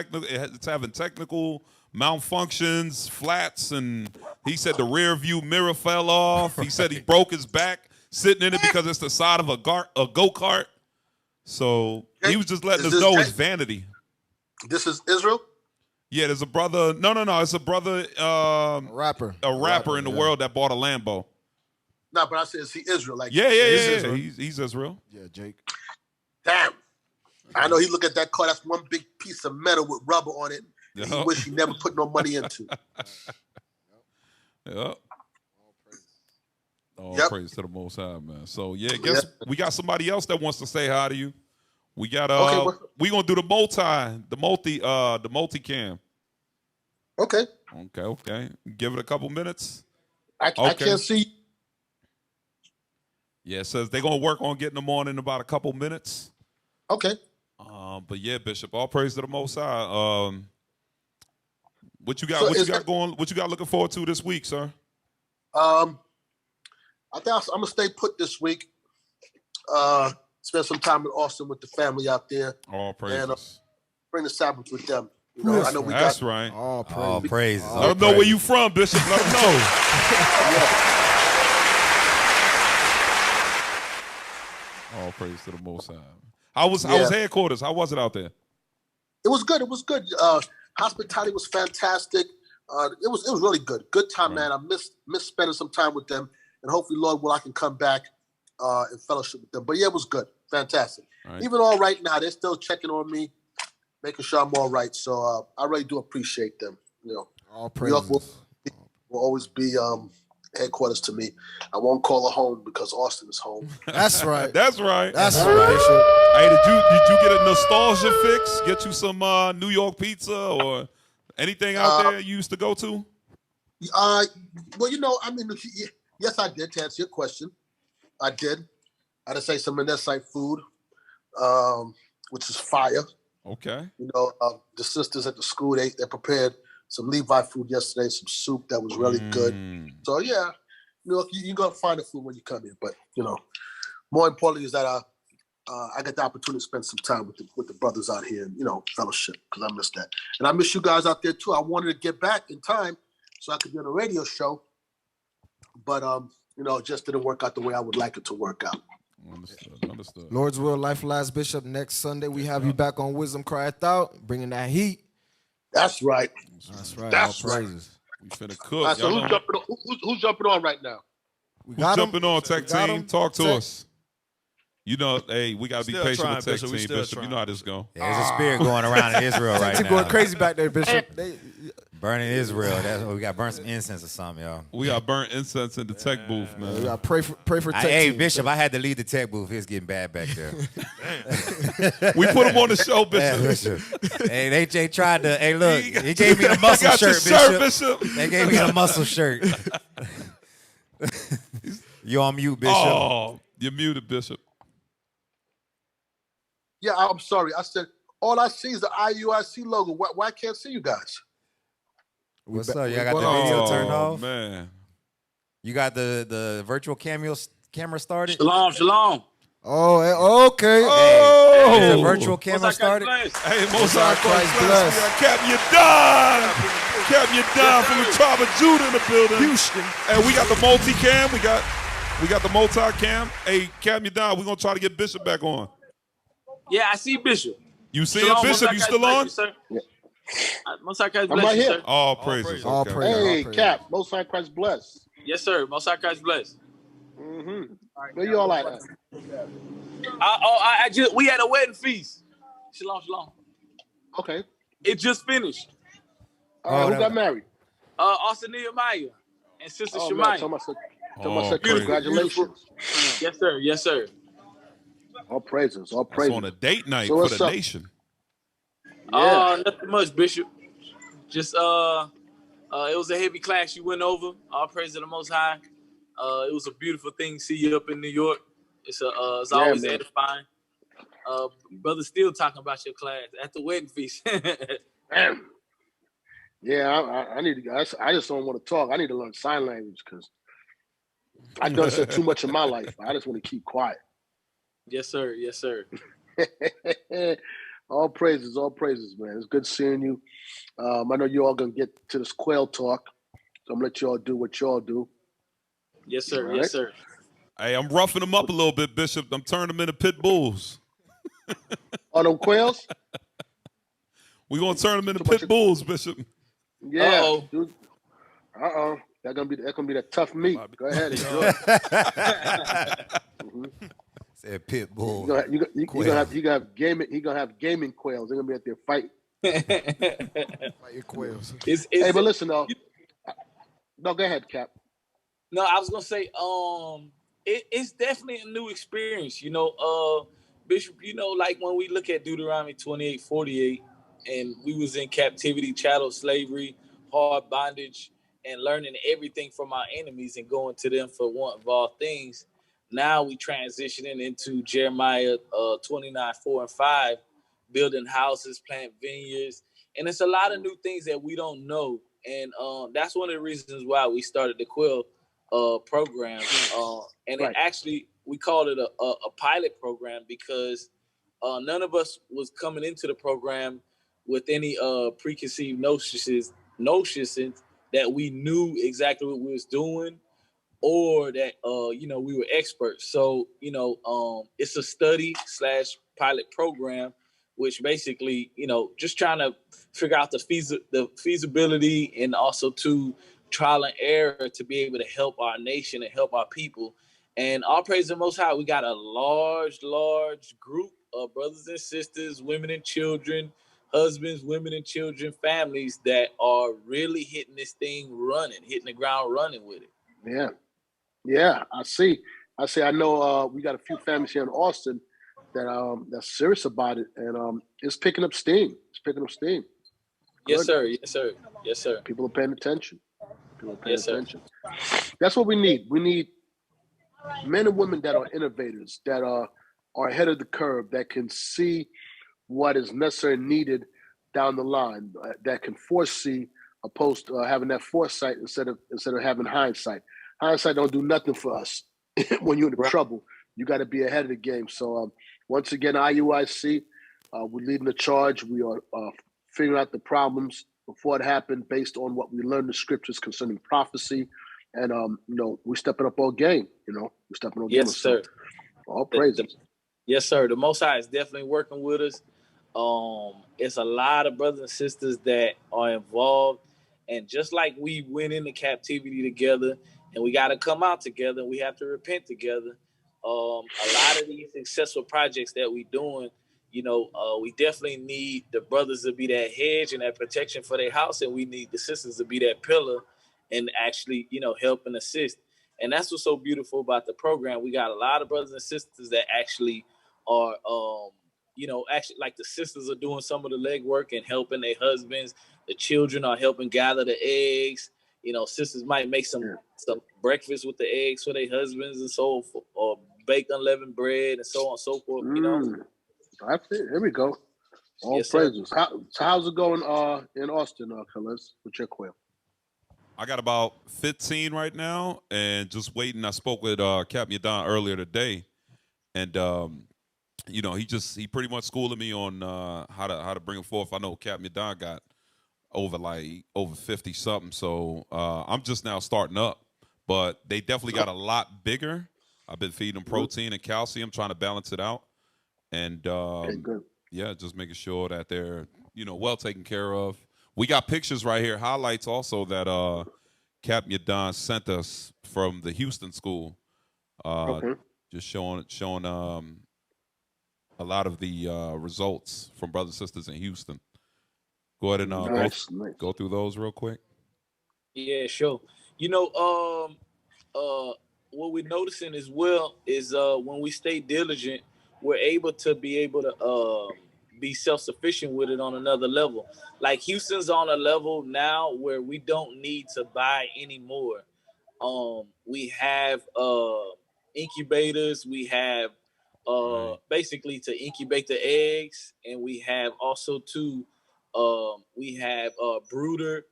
Speaker 2: having technical malfunctions, flats, and he said the rear view mirror fell off. He said he broke his back sitting in it because it's the side of a go-kart. So he was just letting us know it's vanity.
Speaker 28: This is Israel?
Speaker 2: Yeah, there's a brother. No. It's a brother, a rapper in the world that bought a Lambo.
Speaker 28: No, but I said, is he Israel?
Speaker 2: Yeah. He's Israel.
Speaker 3: Yeah, Jake.
Speaker 28: Damn. I know he look at that car. That's one big piece of metal with rubber on it. Yep. He wish he never put no money into.
Speaker 2: Yep. All praise to the Most High, man. So yeah, guess we got somebody else that wants to say hi to you. We got we gonna do the multi cam.
Speaker 28: Okay.
Speaker 2: Give it a couple minutes.
Speaker 28: I can't see.
Speaker 2: Yeah, it says they're gonna work on getting them on in about a couple minutes.
Speaker 28: Okay.
Speaker 2: But yeah, Bishop, all praise to the Most High. What you got?
Speaker 28: So
Speaker 2: what you got going? What you got looking forward to this week, sir?
Speaker 28: I think I'm gonna stay put this week. Spend some time in Austin with the family out there.
Speaker 2: All praises.
Speaker 28: And bring the Sabbath with them.
Speaker 2: I know that's right.
Speaker 28: All
Speaker 4: praises.
Speaker 2: Let them know where you from, Bishop. Let them know. All praise to the Most High. How was headquarters? How was it out there?
Speaker 28: It was good. Hospitality was fantastic. It was really good. Good time, man. I miss spending some time with them, and hopefully, Lord, I can come back and fellowship with them. But yeah, it was good. Fantastic. Even all right now, they're still checking on me, making sure I'm all right. So I really do appreciate them.
Speaker 3: All
Speaker 28: New York
Speaker 3: praises.
Speaker 28: will always be headquarters to me. I won't call it home because Austin is home.
Speaker 3: That's right.
Speaker 2: That's right.
Speaker 3: That's right, Bishop.
Speaker 2: Hey, did you get a nostalgia fix? Get you some New York pizza or anything out there you used to go to?
Speaker 28: Well, yes, I did. To answer your question, I did. I had to say some Mennonite food, which is fire.
Speaker 2: Okay.
Speaker 28: The sisters at the school, they prepared some Levi food yesterday, some soup that was really good. So yeah, you're gonna find the food when you come here. But more importantly is that I got the opportunity to spend some time with the brothers out here and fellowship, because I miss that, and I miss you guys out there too. I wanted to get back in time so I could be on a radio show, but it just didn't work out the way I would like it to work out.
Speaker 2: Understood.
Speaker 3: Lord's will, life last, Bishop. Next Sunday we have you back on Wisdom Crieth Out, bringing that heat.
Speaker 28: That's right.
Speaker 3: That's right.
Speaker 28: That's
Speaker 3: all
Speaker 28: right.
Speaker 3: praises.
Speaker 2: We finna cook.
Speaker 28: Right, so who's jumping on right now?
Speaker 3: We
Speaker 2: Who's jumping on, Tech Team? Talk to us. Hey, we gotta be
Speaker 10: Still
Speaker 2: patient
Speaker 10: trying,
Speaker 2: with Tech
Speaker 10: Bishop. We
Speaker 2: Team,
Speaker 10: still
Speaker 2: Bishop.
Speaker 10: trying.
Speaker 2: You know how this go.
Speaker 4: Yeah, there's a spirit going around in Israel right
Speaker 3: They're
Speaker 4: now.
Speaker 3: going crazy back there, Bishop.
Speaker 4: Burning Israel. That's what we got. Burn some incense or something, y'all.
Speaker 2: We got burnt incense in the tech booth, man.
Speaker 3: We got to pray for Tech
Speaker 4: Hey,
Speaker 3: Team.
Speaker 4: Bishop, I had to leave the tech booth. It's getting bad back there.
Speaker 2: We put him on the show, Bishop.
Speaker 4: Yeah, Bishop. Hey, they tried to. Hey, look, he gave me a muscle
Speaker 2: got
Speaker 4: shirt,
Speaker 2: your shirt,
Speaker 4: Bishop.
Speaker 2: Bishop.
Speaker 4: They gave me a muscle shirt. You on mute, Bishop.
Speaker 2: Oh, you're muted, Bishop.
Speaker 28: Yeah, I'm sorry. I said all I see is the IUIC logo. Why I can't see you guys?
Speaker 4: What's up? You got the video turned off?
Speaker 2: Man.
Speaker 4: You got the virtual camera started?
Speaker 6: Shalom.
Speaker 3: Oh, okay.
Speaker 2: Oh,
Speaker 4: is the virtual camera started?
Speaker 2: Hey, Most High Christ bless. We got Captain Yadon. Captain Yadon from the tribe of Judah in the building. Houston. And we got the multi-cam. We got the multi-cam. Hey, Captain Yadon, we're going to try to get Bishop back on.
Speaker 6: Yeah, I see Bishop.
Speaker 2: You see it, Bishop? You still on?
Speaker 6: Most High Christ
Speaker 28: I'm
Speaker 6: bless
Speaker 28: right
Speaker 6: you,
Speaker 28: here.
Speaker 6: sir.
Speaker 2: All praises.
Speaker 3: All
Speaker 2: Okay.
Speaker 3: praises.
Speaker 28: Hey, Cap. Most High Christ bless.
Speaker 6: Yes, sir. Most High Christ bless.
Speaker 28: Mm-hmm. Where you all at?
Speaker 6: We had a wedding feast. Shalom.
Speaker 28: Okay.
Speaker 6: It just finished.
Speaker 28: All right, who got married?
Speaker 6: Austin Nehemiah and Sister
Speaker 28: Oh,
Speaker 6: Shemaiah.
Speaker 28: man, tell my son, congratulations.
Speaker 6: Yes, sir.
Speaker 28: All praises.
Speaker 2: That's on a date night for the nation.
Speaker 6: Nothing much, Bishop. Just it was a heavy class you went over. All praise to the Most High. It was a beautiful thing to see you up in New York. It's always edifying. Brother still talking about your class at the wedding feast.
Speaker 28: Damn. Yeah, I need to. I just don't want to talk. I need to learn sign language because I've done said too much in my life. I just want to keep quiet.
Speaker 6: Yes, sir.
Speaker 28: All praises, man. It's good seeing you. I know you all gonna get to this Quail talk, so I'm gonna let you all do what you all do.
Speaker 6: Yes, sir.
Speaker 28: All
Speaker 6: Yes,
Speaker 28: right?
Speaker 6: sir.
Speaker 2: Hey, I'm roughing them up a little bit, Bishop. I'm turning them into pit bulls.
Speaker 28: Oh, them Quails?
Speaker 2: We're going to turn them into pit bulls, Bishop.
Speaker 28: Yeah. That's gonna be that tough meat. Go ahead, enjoy.
Speaker 4: Said pit bull.
Speaker 28: You're gonna have gaming. He gonna have gaming quails. They're gonna be out there fighting.
Speaker 3: Fight your quails.
Speaker 28: Hey, but listen though. No, go ahead, Cap.
Speaker 6: No, I was gonna say, it's definitely a new experience. Bishop. Like when we look at Deuteronomy 28:48, and we was in captivity, chattel slavery, hard bondage, and learning everything from our enemies and going to them for want of all things. Now we transitioning into Jeremiah 29:4-5, building houses, plant vineyards, and it's a lot of new things that we don't know. And that's one of the reasons why we started the Quail program. And it actually, we called it a pilot program because none of us was coming into the program with any preconceived notions that we knew exactly what we was doing or that we were experts. So it's a study/pilot program, which basically just trying to figure out the feasibility and also to trial and error to be able to help our nation and help our people. And all praise the Most High, we got a large group of brothers and sisters, women and children, husbands, women and children, families that are really hitting this thing hitting the ground running with it.
Speaker 28: Yeah, I see. I know we got a few families here in Austin that that's serious about it, and it's picking up steam.
Speaker 6: Yes, sir.
Speaker 28: People are paying attention. That's what we need. We need men and women that are innovators, that are ahead of the curve, that can see what is necessary and needed down the line, that can foresee, opposed to having that foresight instead of having hindsight. Hindsight don't do nothing for us. When you're in trouble, you got to be ahead of the game. So once again, IUIC, we're leading the charge. We are figuring out the problems before it happened based on what we learned in the scriptures concerning prophecy. And, we're stepping up our game, we're stepping up.
Speaker 6: Yes, sir.
Speaker 28: All praises.
Speaker 6: Yes, sir. The Most High is definitely working with us. It's a lot of brothers and sisters that are involved. And just like we went into captivity together and we got to come out together and we have to repent together, a lot of these successful projects that we're doing, we definitely need the brothers to be that hedge and that protection for their house, and we need the sisters to be that pillar and actually, help and assist. And that's what's so beautiful about the program. We got a lot of brothers and sisters that actually are, actually like the sisters are doing some of the legwork and helping their husbands. The children are helping gather the eggs. Sisters might make some some breakfast with the eggs for their husbands and so forth, or bake unleavened bread and so on and so forth. You know.
Speaker 28: That's it. Here we go. All
Speaker 6: Yes, sir.
Speaker 28: praises. So how's it going in Austin, Khalid, with your Quail?
Speaker 2: I got about 15 right now, and just waiting. I spoke with Captain Yadon earlier today, and he pretty much schooling me on how to bring them forth. I know Captain Yadon got over 50 something, so I'm just now starting up, but they definitely got a lot bigger. I've been feeding them protein and calcium, trying to balance it out, and yeah, just making sure that they're well taken care of. We got pictures right here, highlights also that Captain Yadon sent us from the Houston school, just showing a lot of the results from brothers and sisters in Houston. Go ahead and go through those real quick.
Speaker 6: Yeah, sure. What we're noticing as well is when we stay diligent, we're able to be self-sufficient with it on another level. Like Houston's on a level now where we don't need to buy anymore. We have incubators, we have basically to incubate the eggs, and we have also we have brooder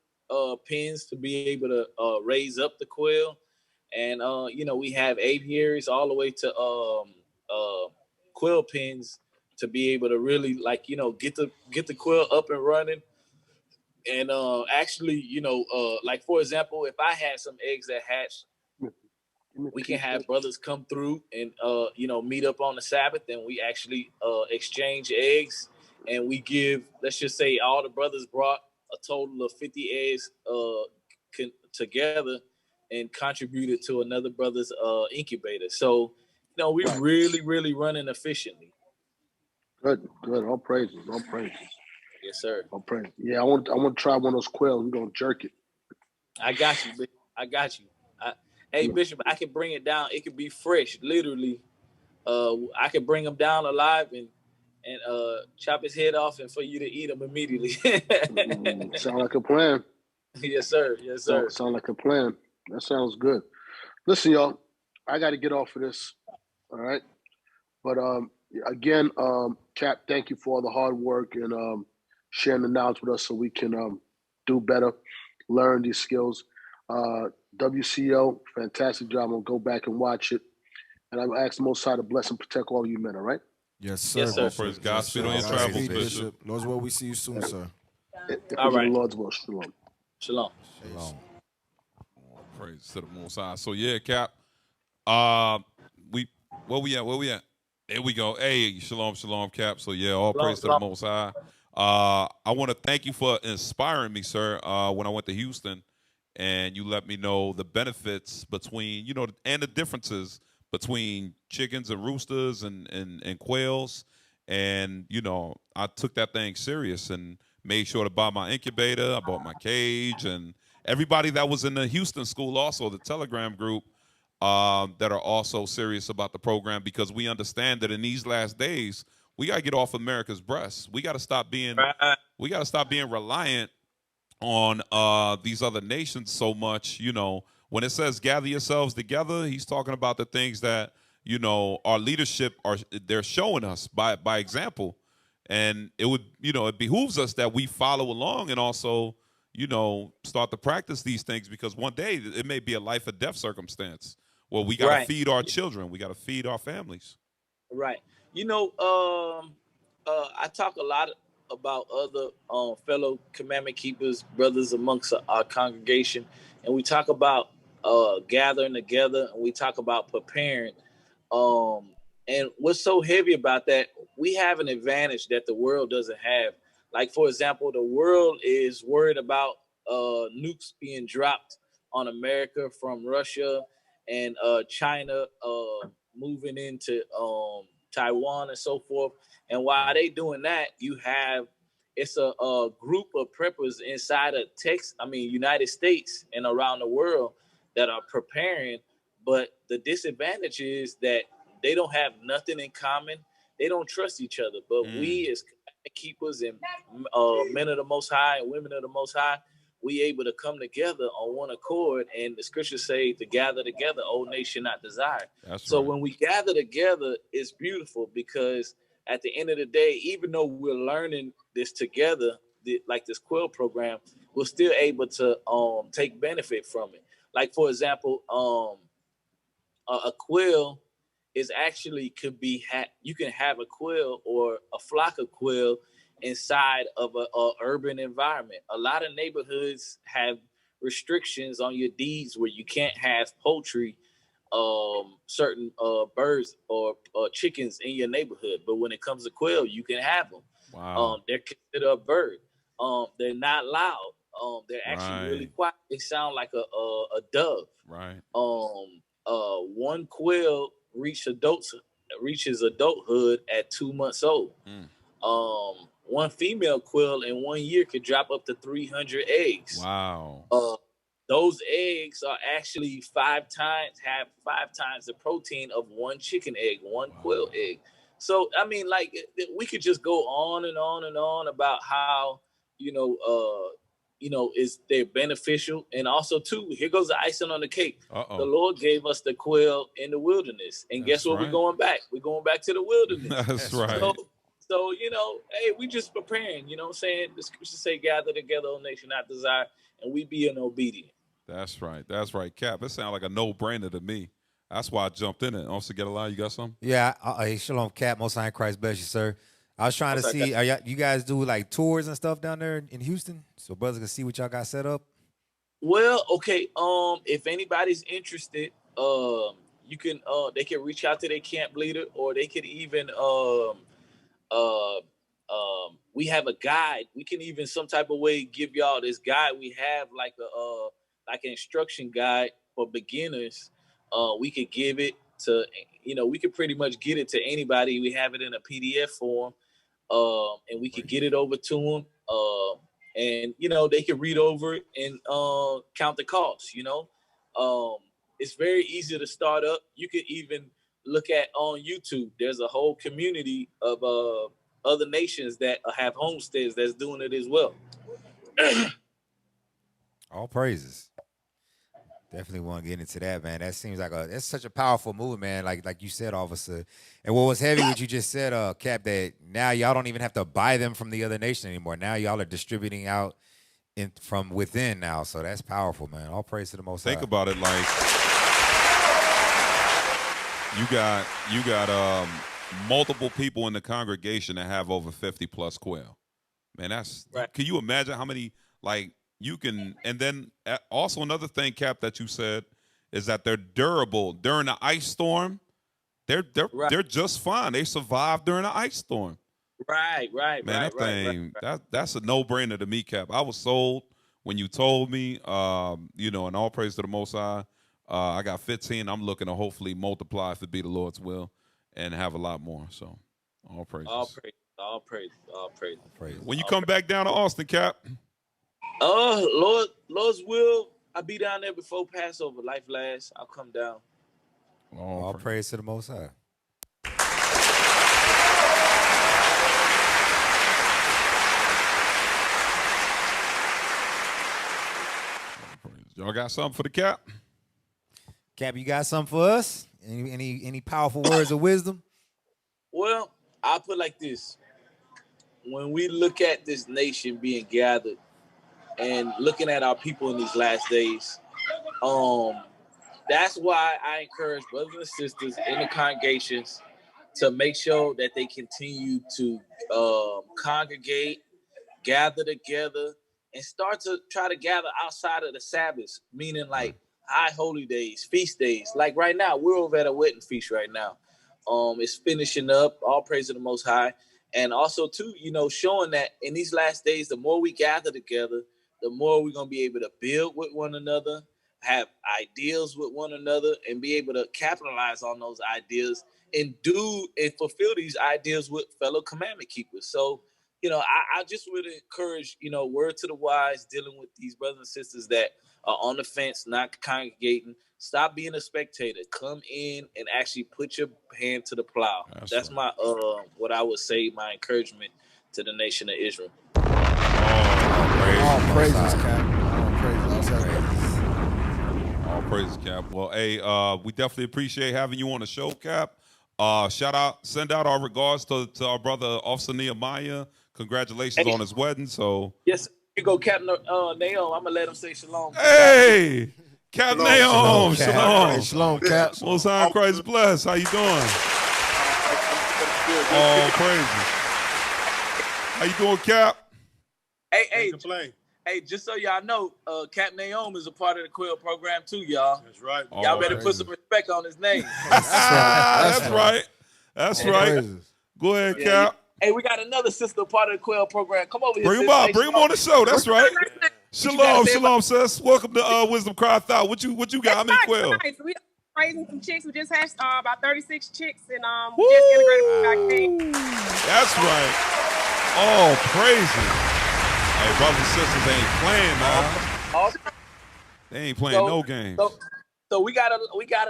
Speaker 6: pens to be able to raise up the quail, and we have aviaries all the way to quail pens to be able to really get the quail up and running. And actually, like for example, if I had some eggs that hatched, we can have brothers come through and meet up on the Sabbath, and we actually exchange eggs, and we give, let's just say all the brothers brought a total of 50 eggs together and contributed to another brother's incubator. So we really, really running efficiently.
Speaker 28: Good. All praises.
Speaker 6: Yes, sir.
Speaker 28: All praises. Yeah, I want to try one of those quails. We're gonna jerk it.
Speaker 6: I got you, Bishop. Hey, Bishop, I can bring it down. It could be fresh, literally. I could bring him down alive and chop his head off, and for you to eat him immediately.
Speaker 28: Sound like a plan.
Speaker 6: Yes, sir. Yes, sir.
Speaker 28: Sound like a plan. That sounds good. Listen, y'all, I got to get off of this. All right. But again, Cap, thank you for all the hard work and sharing the knowledge with us so we can do better, learn these skills. WCO, fantastic job. I'm going to go back and watch it. And I'm asking the Most High to bless and protect all you men, all right?
Speaker 3: Yes, sir.
Speaker 6: Yes, sir.
Speaker 2: For his Godspeed on your travels, Bishop.
Speaker 3: Lord's will, we see you soon, sir.
Speaker 28: All right. Lord's will. Shalom.
Speaker 6: Shalom.
Speaker 2: Praise to the Most High. So yeah, Cap. Where we at? There we go. Hey, shalom, Cap. So yeah, all praise to the Most High. I want to thank you for inspiring me, sir. When I went to Houston, and you let me know the benefits between, and the differences between chickens and roosters and quails. And, I took that thing serious and made sure to buy my incubator. I bought my cage, and everybody that was in the Houston school, also the Telegram group, that are also serious about the program, because we understand that in these last days, we got to get off America's breast. We got to stop being reliant on these other nations so much. When it says gather yourselves together, he's talking about the things that our leadership they're showing us by example, and it behooves us that we follow along and also start to practice these things, because one day it may be a life or death circumstance where we got to feed our children, we got to feed our families.
Speaker 6: Right. I talk a lot about other fellow commandment keepers, brothers amongst our congregation, and we talk about gathering together, and we talk about preparing. And what's so heavy about that, we have an advantage that the world doesn't have. Like, for example, the world is worried about nukes being dropped on America from Russia and China moving into Taiwan and so forth. And while they doing that, it's a group of preppers inside of United States and around the world that are preparing. But the disadvantage is that they don't have nothing in common. They don't trust each other. But we as keepers and men of the Most High and women of the Most High, we able to come together on one accord. And the scriptures say to gather together, O nation not desire. So when we gather together, it's beautiful, because at the end of the day, even though we're learning this together, like this Quail program, we're still able to take benefit from it. Like, for example, a quail is actually could be you can have a quail or a flock of quail inside of a urban environment. A lot of neighborhoods have restrictions on your deeds where you can't have poultry, certain birds or chickens in your neighborhood. But when it comes to quail, you can have them.
Speaker 2: Wow.
Speaker 6: They're considered a bird. They're not loud. They're actually really quiet. They sound like a dove.
Speaker 2: Right.
Speaker 6: One quail reaches adulthood at 2 months old. One female quail in 1 year could drop up to 300 eggs.
Speaker 2: Wow.
Speaker 6: Those eggs are actually 5 times the protein of one chicken egg, one quail egg. So, I mean, like, we could just go on and on and on about how, they're beneficial. And also, too, here goes the icing on the cake. The Lord gave us the quail in the wilderness. And guess what? We're going back. We're going back to the wilderness.
Speaker 2: That's right.
Speaker 6: So, hey, we just preparing, you know what I'm saying? The scriptures say, gather together, O nation, not desire, and we be obedient.
Speaker 2: That's right. That's right, Cap. It sounds like a no-brainer to me. That's why I jumped in it. Also, get a line. You got something?
Speaker 4: Yeah. Hey, shalom, Cap. Most High in Christ bless you, sir. I was trying to see, you guys do like tours and stuff down there in Houston, so brothers can see what y'all got set up?
Speaker 6: Well, okay. If anybody's interested, you can they can reach out to their camp leader, or they could even we have a guide. We can even some type of way give y'all this guide. We have like an instruction guide for beginners. We could give it to, we could pretty much get it to anybody. We have it in a PDF form, and we could get it over to them. And they can read over it and count the costs. It's very easy to start up. You could even look at on YouTube. There's a whole community of other nations that have homesteads that's doing it as well.
Speaker 4: All praises. Definitely want to get into that, man. That seems like that's such a powerful movement, man. Like you said, officer. And what was heavy, what you just said, Cap, that now y'all don't even have to buy them from the other nation anymore. Now y'all are distributing out from within now. So that's powerful, man. All praise to the Most High.
Speaker 2: Think about it, like you got multiple people in the congregation that have over 50 plus quail. Man, that's right. Can you imagine how many you can? And then also another thing, Cap, that you said is that they're durable during the ice storm. They're just fine. They survived during the ice storm.
Speaker 6: Right.
Speaker 2: Man, that's a no-brainer to me, Cap. I was sold when you told me. And all praise to the Most High. I got 15. I'm looking to hopefully multiply if it be the Lord's will, and have a lot more. So, all praises.
Speaker 6: All praise.
Speaker 2: When you come back down to Austin, Cap.
Speaker 6: Lord's will. I'll be down there before Passover. Life lasts. I'll come down.
Speaker 4: All praise to the Most High.
Speaker 2: Y'all got something for the Cap?
Speaker 4: Cap, you got something for us? Any powerful words of wisdom?
Speaker 6: Well, I'll put it like this. When we look at this nation being gathered and looking at our people in these last days, that's why I encourage brothers and sisters in the congregations to make sure that they continue to congregate, gather together, and start to try to gather outside of the Sabbaths, meaning like high holy days, feast days. Like right now, we're over at a wedding feast right now. It's finishing up. All praise to the Most High. And also, too, showing that in these last days, the more we gather together, the more we're going to be able to build with one another, have ideals with one another, and be able to capitalize on those ideas and do and fulfill these ideas with fellow commandment keepers. So, I just would encourage, word to the wise, dealing with these brothers and sisters that are on the fence, not congregating. Stop being a spectator. Come in and actually put your hand to the plow. That's right. My what I would say, my encouragement to the nation of Israel.
Speaker 3: All praises, Cap.
Speaker 2: All praises, Cap. Well, hey, we definitely appreciate having you on the show, Cap. Send out our regards to our brother Officer Nehemiah. Congratulations on his wedding. So
Speaker 6: yes, you go, Captain Naom. I'm gonna let him say shalom.
Speaker 2: hey, Cap Naom,
Speaker 3: Hey, shalom, Cap.
Speaker 2: Most High in Christ bless. How you doing? All praises. How you doing, Cap?
Speaker 6: Hey, just so y'all know, Captain Naom is a part of the Quail program too, y'all.
Speaker 21: That's right.
Speaker 6: Y'all better put some respect on his name.
Speaker 2: That's right. Go ahead, Cap.
Speaker 6: Hey, we got another sister part of the Quail program. Come over here.
Speaker 2: Bring him up. Bring him on the show. That's right. Shalom, sis. Welcome to Wisdom Crieth Out. What you got? How many Quail?
Speaker 7: Nice. We raising some chicks. We just had about 36 chicks, and we just integrated.
Speaker 2: That's right. Oh, praises. Hey, brothers and sisters, they ain't playing, man. They ain't playing no games.
Speaker 6: So we got a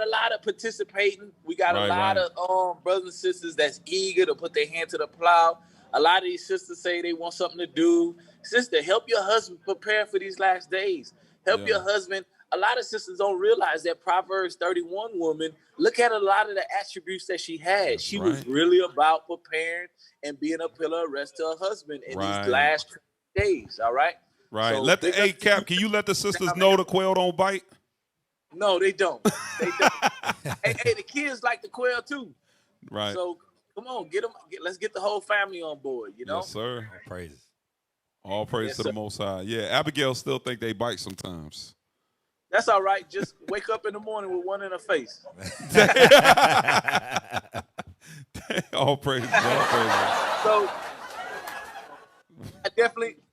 Speaker 6: lot of participating. We got a lot of brothers and sisters that's eager to put their hand to the plow. A lot of these sisters say they want something to do. Sister, help your husband prepare for these last days. Help your husband. A lot of sisters don't realize that Proverbs 31 woman, look at a lot of the attributes that she had. She was really about preparing and being a pillar of rest to her husband in these last days, all right?
Speaker 2: Right.
Speaker 6: So
Speaker 2: hey, Cap, can you let the sisters know the quail don't bite?
Speaker 6: No, they don't. They don't. hey, the kids like the quail too.
Speaker 2: Right.
Speaker 6: So come on, let's get the whole family on board, you know?
Speaker 2: Yes, sir.
Speaker 4: All praises.
Speaker 2: All praise to the Most High. Yeah, Abigail still think they bite sometimes.
Speaker 6: That's all right. Just wake up in the morning with one in her face.
Speaker 2: All praise. All praise.
Speaker 6: So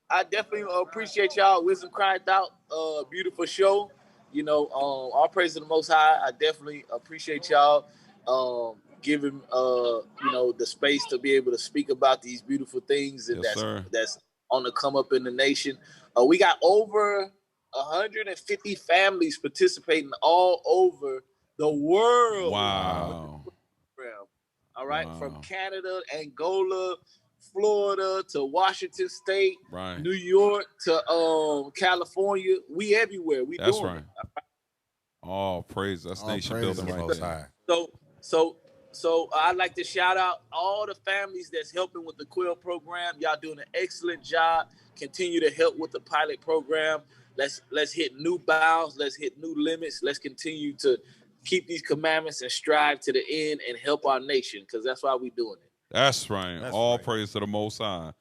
Speaker 6: I definitely appreciate y'all. Wisdom Crieth Out, beautiful show. You know, all praise to the Most High. I definitely appreciate y'all giving the space to be able to speak about these beautiful things and that's on the come up in the nation. We got over 150 families participating all over the world.
Speaker 2: Wow.
Speaker 6: All right, from Canada, Angola, Florida to Washington State, New York to California. We everywhere.
Speaker 2: That's
Speaker 6: doing
Speaker 2: right.
Speaker 6: it.
Speaker 2: All praise. That's nation building right there.
Speaker 6: So I'd like to shout out all the families that's helping with the Quail program. Y'all doing an excellent job. Continue to help with the pilot program. Let's hit new bounds. Let's hit new limits. Let's continue to keep these commandments and strive to the end and help our nation, because that's why we're doing it.
Speaker 2: That's right. All praise to the Most High.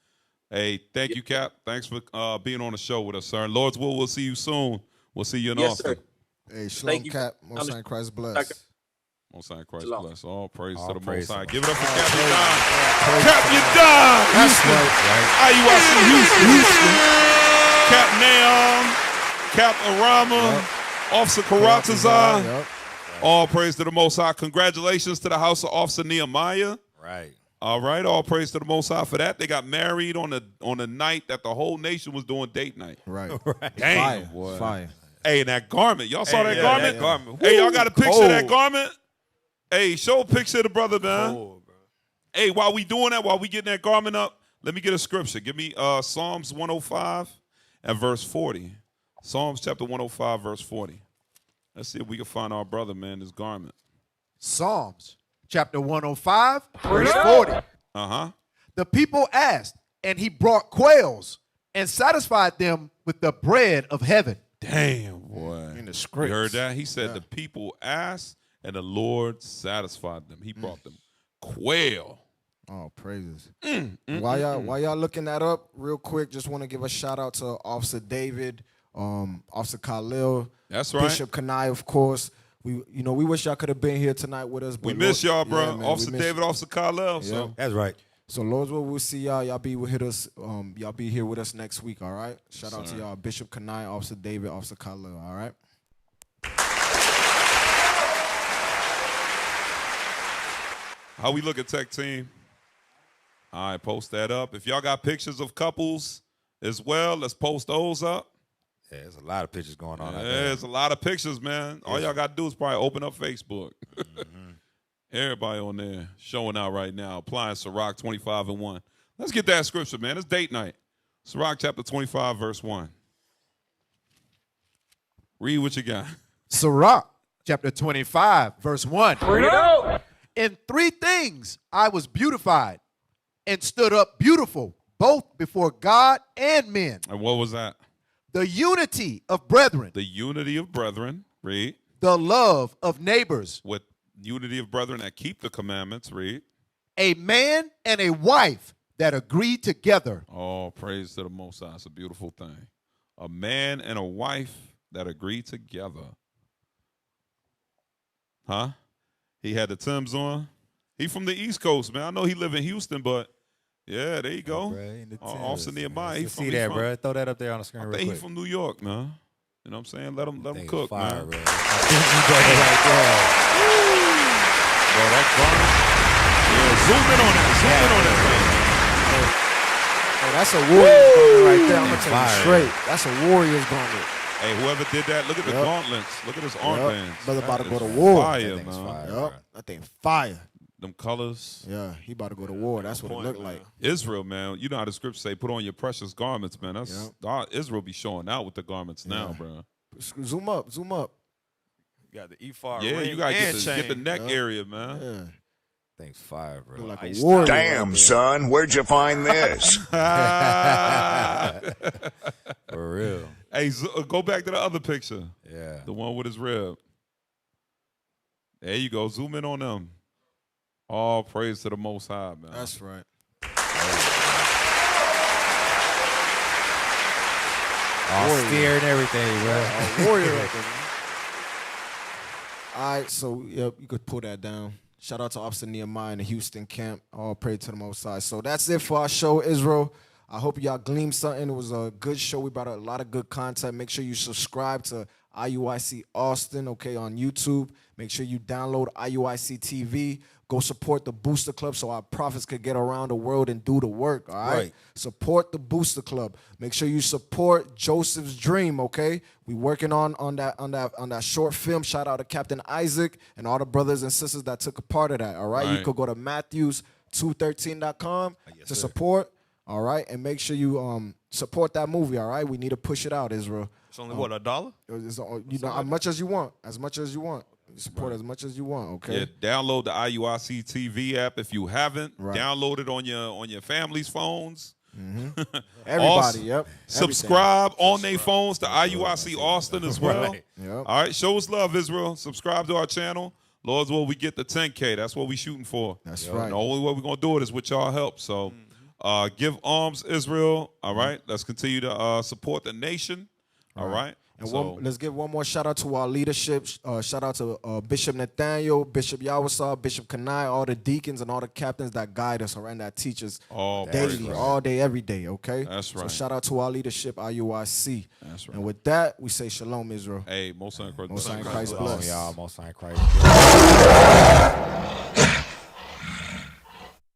Speaker 2: Hey, thank you, Cap. Thanks for being on the show with us, sir. Lord's will, we'll see you soon. We'll see you in Austin.
Speaker 6: Sir.
Speaker 3: Hey, shalom, Cap. Most High in Christ bless.
Speaker 2: Most High in Christ bless. All praise to the
Speaker 4: praise
Speaker 2: Most High.
Speaker 4: to
Speaker 2: Give it up for Cap Yadon. Cap Yadon.
Speaker 3: That's right.
Speaker 2: IUIC Houston. Cap Naom. Cap Arama. Officer Karatazar. All praise to the Most High. Congratulations to the house of Officer Nehemiah.
Speaker 4: Right.
Speaker 2: All right. All praise to the Most High for that. They got married on the night that the whole nation was doing date night.
Speaker 3: Right.
Speaker 2: Damn.
Speaker 3: Fire. Boy. Fire.
Speaker 2: Hey, and that garment. Y'all saw that garment? That garment. Hey, y'all got a picture of that garment? Hey, show a picture of the brother, man. Cold, bro. Hey, while we doing that, while we getting that garment up, let me get a scripture. Give me Psalms 105 and verse 40. Psalms chapter 105, verse 40. Let's see if we can find our brother, man, his garment.
Speaker 5: Psalms chapter 105, verse 40.
Speaker 2: Uh-huh.
Speaker 5: The people asked, and he brought quails and satisfied them with the bread of heaven.
Speaker 2: Damn, boy.
Speaker 3: In the script.
Speaker 2: You heard that? He said the people asked, and the Lord satisfied them. He brought them quail.
Speaker 3: Oh, praises. While y'all looking that up, real quick, just want to give a shout out to Officer David, Officer Khalil.
Speaker 2: That's right.
Speaker 3: Bishop Kanai, of course. We wish y'all could have been here tonight with us.
Speaker 2: We miss y'all, bro. Man, Officer David, Officer Khalil.
Speaker 3: Yeah.
Speaker 2: So
Speaker 4: that's right.
Speaker 3: So Lord's will, we'll see y'all. Y'all be with us. Y'all be here with us next week. All right. Shout out to y'all, Bishop Kanai, Officer David, Officer Khalil. All right.
Speaker 2: How we look at tech team? All right, post that up. If y'all got pictures of couples as well, let's post those up.
Speaker 4: Yeah, there's a lot of pictures going on.
Speaker 2: Yeah, there's a lot of pictures, man. All y'all got to do is probably open up Facebook. Everybody on there showing out right now, applying Sirach 25 and 1. Let's get that scripture, man. It's date night. Sirach chapter 25, verse 1. Read what you got.
Speaker 5: Sirach, chapter 25, verse 1.
Speaker 1: Bring it out.
Speaker 5: In 3 things I was beautified and stood up beautiful, both before God and men.
Speaker 2: And what was that?
Speaker 5: The unity of brethren.
Speaker 2: The unity of brethren. Read.
Speaker 5: The love of neighbors.
Speaker 2: With unity of brethren that keep the commandments. Read.
Speaker 5: A man and a wife that agree together.
Speaker 2: Oh, praise to the Most High. It's a beautiful thing. A man and a wife that agree together. Huh? He had the Timbs on. He from the East Coast, man. I know he live in Houston, but yeah, there you go. Officer Nehemiah.
Speaker 4: See that, bro. Throw that up there on the screen
Speaker 2: I
Speaker 4: real
Speaker 2: think
Speaker 4: quick.
Speaker 2: he from New York, man. You know what I'm saying? Let him cook,
Speaker 4: fire,
Speaker 2: man.
Speaker 4: bro. Right there.
Speaker 2: Bro, that garment. Yeah, zoom in on that. Zoom in on that,
Speaker 3: Oh, that's a Warriors garment right there. I'm going to tell you straight. That's a Warriors garment.
Speaker 2: Hey, whoever did that, look at the gauntlets. Look at his armbands.
Speaker 3: Brother about to
Speaker 2: That
Speaker 3: go to
Speaker 2: is
Speaker 3: war.
Speaker 2: Fire,
Speaker 3: That thing's
Speaker 2: man.
Speaker 3: fire. Yup. That thing fire.
Speaker 2: Them colors.
Speaker 3: Yeah, he about to go to war. That's what it looked like.
Speaker 2: Israel, man. You know how the scriptures say, put on your precious garments, man. That's Israel be showing out with the garments now, bro.
Speaker 3: Zoom up. Zoom up.
Speaker 10: You got the ephod.
Speaker 2: Yeah,
Speaker 10: ring
Speaker 2: you gotta
Speaker 10: and
Speaker 2: get the
Speaker 10: chain.
Speaker 2: neck area, man.
Speaker 3: Yeah.
Speaker 4: Thing's fire, bro.
Speaker 3: Like a warrior.
Speaker 8: Damn, son, where'd you find this?
Speaker 4: For real.
Speaker 2: Hey, go back to the other picture.
Speaker 4: Yeah.
Speaker 2: The one with his rib. There you go. Zoom in on them. All praise to the Most High, man.
Speaker 3: That's right.
Speaker 4: Austere and everything, bro.
Speaker 3: Warrior right there, man. All right, so yep, you could pull that down. Shout out to Officer Nehemiah in the Houston camp. All praise to the Most High. So that's it for our show, Israel. I hope y'all gleaned something. It was a good show. We brought a lot of good content. Make sure you subscribe to IUIC Austin, okay, on YouTube. Make sure you download IUIC TV. Go support the Booster Club so our prophets could get around the world and do the work, all right? Support the Booster Club. Make sure you support Joseph's Dream, okay? We working on that short film. Shout out to Captain Isaac and all the brothers and sisters that took a part of that, all right? You could go to Matthews213.com to support, all right? And make sure you support that movie, all right? We need to push it out, Israel.
Speaker 10: It's only what, $1?
Speaker 3: It's, you know, as much as you want. As much as you want. You support as much as you want, okay?
Speaker 2: Yeah, download the IUIC TV app if you haven't. Download it on your family's phones.
Speaker 3: Everybody,
Speaker 2: Also,
Speaker 3: yep.
Speaker 2: Subscribe on their phones to IUIC Austin as well.
Speaker 3: Yep.
Speaker 2: All right, show us love, Israel. Subscribe to our channel. Lord's will we get the 10K. That's what we shooting for.
Speaker 3: That's right.
Speaker 2: The only way we're going to do it is with y'all help. So give alms, Israel. All right, let's continue to support the nation. All right.
Speaker 3: And
Speaker 2: So-
Speaker 3: let's give one more shout out to our leadership. Shout out to Bishop Nathaniel, Bishop Yawasar, Bishop Kanai, all the deacons and all the captains that guide us around, that teach us daily, all day, every day, okay?
Speaker 2: That's right.
Speaker 3: So shout out to our leadership, IUIC.
Speaker 2: That's right.
Speaker 3: And with that, we say shalom, Israel.
Speaker 2: Hey, Most High in Christ.
Speaker 3: Most High in Christ
Speaker 4: Shalom,
Speaker 3: bless.
Speaker 4: y'all. Most High in Christ.